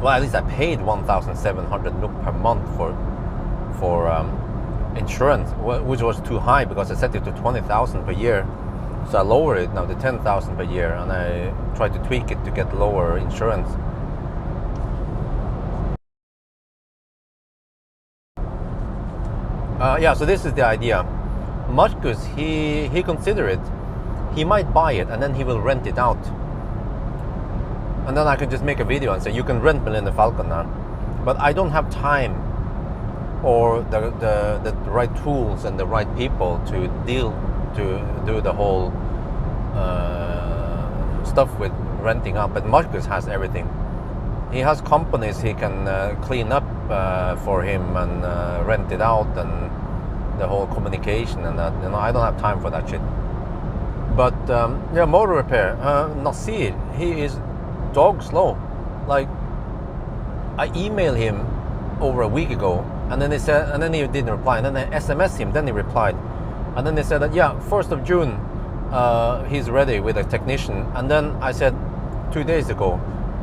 Well, at least I paid 1,700 NOK per month for insurance, which was too high because I set it to 20,000 per year. So I lowered it now to 10,000 per year, and I tried to tweak it to get lower insurance. Yeah, so this is the idea. Marcus, he considered it. He might buy it and then he will rent it out. And then I can just make a video and say, you can rent Millennium Falcon now. But I don't have time or the right tools and the right people to do the whole stuff with renting out. But Marcus has everything. He has companies he can clean up for him and rent it out, and the whole communication and that. You know, I don't have time for that shit. But yeah, motor repair. Nasir, he is dog slow. Like I emailed him over a week ago, and then they said, and then he didn't reply, and then I SMSed him, then he replied, and then they said that yeah, 1st of June he's ready with a technician, and then I said 2 days ago,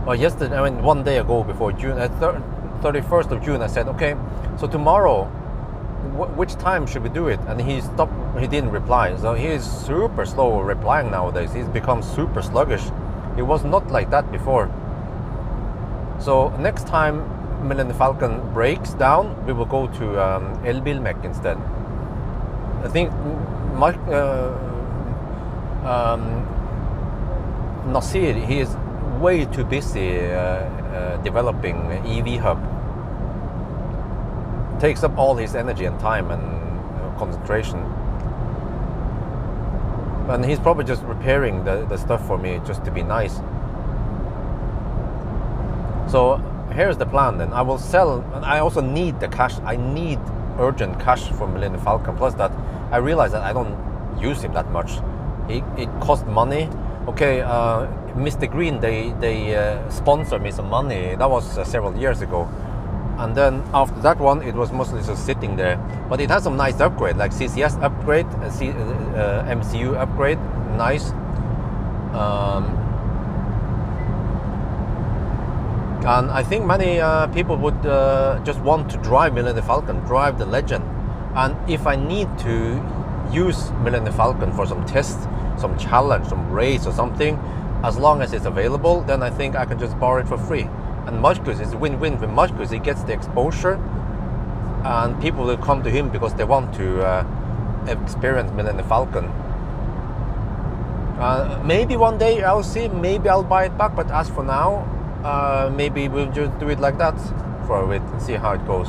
or yesterday, I mean 1 day ago before June, 31st of June, I said okay, so tomorrow, which time should we do it? And he stopped, he didn't reply, so he is super slow replying nowadays. He's become super sluggish. He was not like that before. So next time Millennium Falcon breaks down, we will go to Elbilmek instead. I think Nasir, he is way too busy developing EV hub. Takes up all his energy and time and concentration. And he's probably just repairing the stuff for me just to be nice. So here's the plan then. I will sell, and I also need the cash. I need urgent cash for Millennium Falcon. Plus that, I realize that I don't use him that much. It costs money. Okay, Mr. Green, they sponsored me some money. That was several years ago. And then after that one, it was mostly just sitting there. But it has some nice upgrade, like CCS upgrade, MCU upgrade, nice. And I think many people would just want to drive Millennium Falcon, drive the Legend. And if I need to use Millennium Falcon for some test, some challenge, some race or something, as long as it's available, then I think I can just borrow it for free. And Marcus is a win-win for Marcus. He gets the exposure, and people will come to him because they want to experience Millennium Falcon. Maybe one day I'll see, maybe I'll buy it back, but as for now, maybe we'll just do it like that for a bit and see how it goes.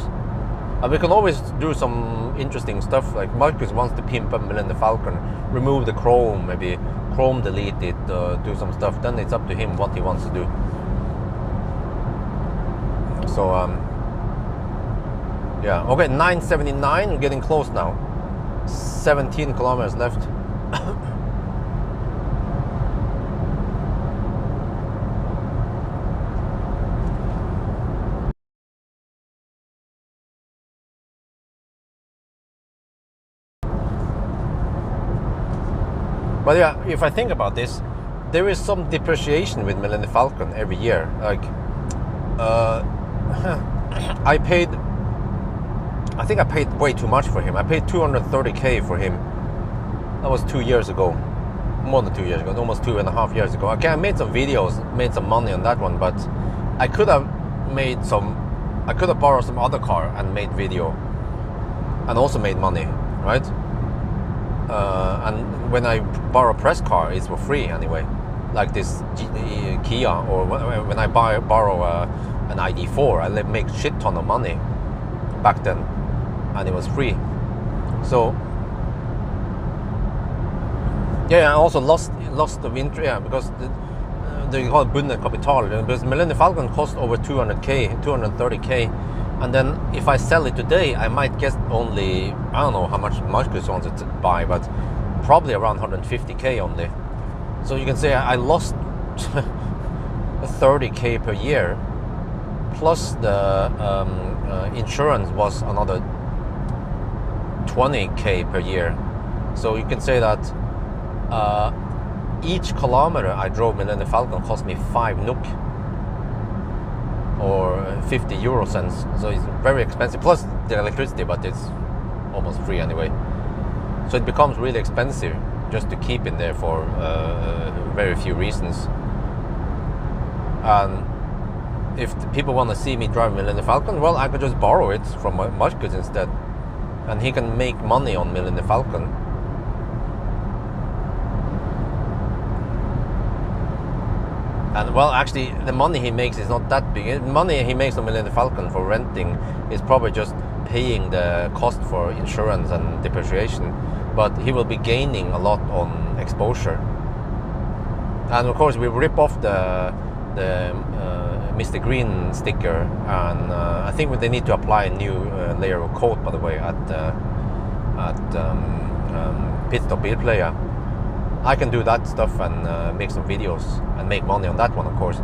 And we can always do some interesting stuff, like Marcus wants to pimp up Millennium Falcon, remove the chrome, maybe chrome delete it, do some stuff, then it's up to him what he wants to do. So yeah, okay, 9:79, we're getting close now. 17 kilometers left. But yeah, if I think about this, there is some depreciation with Millennium Falcon every year. Like, I think I paid way too much for him. I paid 230k for him. That was 2 years ago. More than 2 years ago, almost 2.5 years ago. Okay, I made some videos, made some money on that one, but I could have borrowed some other car and made video. And also made money, right? And when I borrow a press car, it's for free anyway. Like this Kia, or when I borrow an ID4, I make shit ton of money back then, and it was free. So yeah, I also lost the interest, yeah, because they call it bundet kapital. Because Millennium Falcon cost over 200k, 230k, and then if I sell it today, I might get only, I don't know how much Marcus wants to buy, but probably around 150k only. So you can say I lost 30k per year, plus the insurance was another 20k per year. So you can say that each kilometer I drove Millennium Falcon cost me 5 NOK or 50 euro cents. So it's very expensive, plus the electricity, but it's almost free anyway. So it becomes really expensive just to keep in there for very few reasons. And if the people want to see me drive Millennium Falcon, well, I could just borrow it from Marcus instead, and he can make money on Millennium Falcon. And well, actually, the money he makes is not that big. The money he makes on Millennium Falcon for renting is probably just paying the cost for insurance and depreciation, but he will be gaining a lot on exposure. And of course, we rip off the Mr. Green sticker, and I think they need to apply a new layer of coat, by the way, at Pit Stop Bilplayer. I can do that stuff and make some videos and make money on that one, of course.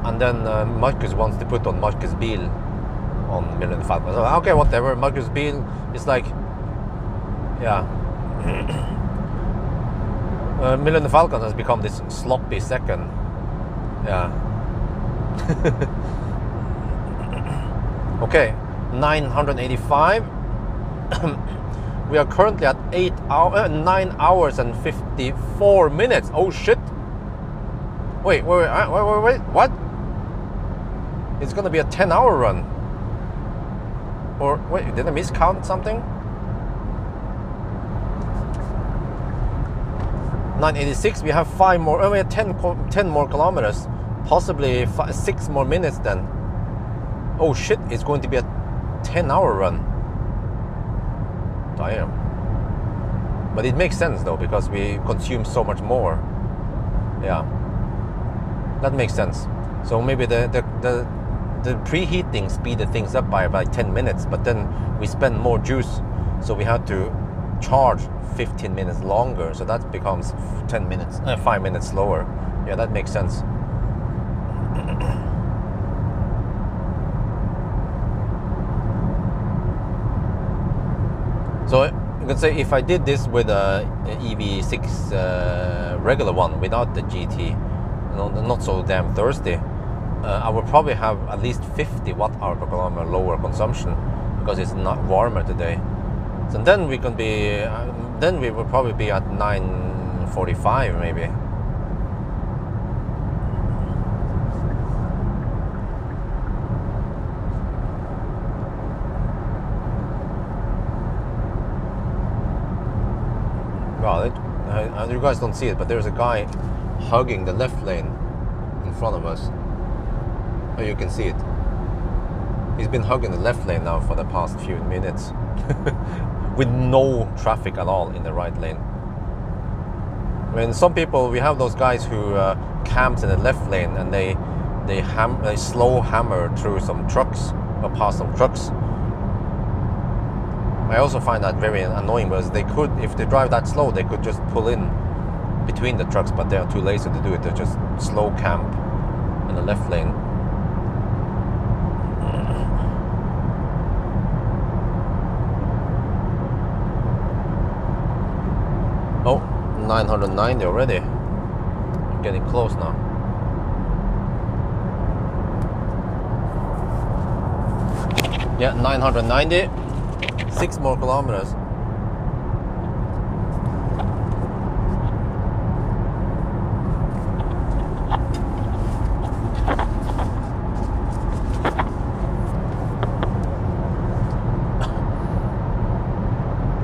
And then Marcus wants to put on Marcus Bil on Millennium Falcon. So, okay, whatever. Marcus Bil is like, yeah. Millennium Falcon has become this sloppy second. Yeah. Okay, 985. We are currently at 9 hours and 54 minutes. Oh shit! Wait, what? It's gonna be a 10-hour run. Or wait, did I miscount something? 986. We have 5 more. We have 10 more kilometers. Possibly 6 more minutes then. Oh shit! It's going to be a 10-hour run. Damn. But it makes sense though, because we consume so much more. Yeah, that makes sense. So maybe the preheating speeded things up by about 10 minutes, but then we spend more juice, so we have to charge 15 minutes longer, so that becomes 5 minutes slower. Yeah, that makes sense. So you can say if I did this with a EV6 regular one without the GT, not so damn thirsty, I would probably have at least 50 watt-hour per kilometer lower consumption, because it's not warmer today. So then we can be, then we would probably be at 945 maybe. Wow, you guys don't see it, but there's a guy hugging the left lane in front of us. Oh, you can see it. He's been hugging the left lane now for the past few minutes with no traffic at all in the right lane. I mean, some people, we have those guys who camps in the left lane, and they slow hammer through some trucks or past some trucks. I also find that very annoying, because they could, if they drive that slow, they could just pull in between the trucks, but they are too lazy to do it. They just slow camp in the left lane. Oh, 990 already. I'm getting close now. Yeah, 990. 6 more kilometers.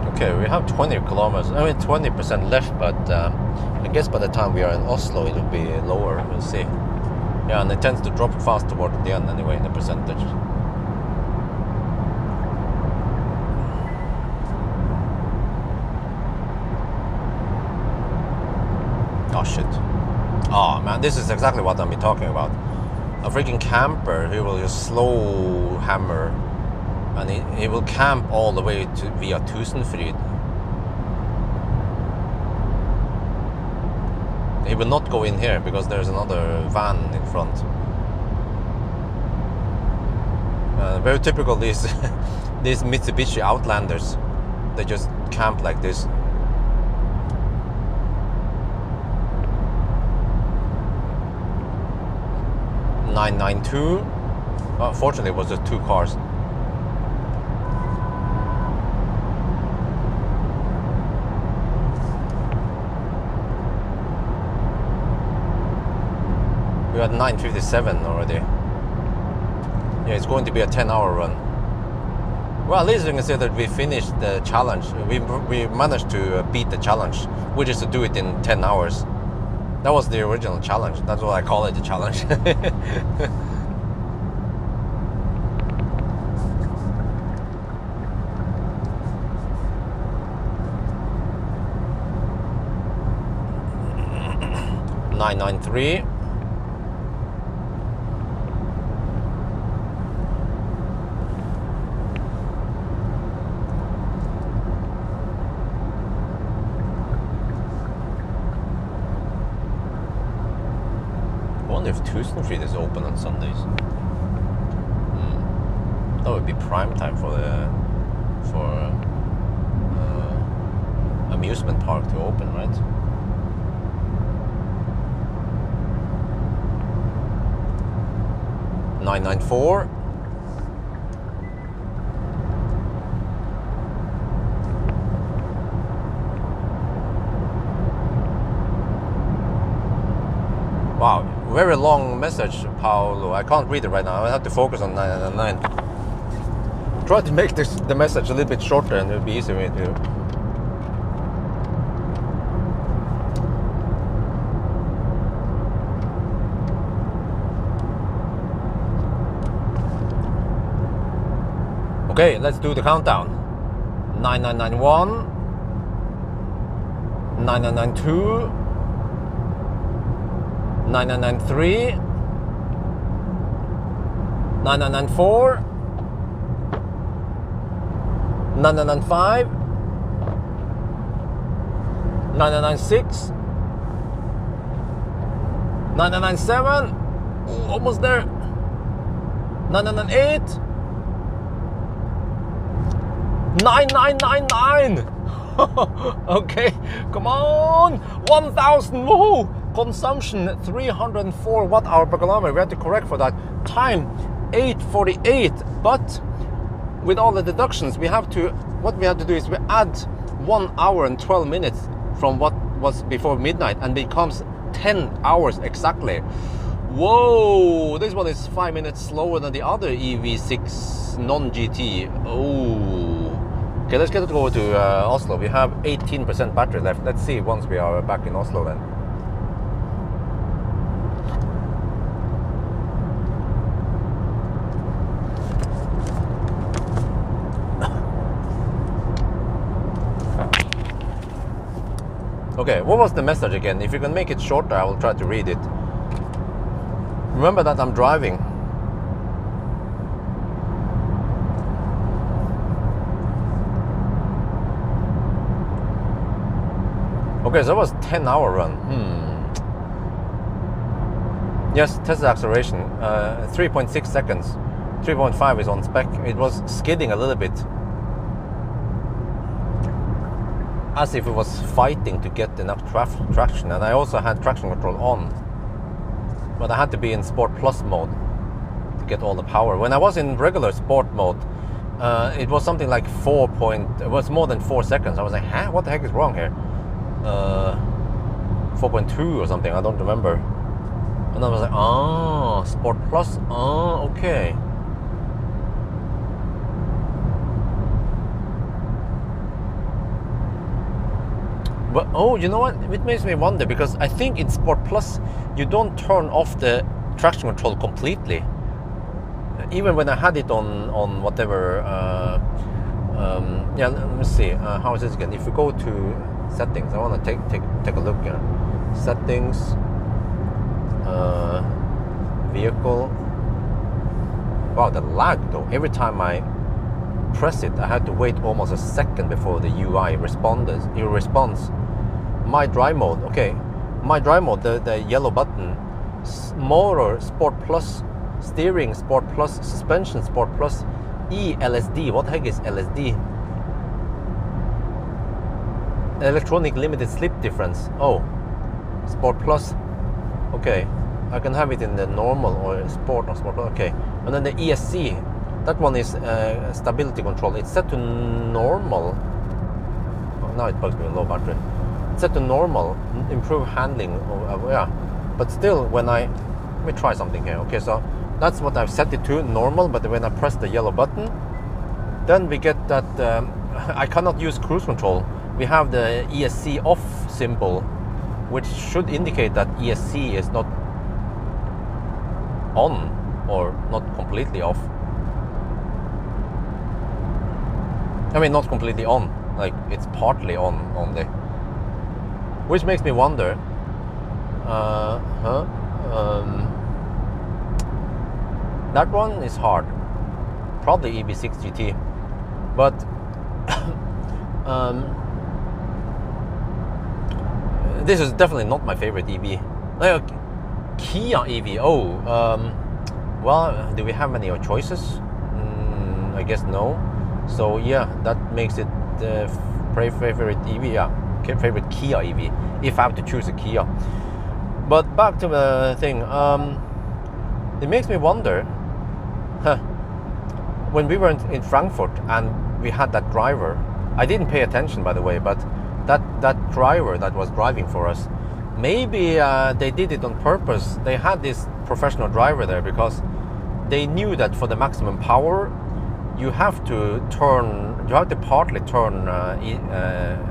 Okay, we have 20 kilometers. I mean, 20% left, but I guess by the time we are in Oslo, it will be lower. We'll see. Yeah, and it tends to drop fast toward the end anyway, the percentage. Oh shit. Oh man, this is exactly what I'm talking about. A freaking camper who will just slow hammer, and he will camp all the way to via Tusenfryd. He will not go in here because there's another van in front. Very typical, these these Mitsubishi Outlanders. They just camp like this. $992. Fortunately, it was just 2 cars. We're at 957 already. Yeah, it's going to be a 10-hour run. Well, at least we can say that we finished the challenge. We managed to beat the challenge, which is to do it in 10 hours. That was the original challenge. That's what I call it, the challenge. $993. wonder if Tusenfryd is open on Sundays. That would be prime time for the amusement park to open, right? $994. Wow, very long message, Paolo. I can't read it right now. I have to focus on 999. Try to make the message a little bit shorter, and it'll be easier for me to. Okay, let's do the countdown. 9991, 9992, 9993, 9994, 9995, 9996, 9997, almost there, 998, 9999. Okay, come on, 1000. Woohoo! Consumption 304 watt-hour per kilometer. We had to correct for that. Time 8:48. But with all the deductions, what we have to do is we add 1 hour and 12 minutes from what was before midnight, and becomes 10 hours exactly. Whoa! This one is 5 minutes slower than the other EV6 non-GT. Oh. Okay, let's get it over to Oslo. We have 18% battery left. Let's see once we are back in Oslo then. Okay, what was the message again? If you can make it shorter, I will try to read it. Remember that I'm driving. Okay, so that was 10-hour run. Yes, test the acceleration. 3.6 seconds. 3.5 is on spec. It was skidding a little bit, as if it was fighting to get enough traction. And I also had traction control on, but I had to be in Sport Plus mode to get all the power. When I was in regular Sport mode, it was something like it was more than 4 seconds. I was like, huh? What the heck is wrong here? 4.2 or something, I don't remember. And I was like, Sport Plus, okay. But you know what? It makes me wonder, because I think in Sport Plus you don't turn off the traction control completely. Even when I had it on whatever. Yeah, let me see. How is this again? If we go to settings, I want to take a look here. Settings, vehicle. Wow, the lag though. Every time I press it, I had to wait almost a second before the UI responds. My drive mode, okay. My drive mode, the yellow button. Motor, Sport Plus. Steering, Sport Plus. Suspension, Sport Plus. LSD. What the heck is LSD? Electronic limited slip difference. Oh, Sport Plus. Okay, I can have it in the normal or Sport or Sport Plus. Okay, and then the ESC. That one is stability control. It's set to normal. Oh, now it bugs me with low battery. It's set to normal. Improve handling. Yeah, but still, let me try something here. Okay, so that's what I've set it to, normal. But when I press the yellow button, then we get that I cannot use cruise control. We have the ESC off symbol, which should indicate that ESC is not on or not completely off. I mean, not completely on, like it's partly on only. Which makes me wonder, that one is hard. Probably EV6 GT. But this is definitely not my favorite EV. Kia EV. Well, do we have any choices? I guess no. So yeah, that makes it the favorite EV. Yeah, favorite Kia EV. If I have to choose a Kia. But back to the thing. It makes me wonder. When we were in Frankfurt and we had that driver, I didn't pay attention, by the way, but that driver that was driving for us, maybe they did it on purpose. They had this professional driver there because they knew that for the maximum power, you have to partly turn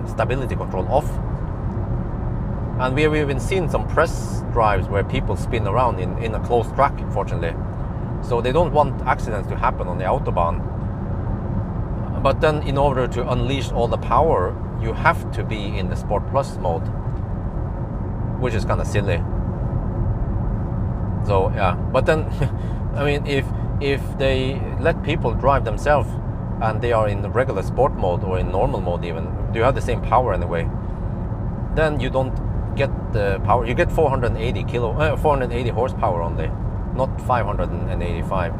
stability control off. And we've even seen some press drives where people spin around in a closed track, fortunately. So they don't want accidents to happen on the Autobahn. But then in order to unleash all the power, you have to be in the Sport Plus mode, which is kind of silly. So yeah, but then I mean, if they let people drive themselves and they are in the regular sport mode or in normal mode, even you have the same power anyway, then you don't get the power. You get 480 horsepower only, not 585.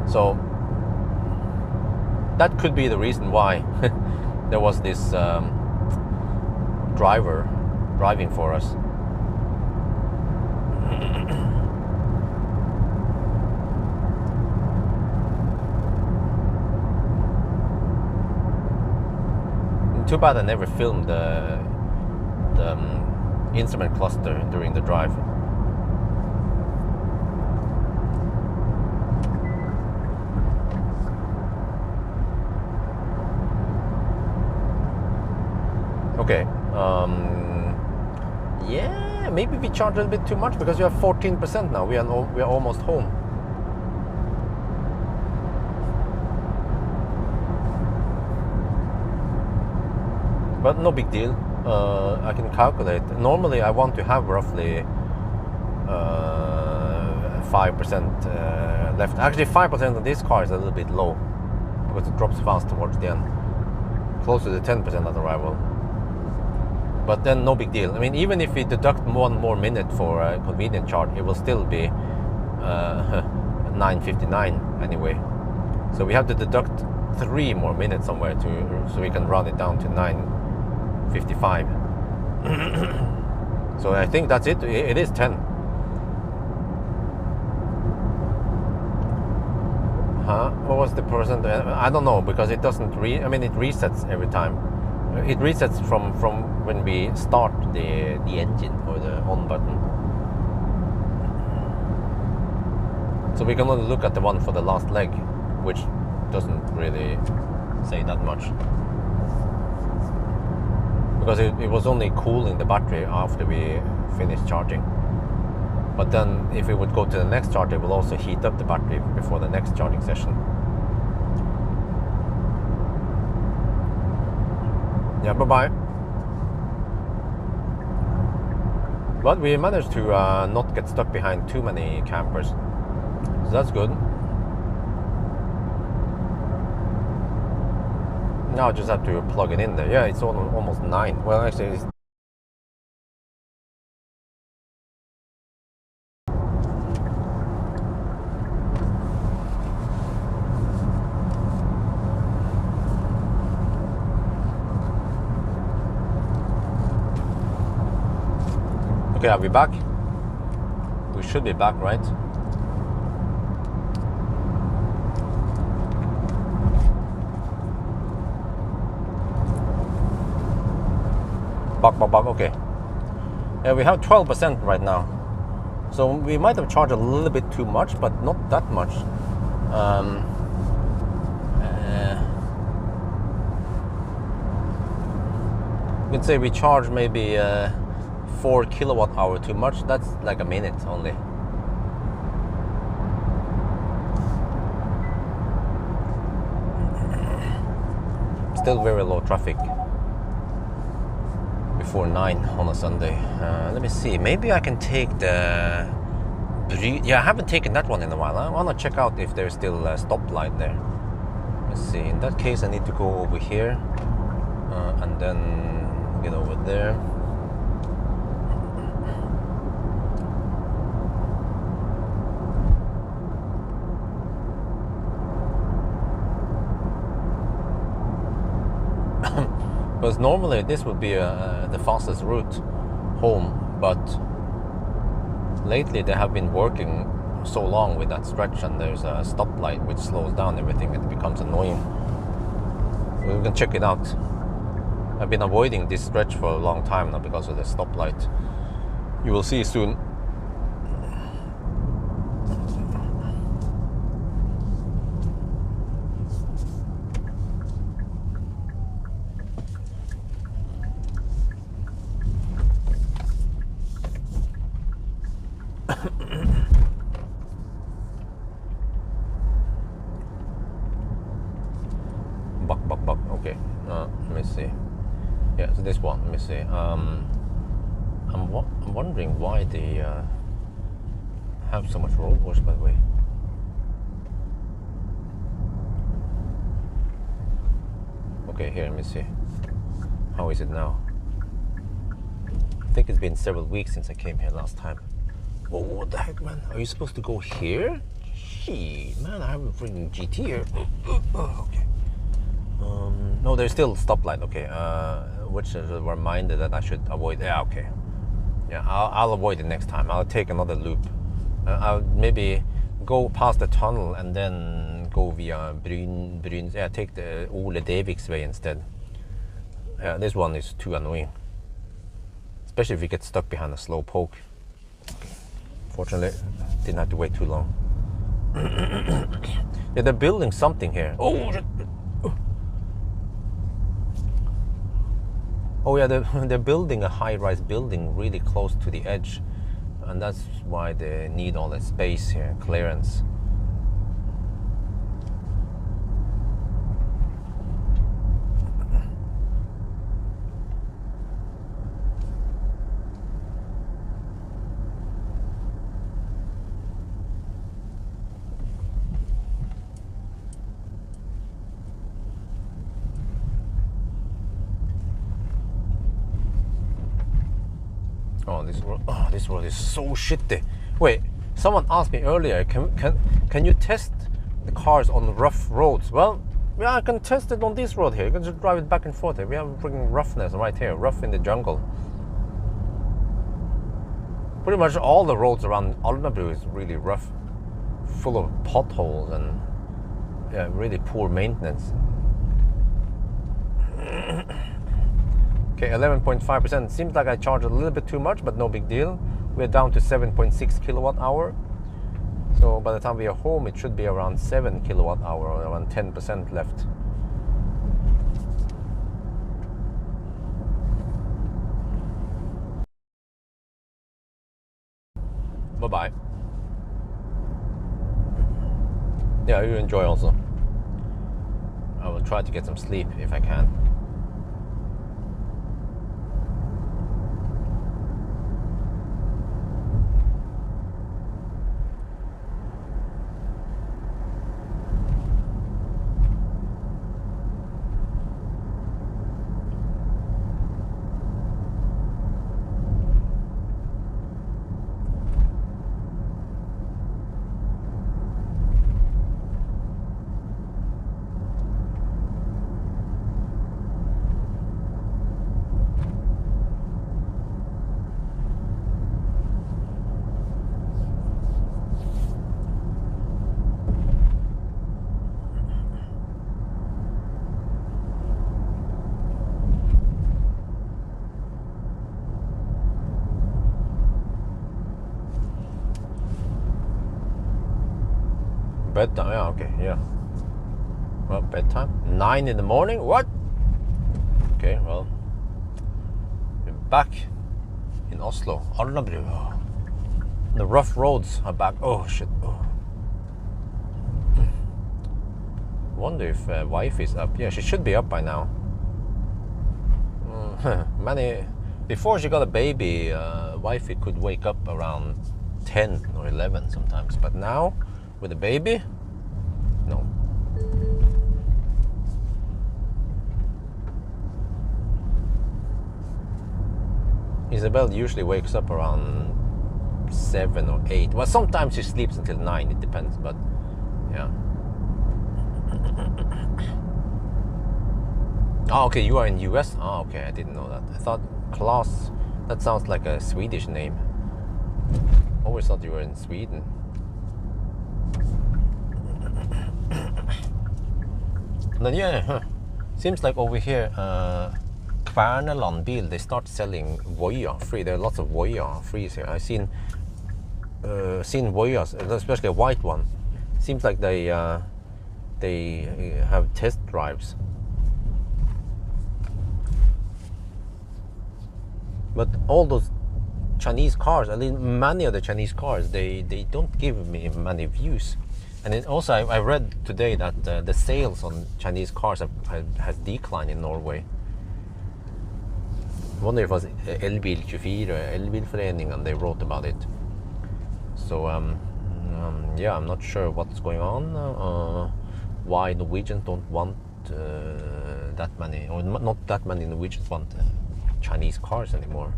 So that could be the reason why there was this driver driving for us. Too bad I never filmed the instrument cluster during the drive. Okay. Yeah, maybe we charge a little bit too much because you have 14% now. We are almost home. But no big deal. I can calculate. Normally, I want to have roughly 5% left. Actually, 5% of this car is a little bit low because it drops fast towards the end, close to the 10% at arrival. But then no big deal. I mean, even if we deduct 1 more minute for a convenient charge, it will still be 9:59 anyway. So we have to deduct 3 more minutes somewhere so we can round it down to 9:55. So I think that's it. It is 10. What was the percent? I don't know, because it doesn't I mean, it resets every time. It resets from when we start the engine or the on button. So we can only look at the one for the last leg, which doesn't really say that much, because it was only cooling the battery after we finished charging. But then if we would go to the next charge, it will also heat up the battery before the next charging session. Yeah, bye-bye. But we managed to not get stuck behind too many campers, so that's good. Now I just have to plug it in there. Yeah, it's almost 9. Well, actually, it's okay. Are we back? We should be back, right? Back, okay. Yeah, we have 12% right now. So we might have charged a little bit too much, but not that much. You can say we charge maybe 4 kilowatt hour too much. That's like a minute only. Still very low traffic before 9 on a Sunday. Let me see, maybe I can take the yeah, I haven't taken that one in a while. I want to check out if there's still a stoplight there. Let's see. In that case, I need to go over here and then get over there. Because normally this would be the fastest route home, but lately they have been working so long with that stretch, and there's a stoplight which slows down everything and it becomes annoying. We can check it out. I've been avoiding this stretch for a long time now because of the stoplight. You will see soon. Buck. Okay. Let me see. Yeah, so this one. Let me see. I'm wondering why they have so much roadworks, by the way. Okay, here, let me see. How is it now? I think it's been several weeks since I came here last time. Oh, what the heck, man? Are you supposed to go here? Gee, man, I have a freaking GT here. Okay. No, there's still stoplight. Okay. Which is a reminder that I should avoid. Yeah, okay. Yeah, I'll avoid it next time. I'll take another loop. I'll maybe go past the tunnel and then go via Bryn. Yeah, take the Ole Deviks way instead. Yeah, this one is too annoying. Especially if you get stuck behind a slow poke. Fortunately, didn't have to wait too long. Yeah, they're building something here. Oh yeah, they're building a high-rise building really close to the edge, and that's why they need all that space here, clearance. This road is so shitty. Wait, someone asked me earlier, can you test the cars on rough roads? Well, yeah, I can test it on this road here. You can just drive it back and forth here. We have freaking roughness right here, rough in the jungle. Pretty much all the roads around Alnabru is really rough, full of potholes and yeah, really poor maintenance. Okay, 11.5%. Seems like I charged a little bit too much, but no big deal. We're down to 7.6 kilowatt hour. So by the time we are home, it should be around 7 kilowatt hour, or around 10% left. Bye-bye. Yeah, you enjoy also. I will try to get some sleep if I can. Bedtime, yeah, okay, yeah. Well, bedtime? 9 in the morning? What? Okay, well. We're back in Oslo. Alnabru. Oh. The rough roads are back. Oh, shit. Oh. Wonder if wife is up. Yeah, she should be up by now. Before she got a baby, wifey could wake up around 10 or 11 sometimes. But now, with a baby? No. Isabel usually wakes up around 7 or 8. Well, sometimes she sleeps until 9, it depends, but yeah. Oh, okay, you are in US? Oh, okay, I didn't know that. I thought Claes, that sounds like a Swedish name. Always thought you were in Sweden. Then yeah, huh. Seems like over here, Kverneland Bil, they start selling Voya free. There are lots of Voya frees here. I've seen Voyas, especially a white one. Seems like they have test drives. But all those Chinese cars, I mean, many of the Chinese cars, they don't give me many views. And then also, I read today that the sales on Chinese cars has declined in Norway. I wonder if it was Elbil24, Elbilforeningen, and they wrote about it. So yeah, I'm not sure what's going on. Why Norwegians don't want that many, or not that many Norwegians want Chinese cars anymore.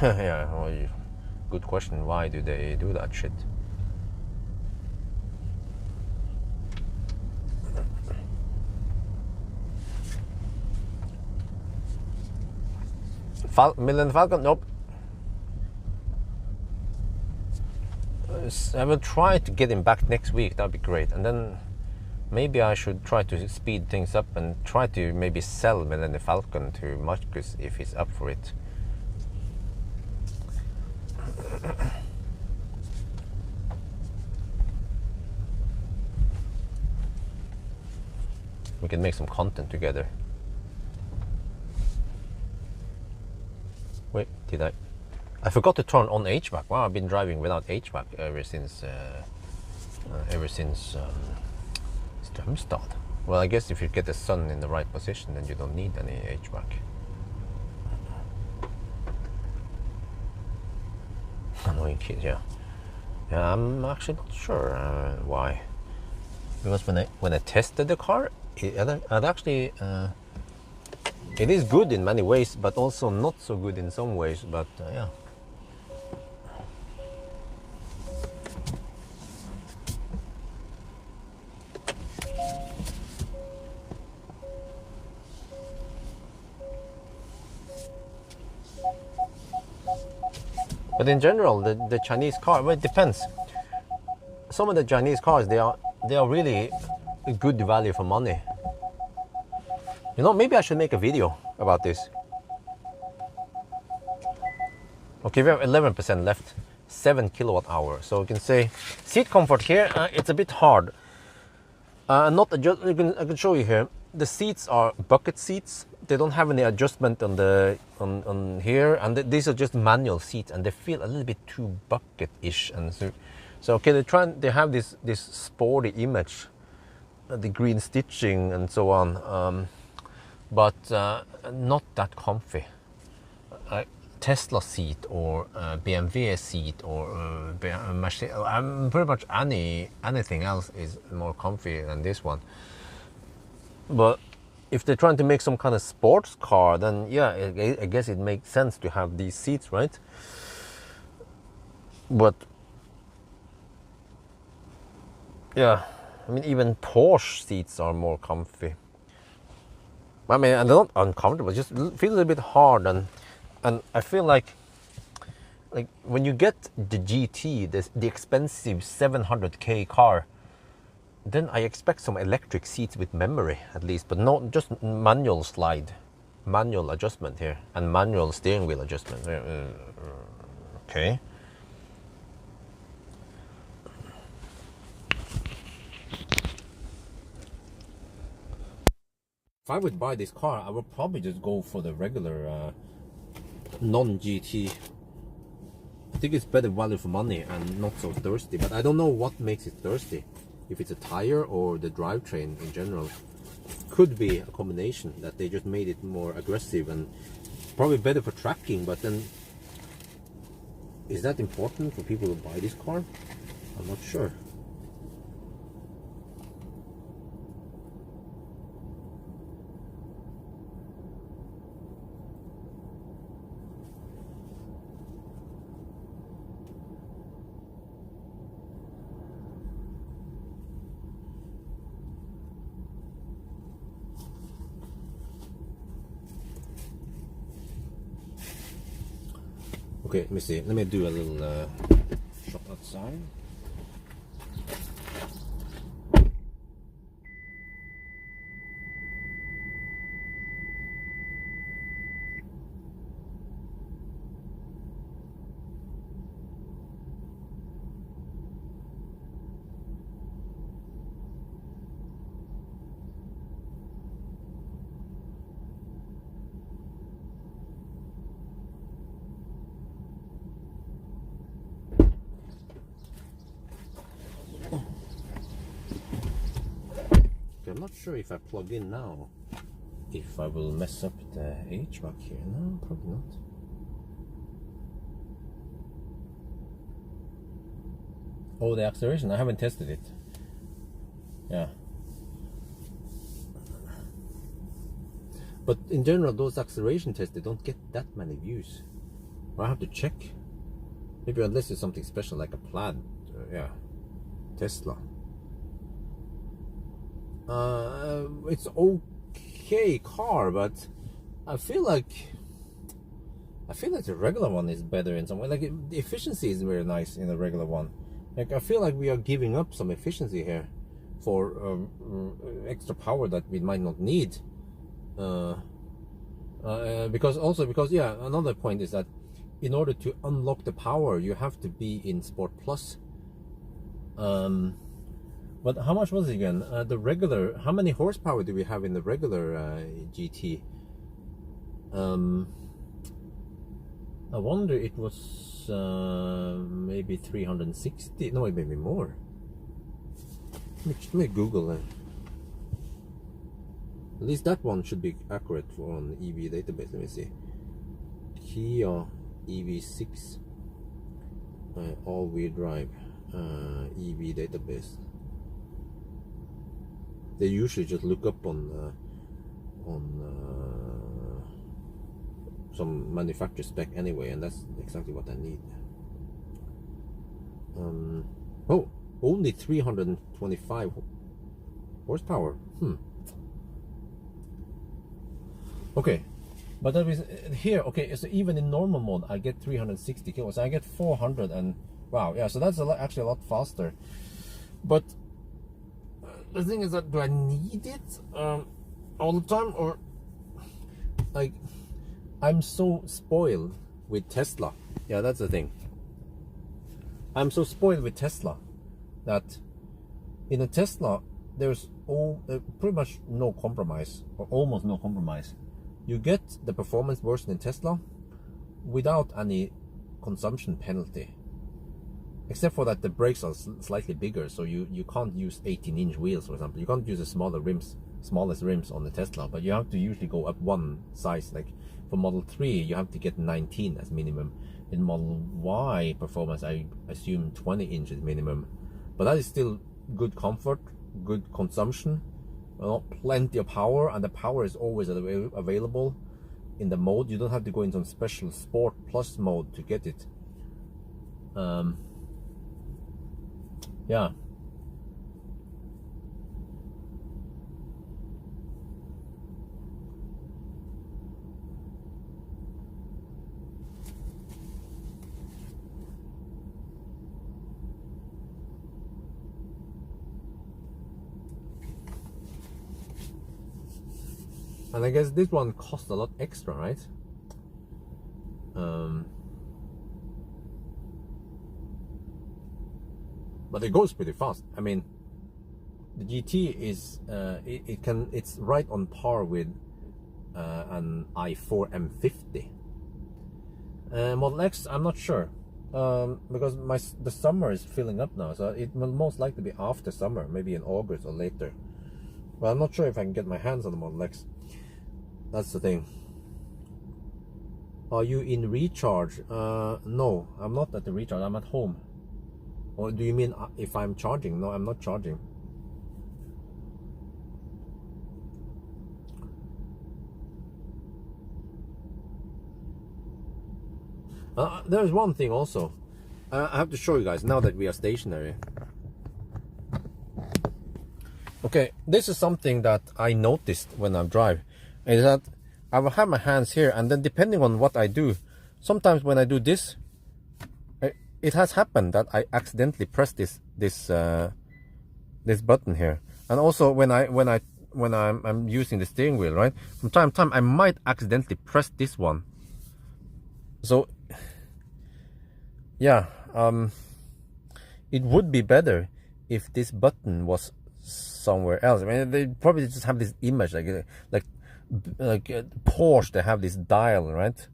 Yeah, well, good question. Why do they do that shit? Millen Falcon? Nope. I will try to get him back next week. That'd be great. And then maybe I should try to speed things up and try to maybe sell Millen Falcon to Marcus if he's up for it. We can make some content together. Wait, did I forgot to turn on HVAC. Wow, I've been driving without HVAC ever since Strømstad. Well, I guess if you get the sun in the right position, then you don't need any HVAC. Annoying kid, yeah. Yeah, I'm actually not sure why. Because when I tested the car, it actually it is good in many ways, but also not so good in some ways. But yeah. But in general, the Chinese car, well, it depends. Some of the Chinese cars, they are really a good value for money. You know, maybe I should make a video about this. Okay, we have 11% left, 7 kilowatt hour. So you can say seat comfort here. It's a bit hard. I can show you here. The seats are bucket seats. They don't have any adjustment on here, and these are just manual seats, and they feel a little bit too bucket-ish. And so okay, they have this sporty image, the green stitching and so on, but not that comfy. Tesla seat or BMW seat or pretty much anything else is more comfy than this one. But if they're trying to make some kind of sports car, then yeah, I guess it makes sense to have these seats, right? But yeah, I mean, even Porsche seats are more comfy. I mean, they're not uncomfortable, just feel a little bit hard, and I feel like when you get the GT, the expensive 700k car, then I expect some electric seats with memory at least, but not just manual slide, manual adjustment here, and manual steering wheel adjustment. Okay. If I would buy this car, I would probably just go for the regular non-GT. I think it's better value for money and not so thirsty, but I don't know what makes it thirsty. If it's a tire or the drivetrain in general. Could be a combination, that they just made it more aggressive and probably better for tracking, but then is that important for people who buy this car? I'm not sure. Okay, let me see. Let me do a little shot outside. I'm not sure if I plug in now, if I will mess up the HVAC here. No, probably not. Oh, the acceleration, I haven't tested it. Yeah. But in general, those acceleration tests, they don't get that many views. I have to check. Maybe unless it's something special like a plaid, yeah, Tesla. It's okay car, but I feel like the regular one is better in some way. Like the efficiency is very nice in the regular one. Like I feel like we are giving up some efficiency here for extra power that we might not need. Because yeah, another point is that in order to unlock the power, you have to be in Sport Plus. But how much was it again? The regular, how many horsepower do we have in the regular GT? I wonder, it was maybe 360. No, maybe more. Let me Google that. At least that one should be accurate on EV database. Let me see. Kia EV6 all-wheel drive EV database. They usually just look up on some manufacturer spec anyway, and that's exactly what I need. Oh, only 325 horsepower. Okay, but that is here. Okay, so even in normal mode, I get 360 kilowatts. I get 400, and wow, yeah. So that's actually a lot faster. But the thing is that, do I need it all the time, or like I'm so spoiled with Tesla? Yeah, that's the thing. I'm so spoiled with Tesla that in a Tesla there's pretty much no compromise, or almost no compromise. You get the performance version in Tesla without any consumption penalty. Except for that the brakes are slightly bigger, so you can't use 18-inch wheels, for example. You can't use the smallest rims on the Tesla, but you have to usually go up one size. Like for Model 3, you have to get 19 as minimum. In Model Y performance, I assume 20 inches minimum. But that is still good comfort, good consumption, plenty of power, and the power is always available in the mode. You don't have to go in some special Sport Plus mode to get it. Yeah. And I guess this one costs a lot extra, right? But it goes pretty fast. I mean, the GT is it's right on par with an i4 M50. Model X, I'm not sure, because the summer is filling up now, so it will most likely be after summer, maybe in August or later. But I'm not sure if I can get my hands on the Model X. That's the thing. Are you in recharge? No, I'm not at the recharge. I'm at home. Or do you mean if I'm charging? No, I'm not charging. There's one thing also. I have to show you guys now that we are stationary. Okay, this is something that I noticed when I drive. Is that I will have my hands here, and then depending on what I do, sometimes when I do this, it has happened that I accidentally press this button here. And also when I'm using the steering wheel, right, from time to time I might accidentally press this one. So yeah, it would be better if this button was somewhere else. I mean, they probably just have this image like Porsche, they have this dial, right,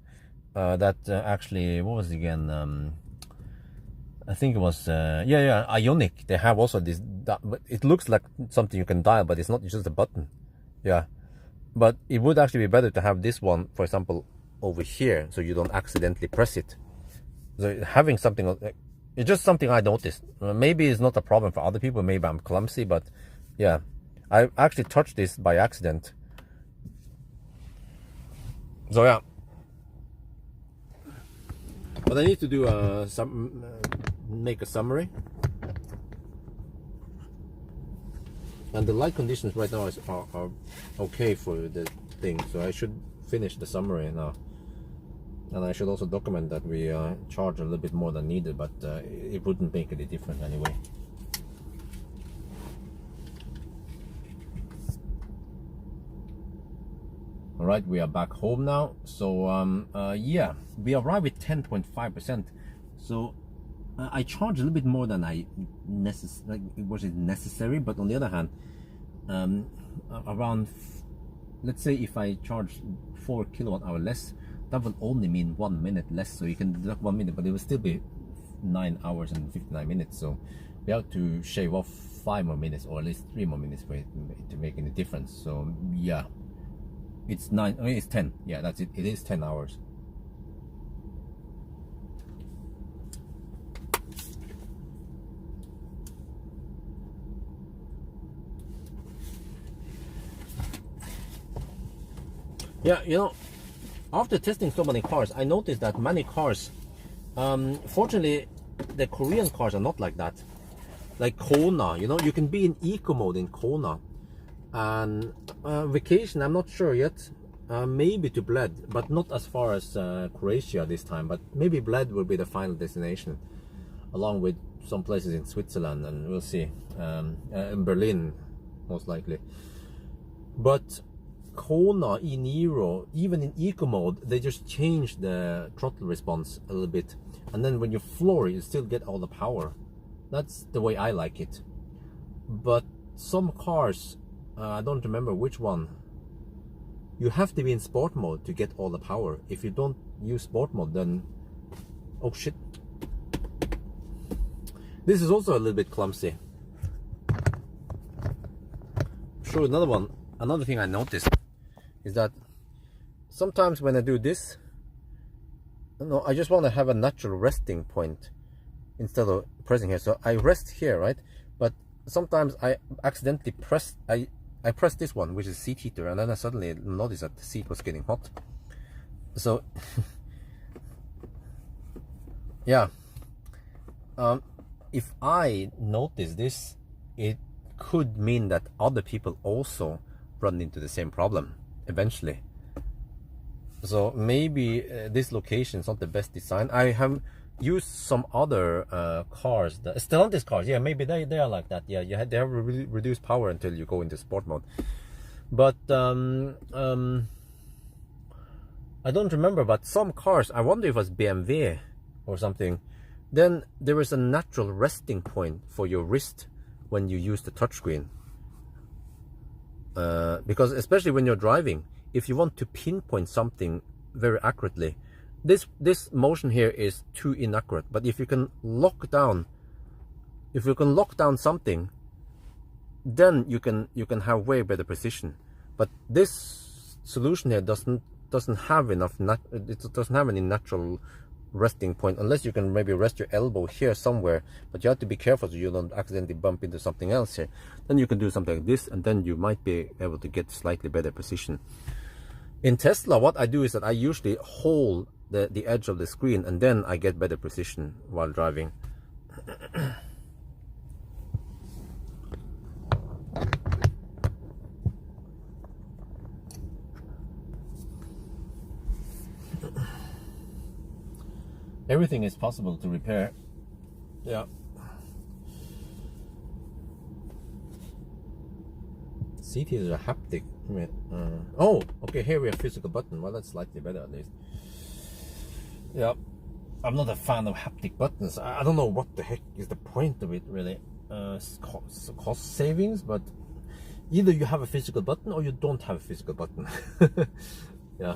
that actually, what was it again, I think it was Ionic. They have also this, but it looks like something you can dial, but it's not, it's just a button. Yeah, but it would actually be better to have this one, for example, over here, so you don't accidentally press it. So having something, it's just something I noticed. Maybe it's not a problem for other people, maybe I'm clumsy, but yeah, I actually touched this by accident. So yeah, but I need to do make a summary. And the light conditions right now are okay for the thing, so I should finish the summary now. And I should also document that we charge a little bit more than needed, but it wouldn't make any difference anyway. All right, we are back home now. So yeah, we arrived with 10.5%. So I charged a little bit more than it was necessary, but on the other hand, around, let's say if I charge 4 kilowatt hour less, that will only mean 1 minute less. So you can deduct 1 minute, but it will still be 9 hours and 59 minutes. So we have to shave off 5 more minutes, or at least 3 more minutes for it to make any difference. So yeah, it's 9. I mean, it's 10. Yeah, that's it. It is 10 hours. Yeah, you know, after testing so many cars, I noticed that many cars, fortunately, the Korean cars are not like that. Like Kona, you know, you can be in eco mode in Kona. And vacation, I'm not sure yet. Maybe to Bled, but not as far as Croatia this time. But maybe Bled will be the final destination, along with some places in Switzerland, and we'll see. In Berlin, most likely. But Kona, Niro, even in eco mode, they just change the throttle response a little bit, and then when you floor, you still get all the power. That's the way I like it. But some cars, I don't remember which one, you have to be in sport mode to get all the power. If you don't use sport mode, then oh shit, this is also a little bit clumsy. Sure, another thing I noticed is that sometimes when I do this, no, I just want to have a natural resting point instead of pressing here. So I rest here, right? But sometimes I accidentally press, I pressed this one, which is seat heater, and then I suddenly noticed that the seat was getting hot. So yeah, if I notice this, it could mean that other people also run into the same problem eventually. So maybe this location is not the best design. I have used some other cars, the Stellantis cars. Yeah, maybe they are like that. Yeah, they have reduced power until you go into sport mode. But I don't remember. But some cars, I wonder if it was BMW or something. Then there is a natural resting point for your wrist when you use the touchscreen. Because especially when you're driving, if you want to pinpoint something very accurately, this motion here is too inaccurate. But if you can lock down something, then you can have way better precision. But this solution here doesn't have enough. It doesn't have any natural resting point, unless you can maybe rest your elbow here somewhere, but you have to be careful so you don't accidentally bump into something else here. Then you can do something like this, and then you might be able to get slightly better precision. In Tesla, what I do is that I usually hold the edge of the screen, and then I get better precision while driving. Everything is possible to repair. Yeah. Seat is a haptic. Oh, okay, here we have physical button. Well, that's slightly better at least. Yeah, I'm not a fan of haptic buttons. I don't know what the heck is the point of it, really. Cost savings, but either you have a physical button or you don't have a physical button. Yeah.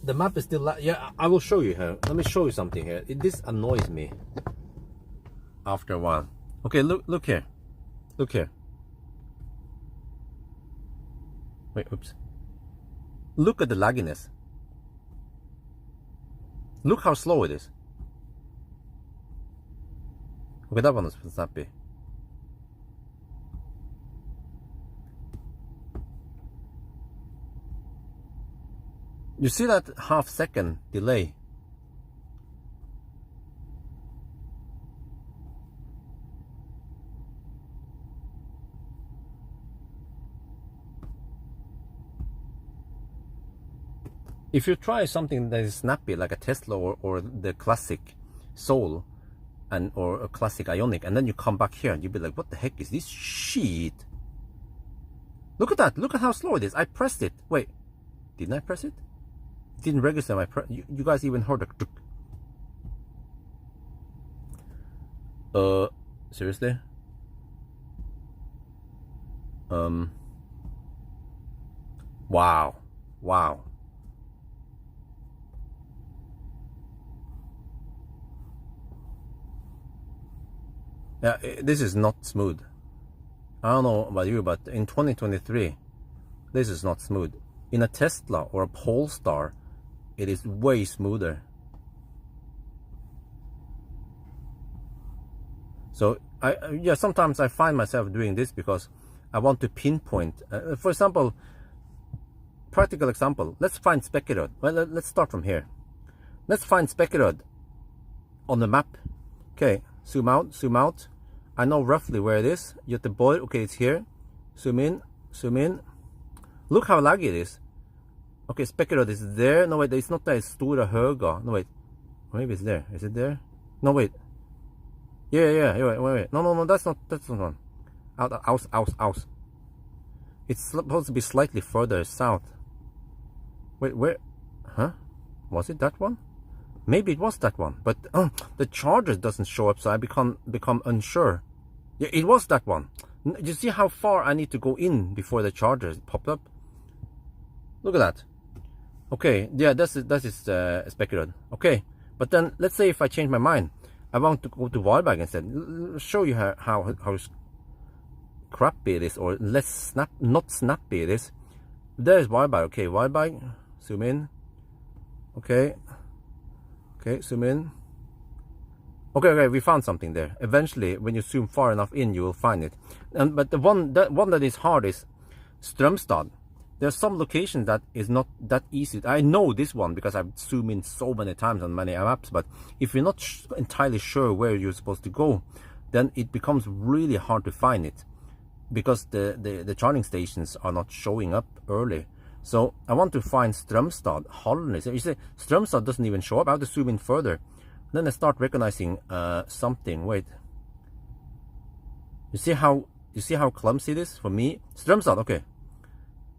The map is still... Yeah, I will show you here. Let me show you something here. This annoys me after a while. Okay, look here. Look here. Wait, oops. Look at the lagginess. Look how slow it is. Okay, that one is snappy. You see that half-second delay? If you try something that is snappy, like a Tesla or the classic Soul, or a classic Ioniq, and then you come back here and you'll be like, what the heck is this shit? Look at that. Look at how slow it is. I pressed it. Wait, didn't I press it? It didn't register my press. You guys even heard the... Seriously? Wow. Wow. Yeah, this is not smooth. I don't know about you, but in 2023, this is not smooth. In a Tesla or a Polestar, it is way smoother. So yeah, sometimes I find myself doing this because I want to pinpoint. For example, practical example. Let's find Spekkerud. Well, let's start from here. Let's find Spekkerud on the map. Okay, zoom out, zoom out. I know roughly where it is. Göteborg, okay, it's here. Zoom in, zoom in. Look how laggy it is. Okay, Spekkerud is there. No, wait, it's not there. It's Stora Höga. No, wait. Maybe it's there. Is it there? No, wait. Yeah, wait. No, that's not one. Out. It's supposed to be slightly further south. Wait, where? Huh? Was it that one? Maybe it was that one, but the charger doesn't show up, so I become unsure. Yeah, it was that one. You see how far I need to go in before the charger popped up? Look at that. Okay, yeah, that is Spekkerud. Okay, but then let's say if I change my mind, I want to go to Varberg instead. Show you how crappy it is, or not snappy it is. There's Varberg. Okay, Varberg. Zoom in. Okay, zoom in. Okay, we found something there. Eventually, when you zoom far enough in, you will find it. But the one that is hard is Strömstad. There's some location that is not that easy. I know this one because I've zoomed in so many times on many maps. But if you're not entirely sure where you're supposed to go, then it becomes really hard to find it because the charging stations are not showing up early. So I want to find Strömstad, Holland. You see, Strömstad doesn't even show up. I have to zoom in further. Then I start recognizing something. Wait. You see how clumsy it is for me? Strömstad, okay.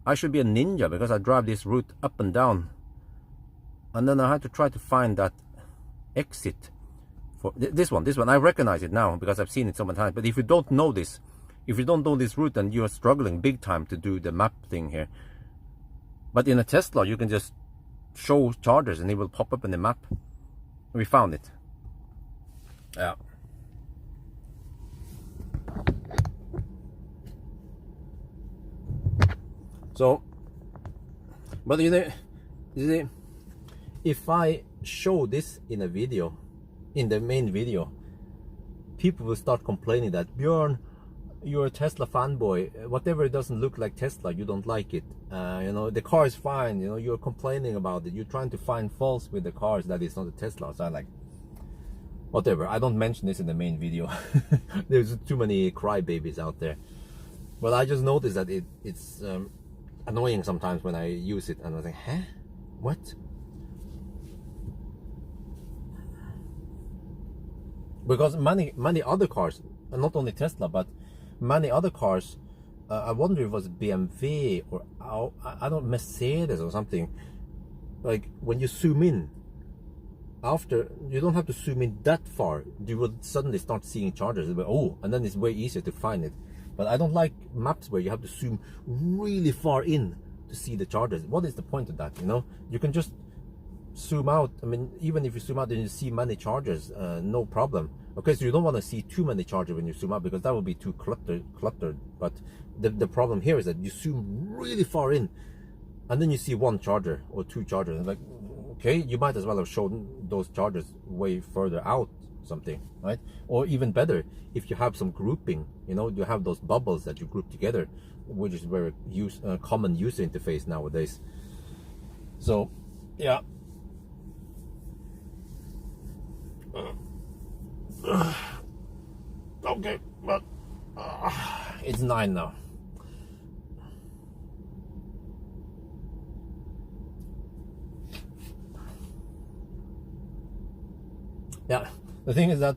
I should be a ninja because I drive this route up and down. And then I have to try to find that exit for this one. I recognize it now because I've seen it so many times. But if you don't know this, route, then you are struggling big time to do the map thing here. But in a Tesla, you can just show chargers and it will pop up in the map. We found it. Yeah. So, but you see, if I show this in a video, in the main video, people will start complaining that Björn, you're a Tesla fanboy. Whatever doesn't look like Tesla, you don't like it. You know, the car is fine. You know, you're complaining about it. You're trying to find faults with the cars that is not a Tesla. So I'm like, whatever. I don't mention this in the main video. There's too many crybabies out there. But I just noticed that it's annoying sometimes when I use it, and I was like, huh? What? because many other cars, not only Tesla, but many other cars, I wonder if it was BMW or I don't, Mercedes or something, like when you zoom in, after you don't have to zoom in that far, you will suddenly start seeing chargers. Oh, and then it's way easier to find it. But I don't like maps where you have to zoom really far in to see the chargers. What is the point of that? You know, you can just zoom out. I mean, even if you zoom out and you see many chargers, no problem. Okay, so you don't want to see too many chargers when you zoom out, because that would be too cluttered. But the problem here is that you zoom really far in, and then you see one charger or two chargers, and like, okay, you might as well have shown those chargers way further out, something, right? Or even better, if you have some grouping, you know, you have those bubbles that you group together, which is very common user interface nowadays. So, yeah. Okay, but it's 9 now. Yeah, the thing is that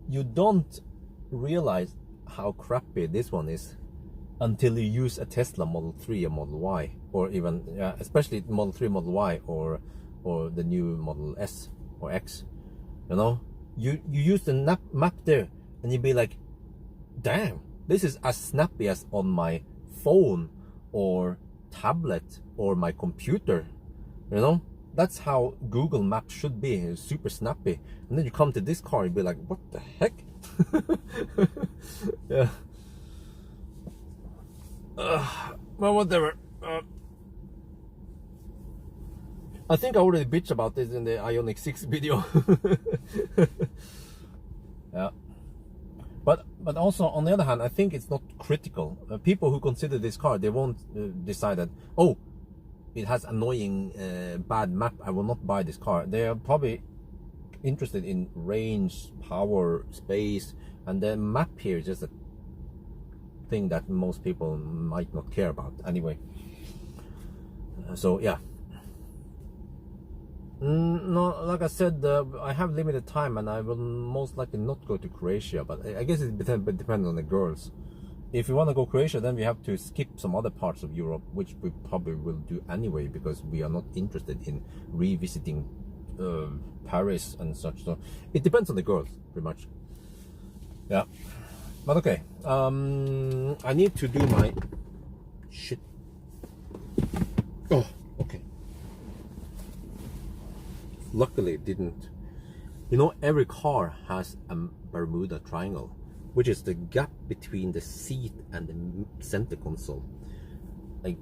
you don't realize how crappy this one is until you use a Tesla Model 3 or Model Y, or even especially Model 3, Model Y, or the new Model S or X. You know, you use the map there, and you'd be like, damn, this is as snappy as on my phone or tablet or my computer. You know, that's how Google Maps should be. It's super snappy. And then you come to this car, you'd be like, what the heck? Yeah. Well, whatever. I think I already bitched about this in the Ioniq 6 video. Yeah. But also, on the other hand, I think it's not critical. People who consider this car, they won't decide that, oh, it has annoying bad map, I will not buy this car. They are probably interested in range, power, space, and the map here is just a thing that most people might not care about anyway. So yeah. No, like I said, I have limited time, and I will most likely not go to Croatia, but I guess it depends on the girls. If you want to go Croatia, then we have to skip some other parts of Europe, which we probably will do anyway, because we are not interested in revisiting Paris and such. So it depends on the girls, pretty much. Yeah. But okay, I need to do my shit. Oh, okay. Luckily it didn't. You know, every car has a Bermuda Triangle, which is the gap between the seat and the center console. Like,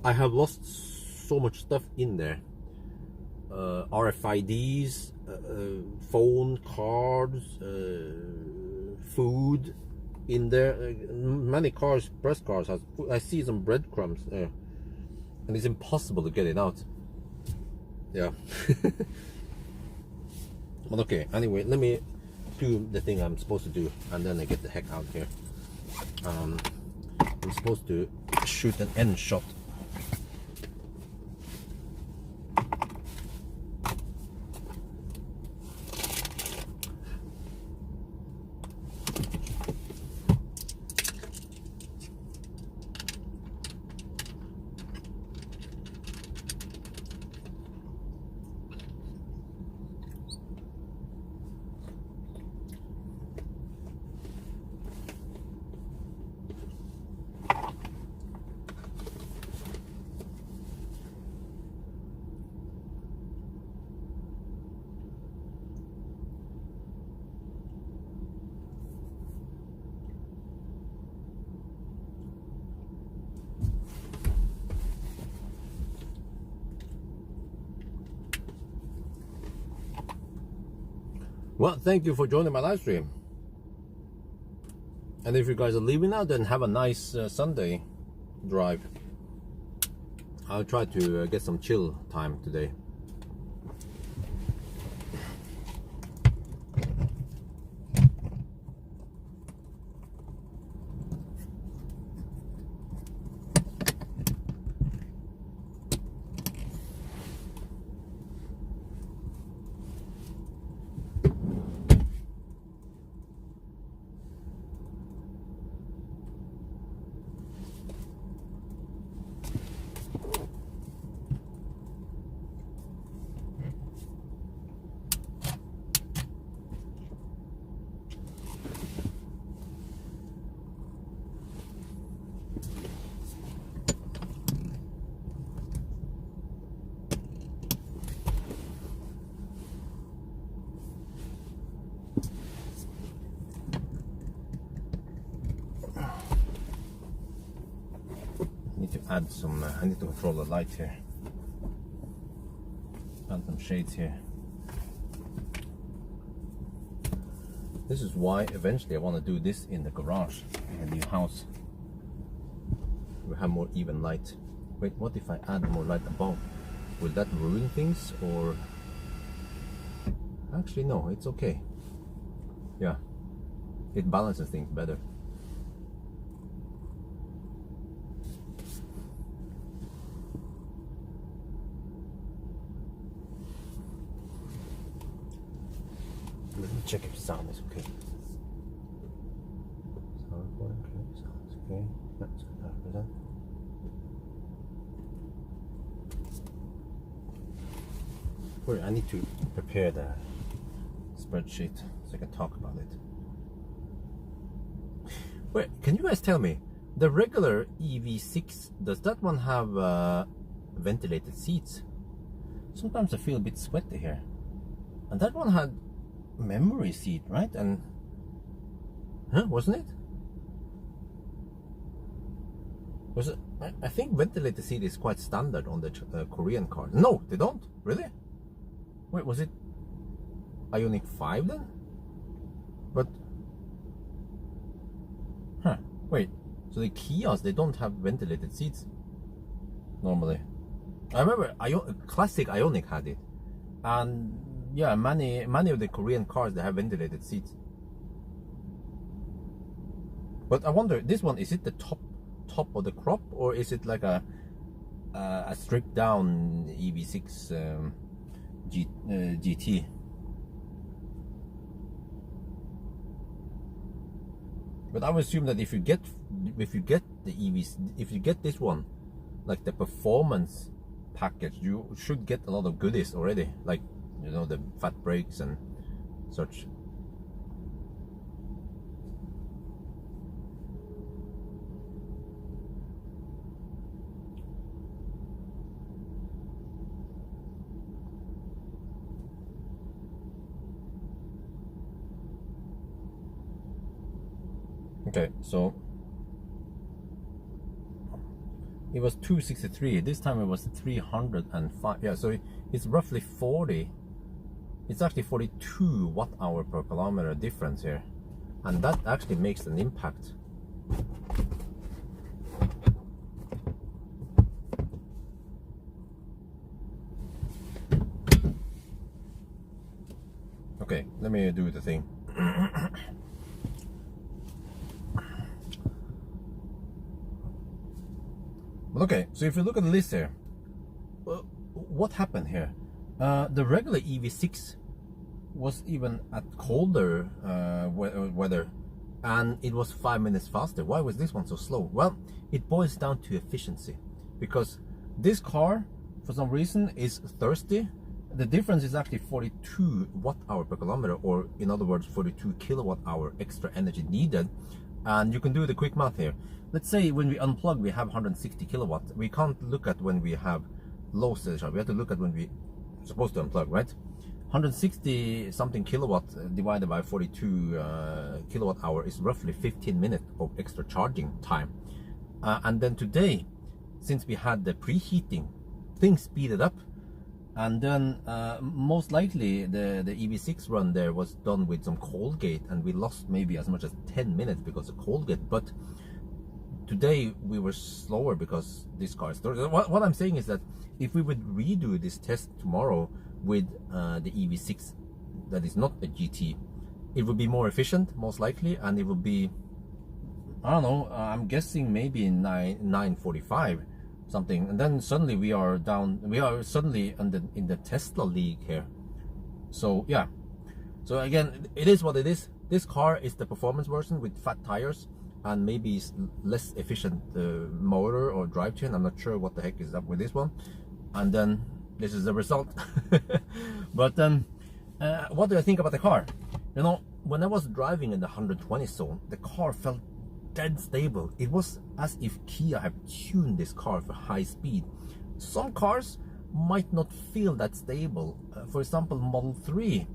I have lost so much stuff in there. RFIDs, phone cards, food in there. Many cars, press cars, I see some breadcrumbs there, and it's impossible to get it out. Yeah. But okay, anyway, let me do the thing I'm supposed to do, and then I get the heck out here. I'm supposed to shoot an end shot. Well, thank you for joining my live stream. And if you guys are leaving now, then have a nice Sunday drive. I'll try to get some chill time today. add some, I need to control the light here. Add some shades here. This is why eventually I want to do this in the garage in a new house. We have more even light. Wait, what if I add more light above? Will that ruin things, or? Actually no, it's okay. Yeah, it balances things better. Let me check if sound is okay. Sound recording, okay. Sounds okay. That's 100%. Wait, I need to prepare the spreadsheet so I can talk about it. Wait, can you guys tell me, the regular EV6, does that one have ventilated seats? Sometimes I feel a bit sweaty here. And that one had memory seat, right? And wasn't it? Was it? I think ventilated seat is quite standard on the Korean cars. No, they don't. Really? Wait, was it Ioniq 5 then? But wait. So the Kias, they don't have ventilated seats normally. I remember classic Ioniq had it, and yeah, many of the Korean cars, they have ventilated seats. But I wonder, this one, is it the top of the crop, or is it like a stripped down EV6 GT? But I would assume that if you get the EVs, if you get this one, like the performance package, you should get a lot of goodies already, like, you know, the fat brakes and such. Okay, so it was 263. This time it was 305. Yeah, so it's roughly 40. It's actually 42 watt-hour per kilometer difference here, and that actually makes an impact. Okay, let me do the thing. Okay, so if you look at the list here, what happened here? The regular EV6 was even at colder weather, and it was 5 minutes faster. Why was this one so slow? Well, it boils down to efficiency, because this car, for some reason, is thirsty. The difference is actually 42 watt-hour per kilometer, or in other words, 42 kilowatt-hour extra energy needed. And you can do the quick math here. Let's say when we unplug, we have 160 kilowatts. We can't look at when we have low state charge. We have to look at when we're supposed to unplug, right? 160 something kilowatt divided by 42 kilowatt hour is roughly 15 minutes of extra charging time. And then today, since we had the preheating, things speeded up. And then most likely the EV6 run there was done with some Colgate, and we lost maybe as much as 10 minutes because of Colgate. But today we were slower because this car is thirsty. What I'm saying is that if we would redo this test tomorrow with the EV6 that is not a GT, it would be more efficient, most likely, and it would be, I don't know, I'm guessing maybe 945 something, and then suddenly we are suddenly in the Tesla league here. So yeah, so again, it is what it is. This car is the performance version with fat tires and maybe less efficient motor or drivetrain. I'm not sure what the heck is up with this one, and then this is the result. But what do I think about the car? You know, when I was driving in the 120 zone, the car felt dead stable. It was as if Kia have tuned this car for high speed. Some cars might not feel that stable. For example, Model 3,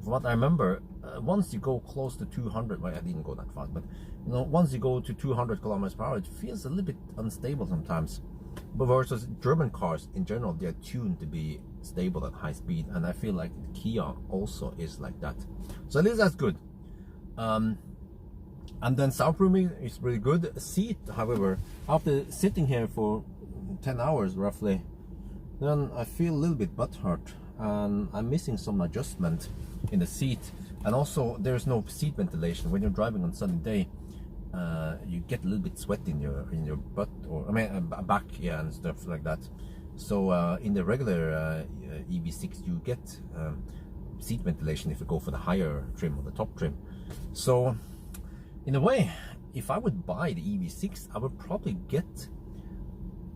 from what I remember, once you go close to 200, well, I didn't go that fast, but you know, once you go to 200 kilometers per hour, it feels a little bit unstable sometimes. But versus German cars in general, they're tuned to be stable at high speed, and I feel like Kia also is like that. So at least that's good. And then soundproofing is really good. Seat, however, after sitting here for 10 hours roughly, then I feel a little bit butthurt, and I'm missing some adjustment in the seat. And also there's no seat ventilation when you're driving on sunny day. You get a little bit sweat in your butt, or I mean back, yeah, and stuff like that. So in the regular EV6 you get seat ventilation if you go for the higher trim or the top trim. So in a way, if I would buy the EV6, I would probably get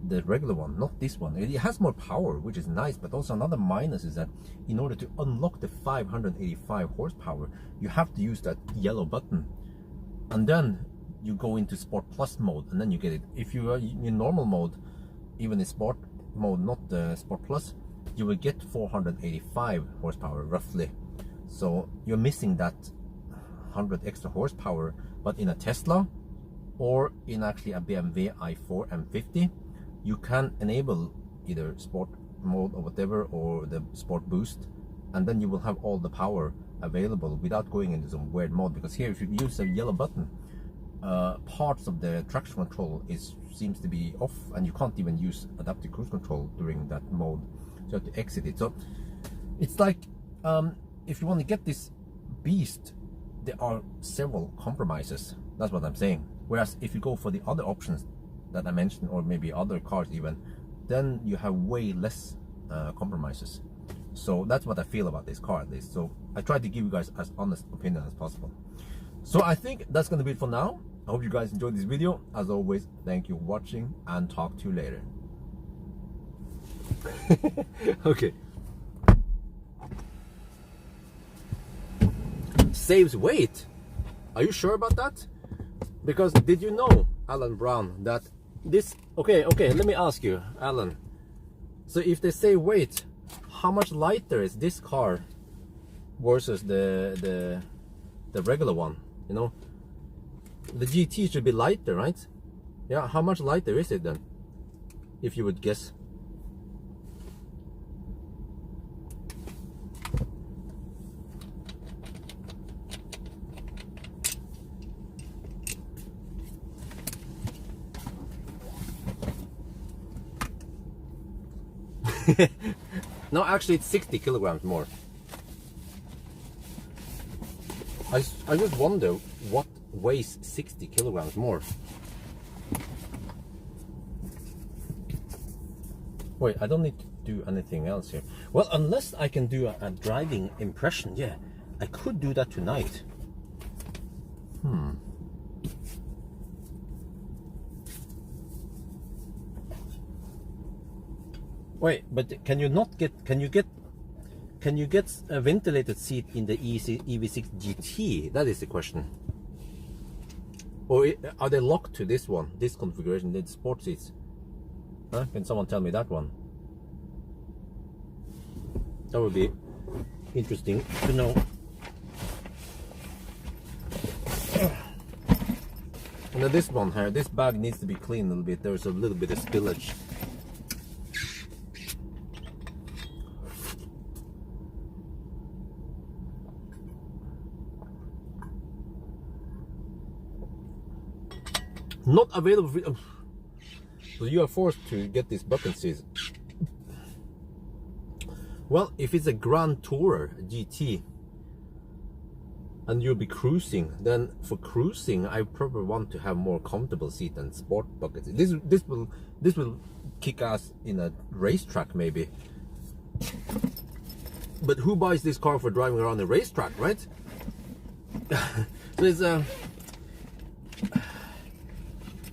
the regular one, not this one. It has more power, which is nice, but also another minus is that in order to unlock the 585 horsepower, you have to use that yellow button, and then you go into Sport Plus mode, and then you get it. If you are in normal mode, even in Sport mode, not the Sport Plus, you will get 485 horsepower roughly. So you're missing that 100 extra horsepower. But in a Tesla or in actually a BMW i4 M50, you can enable either Sport mode or whatever, or the Sport Boost, and then you will have all the power available without going into some weird mode. Because here, if you use a yellow button, parts of the traction control seems to be off, and you can't even use adaptive cruise control during that mode, so you have to exit it. So it's like, if you want to get this beast, there are several compromises. That's what I'm saying. Whereas if you go for the other options that I mentioned, or maybe other cars even, then you have way less compromises. So that's what I feel about this car, at least. So I try to give you guys as honest opinion as possible. So I think that's gonna be it for now. I hope you guys enjoyed this video. As always, thank you for watching, and talk to you later. Okay. Saves weight. Are you sure about that? Because did you know, Alan Brown, that this, okay, let me ask you, Alan. So if they say weight, how much lighter is this car versus the regular one? You know, the GT should be lighter, right? Yeah, how much lighter is it then, if you would guess? No, actually it's 60 kilograms more. I just wonder what weighs 60 kilograms more. Wait, I don't need to do anything else here. Well, unless I can do a driving impression. Yeah, I could do that tonight. Wait, but can you get a ventilated seat in the EV6 GT? That is the question. Or are they locked to this one, this configuration, the sport seats? Huh? Can someone tell me that one? That would be interesting to know. And then this one here, this bag needs to be cleaned a little bit. There's a little bit of spillage. Not available for, so you are forced to get this bucket seat. Well, if it's a Grand Tourer GT and you'll be cruising, then for cruising I probably want to have more comfortable seat than sport bucket seat. This will kick ass in a racetrack maybe. But who buys this car for driving around a racetrack, right? So it's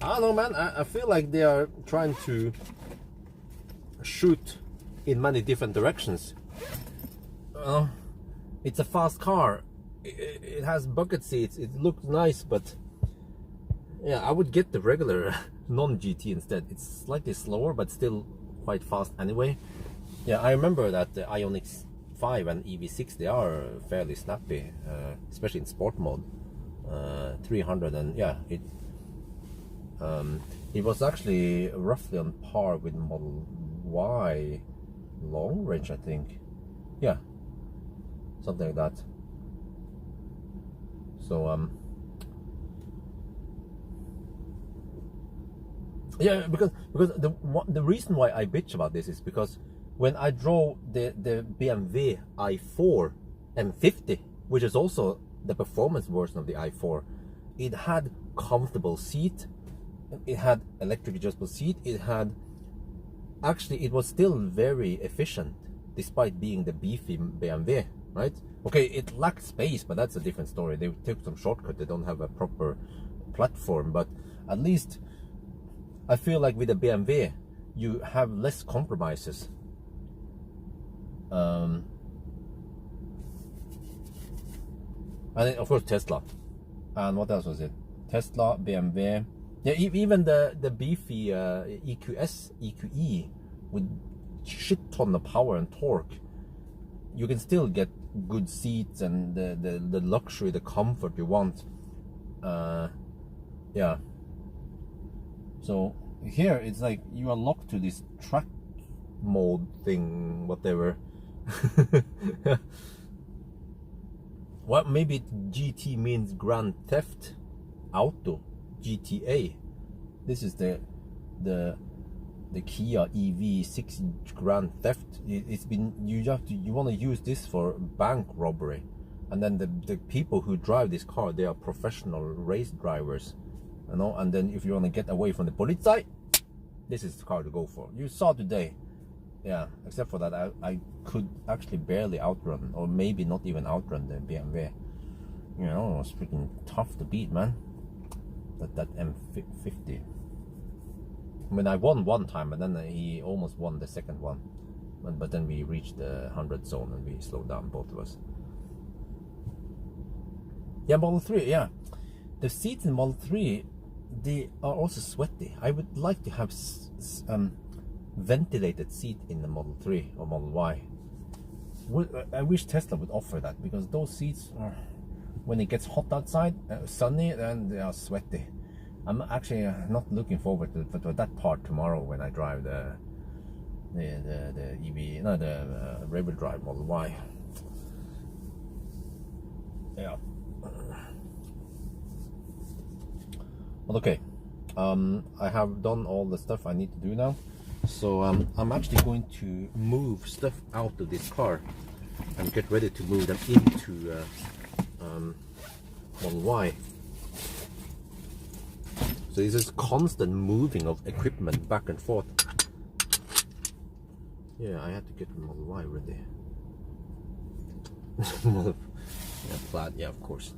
I don't know, man. I feel like they are trying to shoot in many different directions. It's a fast car. It has bucket seats. It looks nice, but yeah, I would get the regular non-GT instead. It's slightly slower, but still quite fast anyway. Yeah, I remember that the Ioniq EV5 and EV6, they are fairly snappy, especially in sport mode. 300 and yeah, it was actually roughly on par with Model Y long range, I think. Yeah, something like that. So yeah, because the reason why I bitch about this is because when I drove the BMW i4 M50, which is also the performance version of the i4, it had comfortable seat, it had electric adjustable seat, it was still very efficient despite being the beefy BMW, right? Okay, it lacked space, but that's a different story. They took some shortcut. They don't have a proper platform, but at least I feel like with the BMW you have less compromises. And then of course Tesla, and what else was it? Tesla, BMW, yeah, even the beefy EQE with shit ton of power and torque, you can still get good seats and the luxury, the comfort you want. Yeah. So here it's like you are locked to this track mode thing, whatever. Well, maybe GT means Grand Theft Auto, GTA. This is the Kia EV6 Grand Theft. It's been, you want to use this for bank robbery, and then the people who drive this car, they are professional race drivers, you know. And then if you want to get away from the police, this is the car to go for. You saw today, yeah. Except for that, I could actually barely outrun, or maybe not even outrun the BMW. You know, it was freaking tough to beat, man. That M50. I mean, I won one time, and then he almost won the second one. But then we reached the 100 zone and we slowed down, both of us. Yeah, Model 3, yeah. The seats in Model 3, they are also sweaty. I would like to have ventilated seat in the Model 3 or Model Y. I wish Tesla would offer that, because those seats are, when it gets hot outside, sunny, then they are sweaty. I'm actually not looking forward to that part tomorrow when I drive the EV, no, the rear wheel drive Model Y. Yeah. But okay, I have done all the stuff I need to do now. So I'm actually going to move stuff out of this car and get ready to move them into Model Y. So this is constant moving of equipment back and forth. Yeah, I had to get the Model Y ready. Yeah, flat, yeah, of course.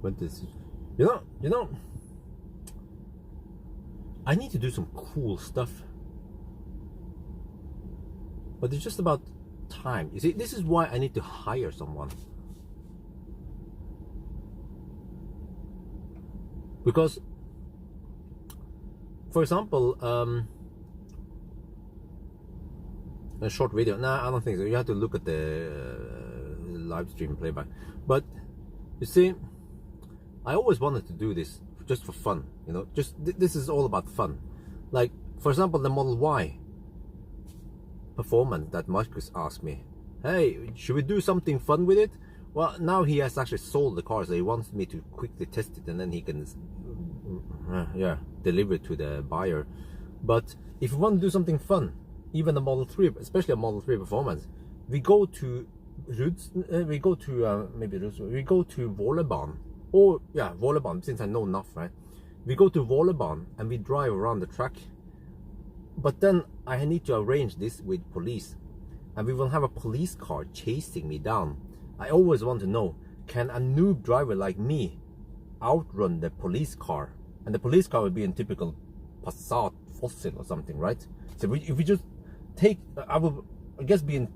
But this, you know, I need to do some cool stuff. But it's just about time. You see, this is why I need to hire someone. Because, for example, a short video. Nah, I don't think so. You have to look at the live stream playback. But you see, I always wanted to do this just for fun. You know, just this is all about fun. Like, for example, the Model Y performance that Marcus asked me, hey, should we do something fun with it? Well, now he has actually sold the car, so he wants me to quickly test it and then he can deliver it to the buyer. But if you want to do something fun, even the Model 3, especially a Model 3 performance, we go to Vålebanen, or yeah, Vålebanen, since I know enough, right? We go to Vålebanen and we drive around the track. But then I need to arrange this with police, and we will have a police car chasing me down. I always want to know, can a noob driver like me outrun the police car? And the police car would be in typical Passat Fossil or something, right? So if we just take, I will, I guess, be in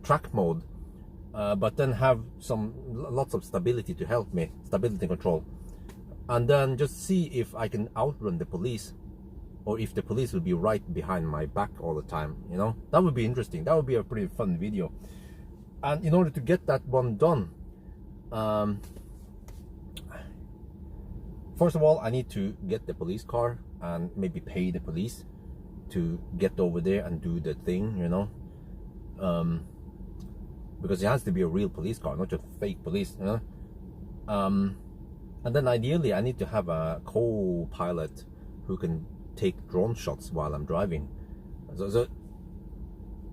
track mode, but then have lots of stability to help me, stability control, and then just see if I can outrun the police, or if the police will be right behind my back all the time. You know, that would be interesting. That would be a pretty fun video. And in order to get that one done, first of all, I need to get the police car and maybe pay the police to get over there and do the thing, you know, because it has to be a real police car, not just fake police, you know. And then ideally I need to have a co-pilot who can take drone shots while I'm driving. So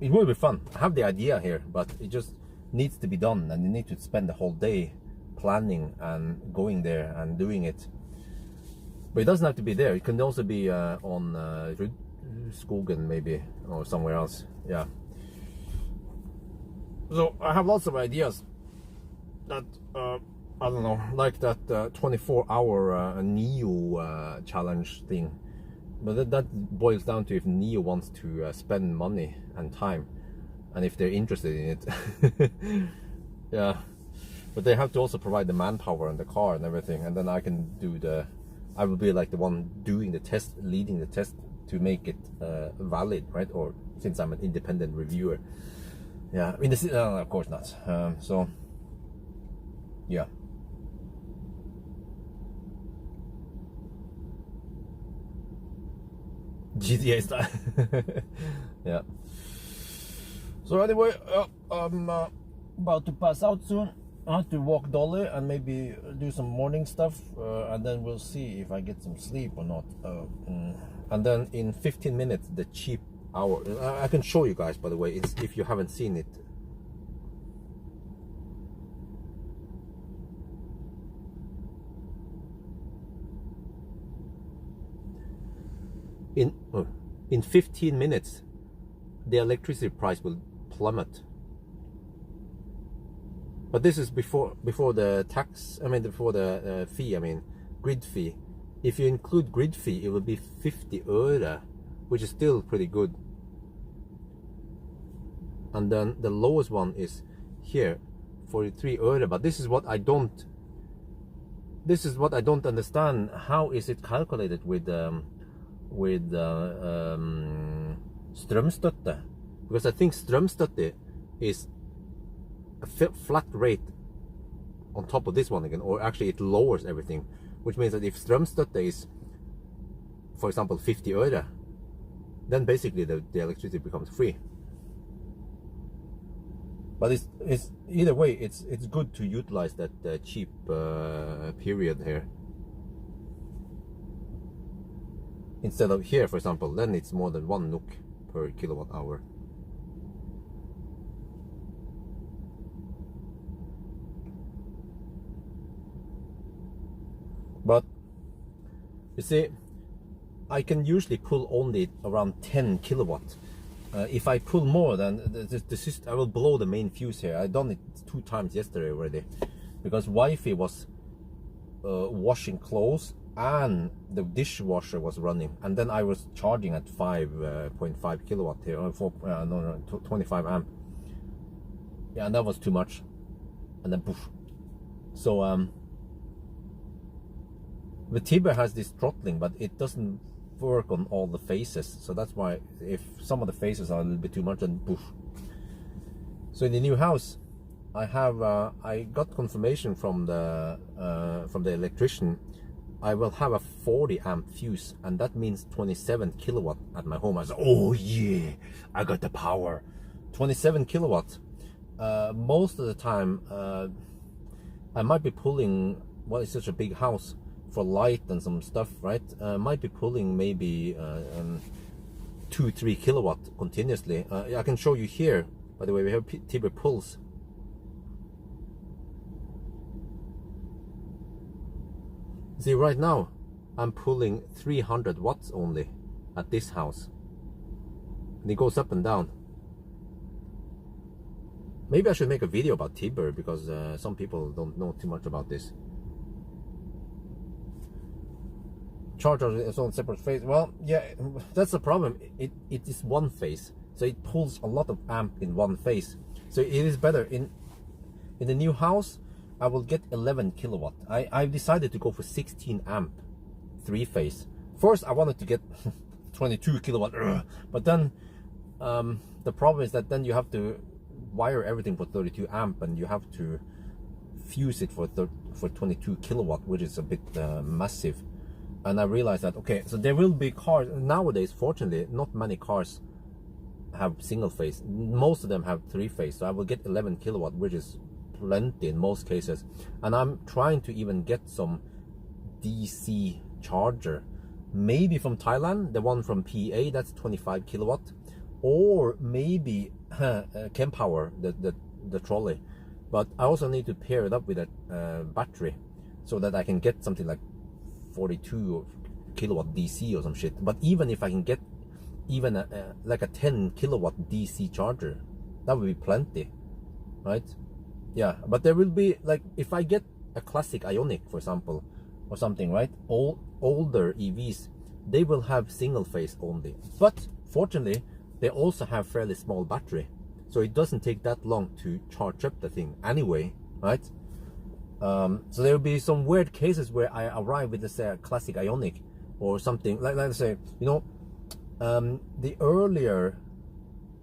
it will be fun. I have the idea here, but it just needs to be done, and you need to spend the whole day planning and going there and doing it. But it doesn't have to be there. It can also be on Skogen maybe, or somewhere else. Yeah. So I have lots of ideas that I don't know, like that 24-hour Neo challenge thing. But that boils down to if Neo wants to spend money and time, and if they're interested in it. Yeah. But they have to also provide the manpower and the car and everything, and then I can do I will be like the one doing the test, leading the test to make it valid, right? Or since I'm an independent reviewer. Yeah, in the of course not. So yeah. GTA style. Yeah. So anyway, I'm about to pass out soon. I have to walk Dolly and maybe do some morning stuff, and then we'll see if I get some sleep or not. And then in 15 minutes, the cheap hour. I can show you guys, by the way, if you haven't seen it. In 15 minutes, the electricity price will plummet. But this is before the tax. I mean, before the fee. I mean, grid fee. If you include grid fee, it will be 50 öre, which is still pretty good. And then the lowest one is here, 43 öre. But this is what I don't. This is what I don't understand. How is it calculated with strømstøtte? Because I think strømstøtte is a flat rate on top of this one again, or actually it lowers everything, which means that if strømstøtte is, for example, 50 öre, then basically the electricity becomes free. But it's either way, it's good to utilize that cheap period here. Instead of here, for example, then it's more than 1 NOK per kilowatt hour. But you see, I can usually pull only around 10 kilowatts. If I pull more, then the system, I will blow the main fuse here. I've done it 2 times yesterday already, because wifey was washing clothes and the dishwasher was running, and then I was charging at 5.5 kilowatt here, or 25 amp. Yeah, and that was too much, and then poof. So the Tiber has this throttling, but it doesn't work on all the phases, so that's why if some of the phases are a little bit too much, then poof. So in the new house, I have I got confirmation from the electrician. I will have a 40 amp fuse, and that means 27 kilowatt at my home. I said, oh yeah, I got the power. 27 kilowatt. Most of the time, I might be pulling, well, it's such a big house, for light and some stuff, right? Might be pulling maybe 2-3 kilowatt continuously. I can show you here, by the way. We have Tiber pulse. See, right now I'm pulling 300 watts only at this house, and it goes up and down. Maybe I should make a video about Tiber, because some people don't know too much about this. Charger is on separate phase. Well, yeah, that's the problem. It is one phase, so it pulls a lot of amp in one phase. So it is better in the new house, I will get 11 kilowatt. I've decided to go for 16 amp 3-phase. First, I wanted to get 22 kilowatt, but then the problem is that then you have to wire everything for 32 amp, and you have to fuse it for 22 kilowatt, which is a bit massive. And I realized that, okay, so there will be cars nowadays. Fortunately, not many cars have single phase. Most of them have 3-phase, so I will get 11 kilowatt, which is plenty in most cases. And I'm trying to even get some DC charger, maybe from Thailand, the one from PA, that's 25 kilowatt, or maybe Power, the trolley. But I also need to pair it up with a battery, so that I can get something like 42 kilowatt DC or some shit. But even if I can get even like a 10 kilowatt DC charger, that would be plenty, right? Yeah, but there will be, like, if I get a classic Ionic, for example, or something, right? Older EVs, they will have single phase only. But fortunately, they also have fairly small battery, so it doesn't take that long to charge up the thing anyway, right? So there will be some weird cases where I arrive with, let's say, a classic Ionic or something, like let's say, you know, the earlier,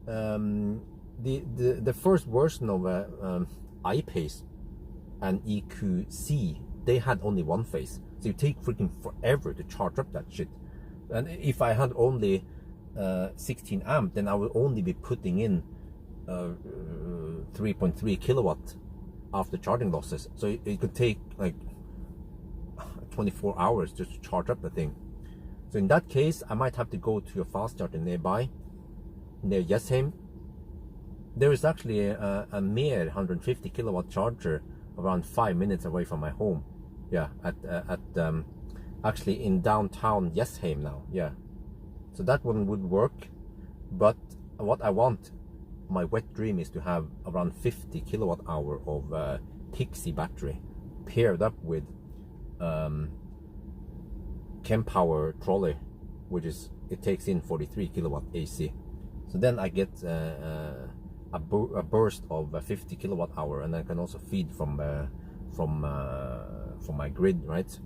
the first version of I-Pace and EQC, they had only 1-phase, so you take freaking forever to charge up that shit. And if I had only 16 amp, then I would only be putting in 3.3 kilowatt after charging losses, so it could take like 24 hours just to charge up the thing. So in that case, I might have to go to a fast charger nearby, near Jessheim. There is actually a mere 150 kilowatt charger around 5 minutes away from my home. Yeah, actually in downtown Jessheim now. Yeah, so that one would work. But what I want, my wet dream, is to have around 50 kilowatt hour of Pixie battery paired up with Power trolley, which is, it takes in 43 kilowatt AC. So then I get a burst of 50 kilowatt hour, and I can also feed from my grid, right?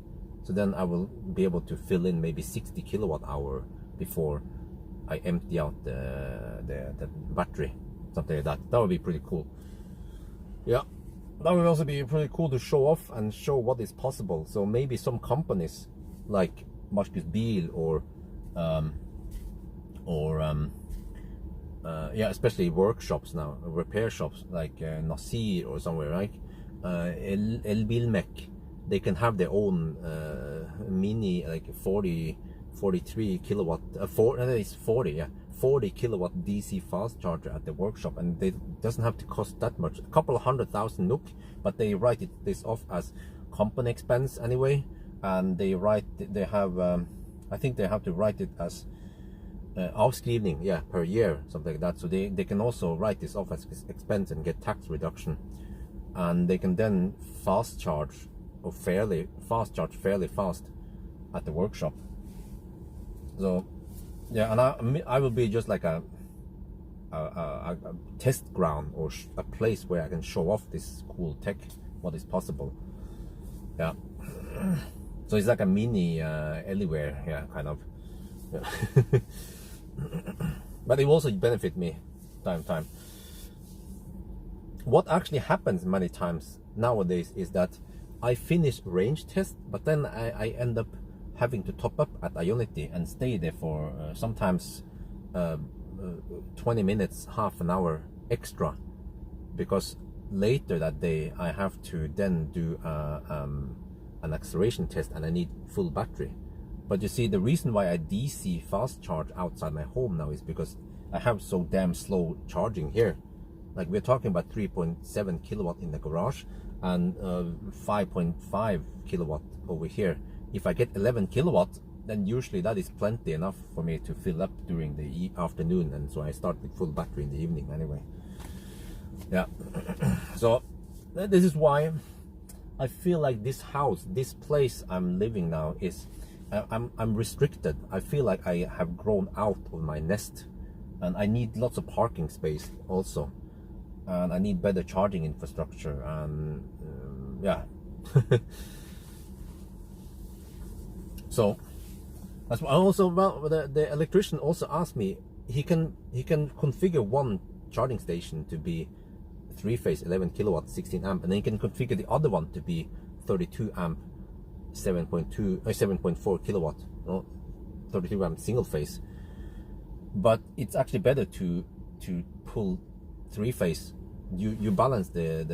So then I will be able to fill in maybe 60 kilowatt hour before I empty out the battery, something like that. That would be pretty cool. Yeah, that would also be pretty cool to show off and show what is possible. So maybe some companies like Marcus Bil or yeah, especially workshops now, repair shops like Nasir or somewhere, right? El Bilmek, they can have their own mini, like 43 kilowatt, 40 kilowatt DC fast charger at the workshop, and it doesn't have to cost that much, a couple of 100,000 NOK, but they write this off as company expense anyway, and they have I think they have to write it as avskrivning, yeah, per year, something like that. So they can also write this off as expense and get tax reduction, and they can then fast charge fairly fast at the workshop. So yeah, and I will be just like a test ground, or a place where I can show off this cool tech, what is possible. Yeah, so it's like a mini anywhere, yeah, kind of. Yeah. But it will also benefit me time to time. What actually happens many times nowadays is that I finish range test, but then I end up having to top up at Ionity and stay there for sometimes 20 minutes, half an hour extra, because later that day I have to then do an acceleration test, and I need full battery. But you see, the reason why I DC fast charge outside my home now is because I have so damn slow charging here. Like, we're talking about 3.7 kilowatt in the garage and 5.5 kilowatt over here. If I get 11 kilowatt, then usually that is plenty enough for me to fill up during the afternoon, and so I start with full battery in the evening anyway. Yeah. So this is why I feel like this house, this place I'm living now, is I'm restricted. I feel like I have grown out of my nest, and I need lots of parking space also. and I need better charging infrastructure, and yeah. So that's why. Also, well, the electrician also asked me, he can configure one charging station to be 3-phase 11 kilowatt 16 amp, and then you can configure the other one to be 32 amp 7.4 kilowatt, no, 32 amp single phase. But it's actually better to pull 3-phase. You balance the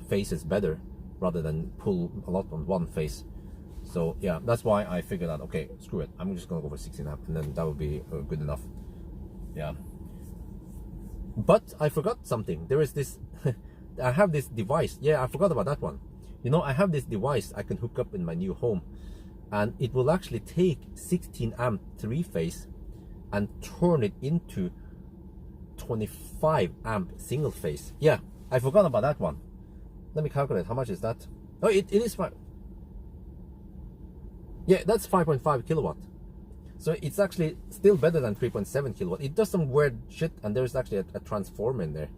phases better rather than pull a lot on one phase. So yeah, that's why I figured out, okay, screw it, I'm just gonna go for 16 amp, and then that would be good enough. Yeah. But I forgot something. There is this I have this device. Yeah, I forgot about that one. You know, I have this device I can hook up in my new home, and it will actually take 16 amp 3-phase and turn it into 25 amp single phase. Yeah, I forgot about that one. Let me calculate, how much is that? Oh, it is 5. Yeah, that's 5.5 kilowatt. So it's actually still better than 3.7 kilowatt. It does some weird shit, and there's actually a transformer in there.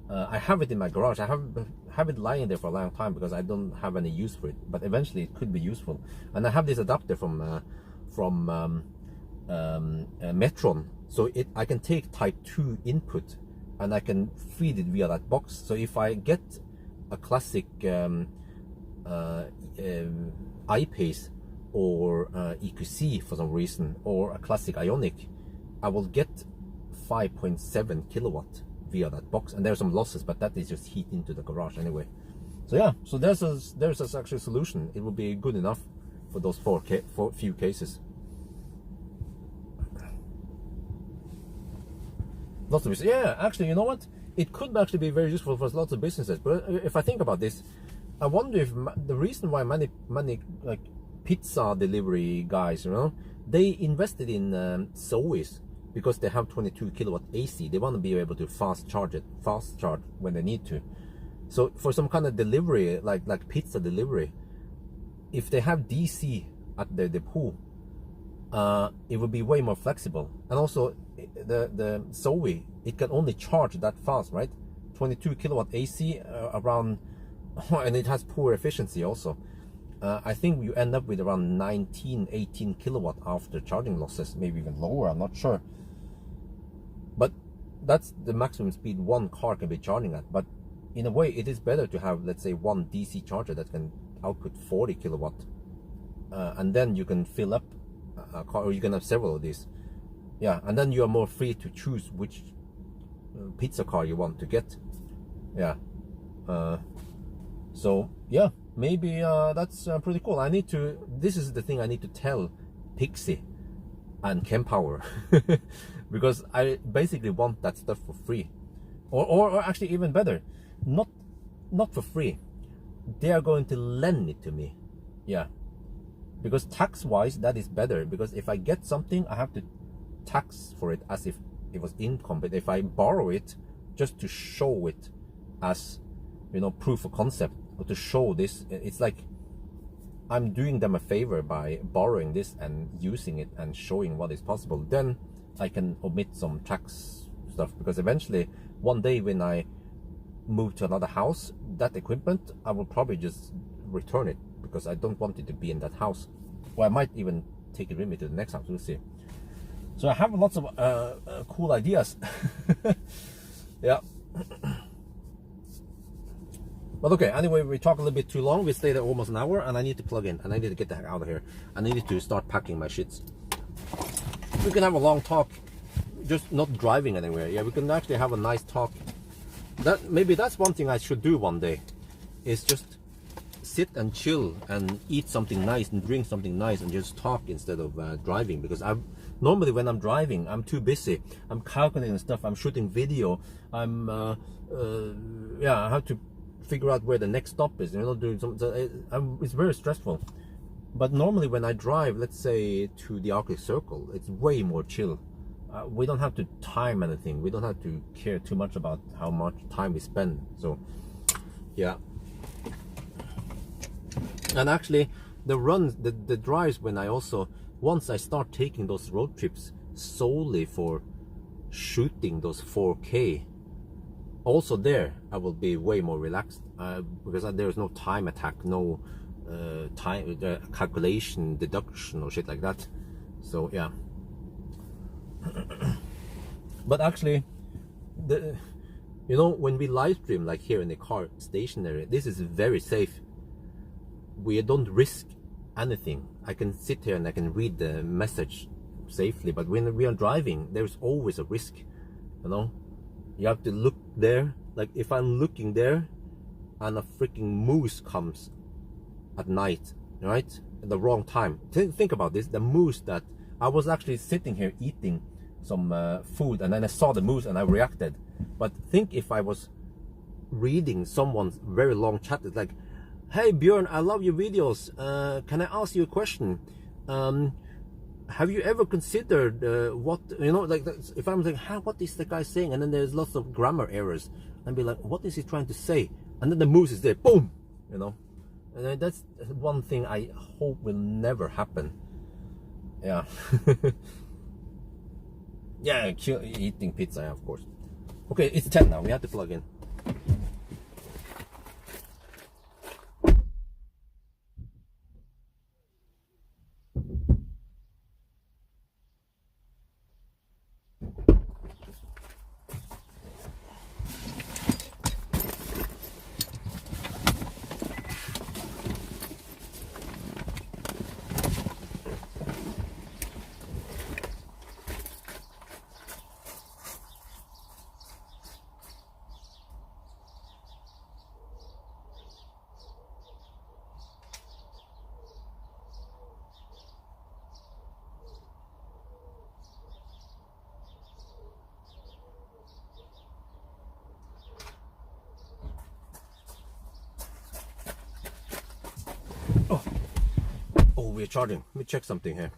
I have it in my garage. I have it lying there for a long time because I don't have any use for it. But eventually it could be useful. And I have this adapter from Metron. So I can take type 2 input and I can feed it via that box. So if I get a classic I-Pace or EQC for some reason, or a classic Ionic, I will get 5.7 kilowatt via that box. And there's some losses, but that is just heat into the garage anyway. So yeah, so there's actually a solution. It will be good enough for those few cases. Lots of business. Yeah, actually, you know what? It could actually be very useful for lots of businesses. But if I think about this, I wonder if the reason why many like pizza delivery guys, you know, they invested in Zoes because they have 22 kilowatt AC. They want to be able to fast charge when they need to. So for some kind of delivery, like pizza delivery, if they have DC at the depot, it would be way more flexible. And also the Zoe, it can only charge that fast, right? 22 kilowatt AC around, and it has poor efficiency also. I think you end up with around 18 kilowatt after charging losses, maybe even lower, I'm not sure. But that's the maximum speed one car can be charging at. But in a way, it is better to have, let's say, one DC charger that can output 40 kilowatt. And then you can fill up a car, or you can have several of these. Yeah, and then you are more free to choose which pizza car you want to get. Yeah. So yeah, maybe that's pretty cool. This is the thing I need to tell Pixie and Kempower because I basically want that stuff for free, or actually even better, not for free. They are going to lend it to me. Yeah, because tax wise that is better, because if I get something I have to tax for it as if it was income. But if I borrow it just to show it as, you know, proof of concept, or to show this, it's like I'm doing them a favor by borrowing this and using it and showing what is possible. Then I can omit some tax stuff, because eventually one day when I move to another house, that equipment I will probably just return it, because I don't want it to be in that house. Or I might even take it with me to the next house, we'll see. So I have lots of cool ideas. Yeah. But okay, anyway, we talk a little bit too long. We stayed there almost an hour, and I need to plug in, and I need to get the heck out of here. I need to start packing my shits. We can have a long talk, just not driving anywhere. Yeah, we can actually have a nice talk. Maybe that's one thing I should do one day, is just sit and chill and eat something nice and drink something nice and just talk instead of driving. Because normally when I'm driving, I'm too busy. I'm calculating stuff. I'm shooting video. Yeah, I have to figure out where the next stop is, you know, doing something. It's very stressful. But normally when I drive, let's say to the Arctic Circle, it's way more chill. We don't have to time anything. We don't have to care too much about how much time we spend. So yeah. And actually the runs, the drives, when I also, once I start taking those road trips solely for shooting those 4K also there I will be way more relaxed because there's no time attack, no time calculation, deduction or shit like that. So yeah. But actually, you know, when we live stream like here in the car stationary, this is very safe. We don't risk anything. I can sit here and I can read the message safely, but when we are driving, there's always a risk, you know. You have to look there. Like if I'm looking there and a freaking moose comes at night, right, at the wrong time. Think about this. The moose that I was actually sitting here eating some food, and then I saw the moose and I reacted. But think if I was reading someone's very long chat. It's like, hey Björn, I love your videos, can I ask you a question? Have you ever considered what, you know, like if I'm like, what is the guy saying? And then there's lots of grammar errors, and be like, what is he trying to say? And then the moose is there, boom, you know. And that's one thing I hope will never happen. Yeah. Yeah, eating pizza, of course. Okay, it's 10 now, we have to plug in. Oh, we're charging. Let me check something here.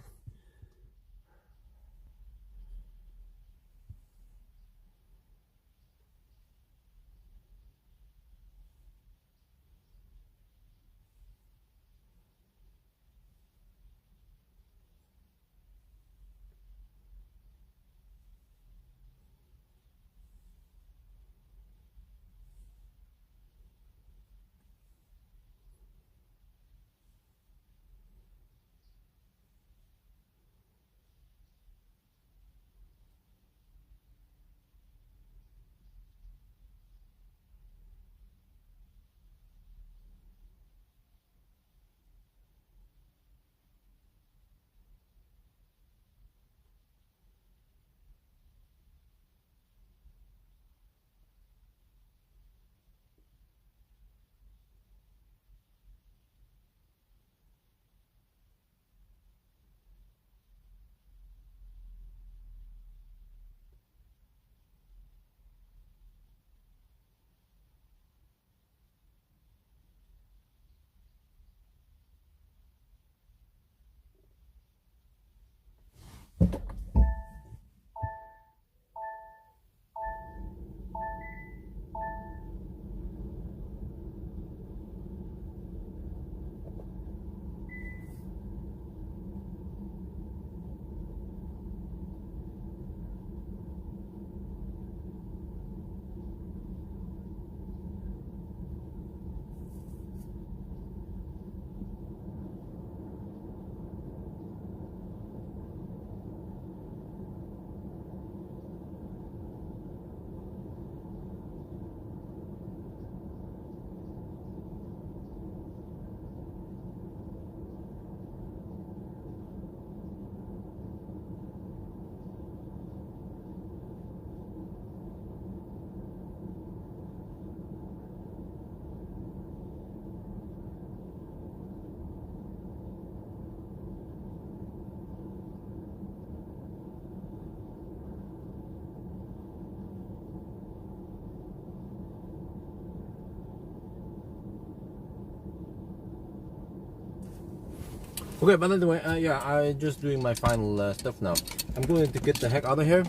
Okay, but anyway, yeah, I'm just doing my final stuff now. I'm going to get the heck out of here.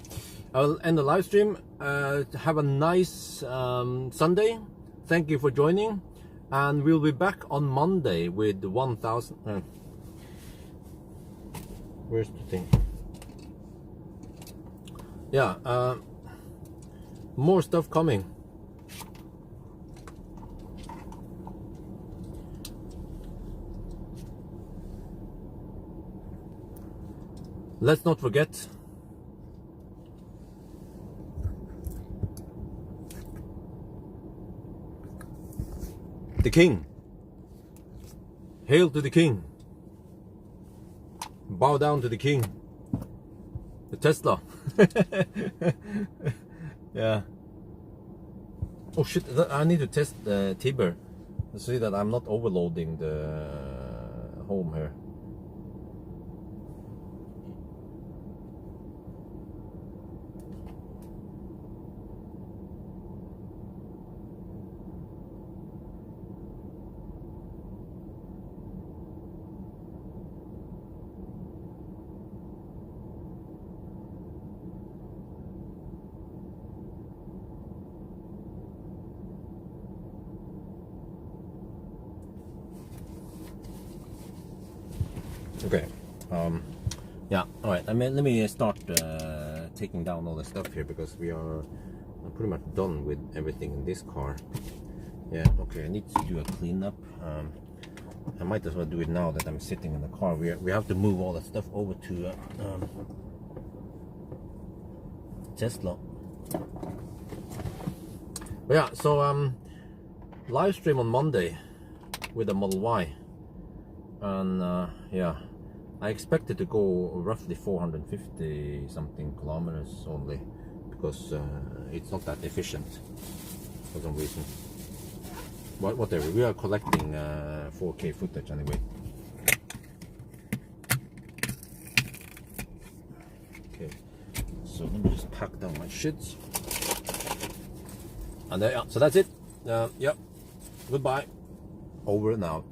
I'll end the live stream. Have a nice Sunday. Thank you for joining, and we'll be back on Monday with 1,000. Where's the thing? Yeah, more stuff coming. let's not forget the king. Hail to the king. Bow down to the king. The Tesla. Yeah. Oh shit, I need to test the Tiber to see that I'm not overloading the home here. Okay. Yeah. All right. Let me start taking down all the stuff here because we are pretty much done with everything in this car. Yeah. Okay. I need to do a cleanup. I might as well do it now that I'm sitting in the car. We have to move all that stuff over to Tesla. But yeah. So live stream on Monday with the Model Y. And yeah, I expected to go roughly 450 something kilometers only because it's not that efficient for some reason. Whatever, we are collecting 4K footage anyway. Okay, so let me just pack down my shit. And there, yeah, so that's it. Yep, goodbye, over and out.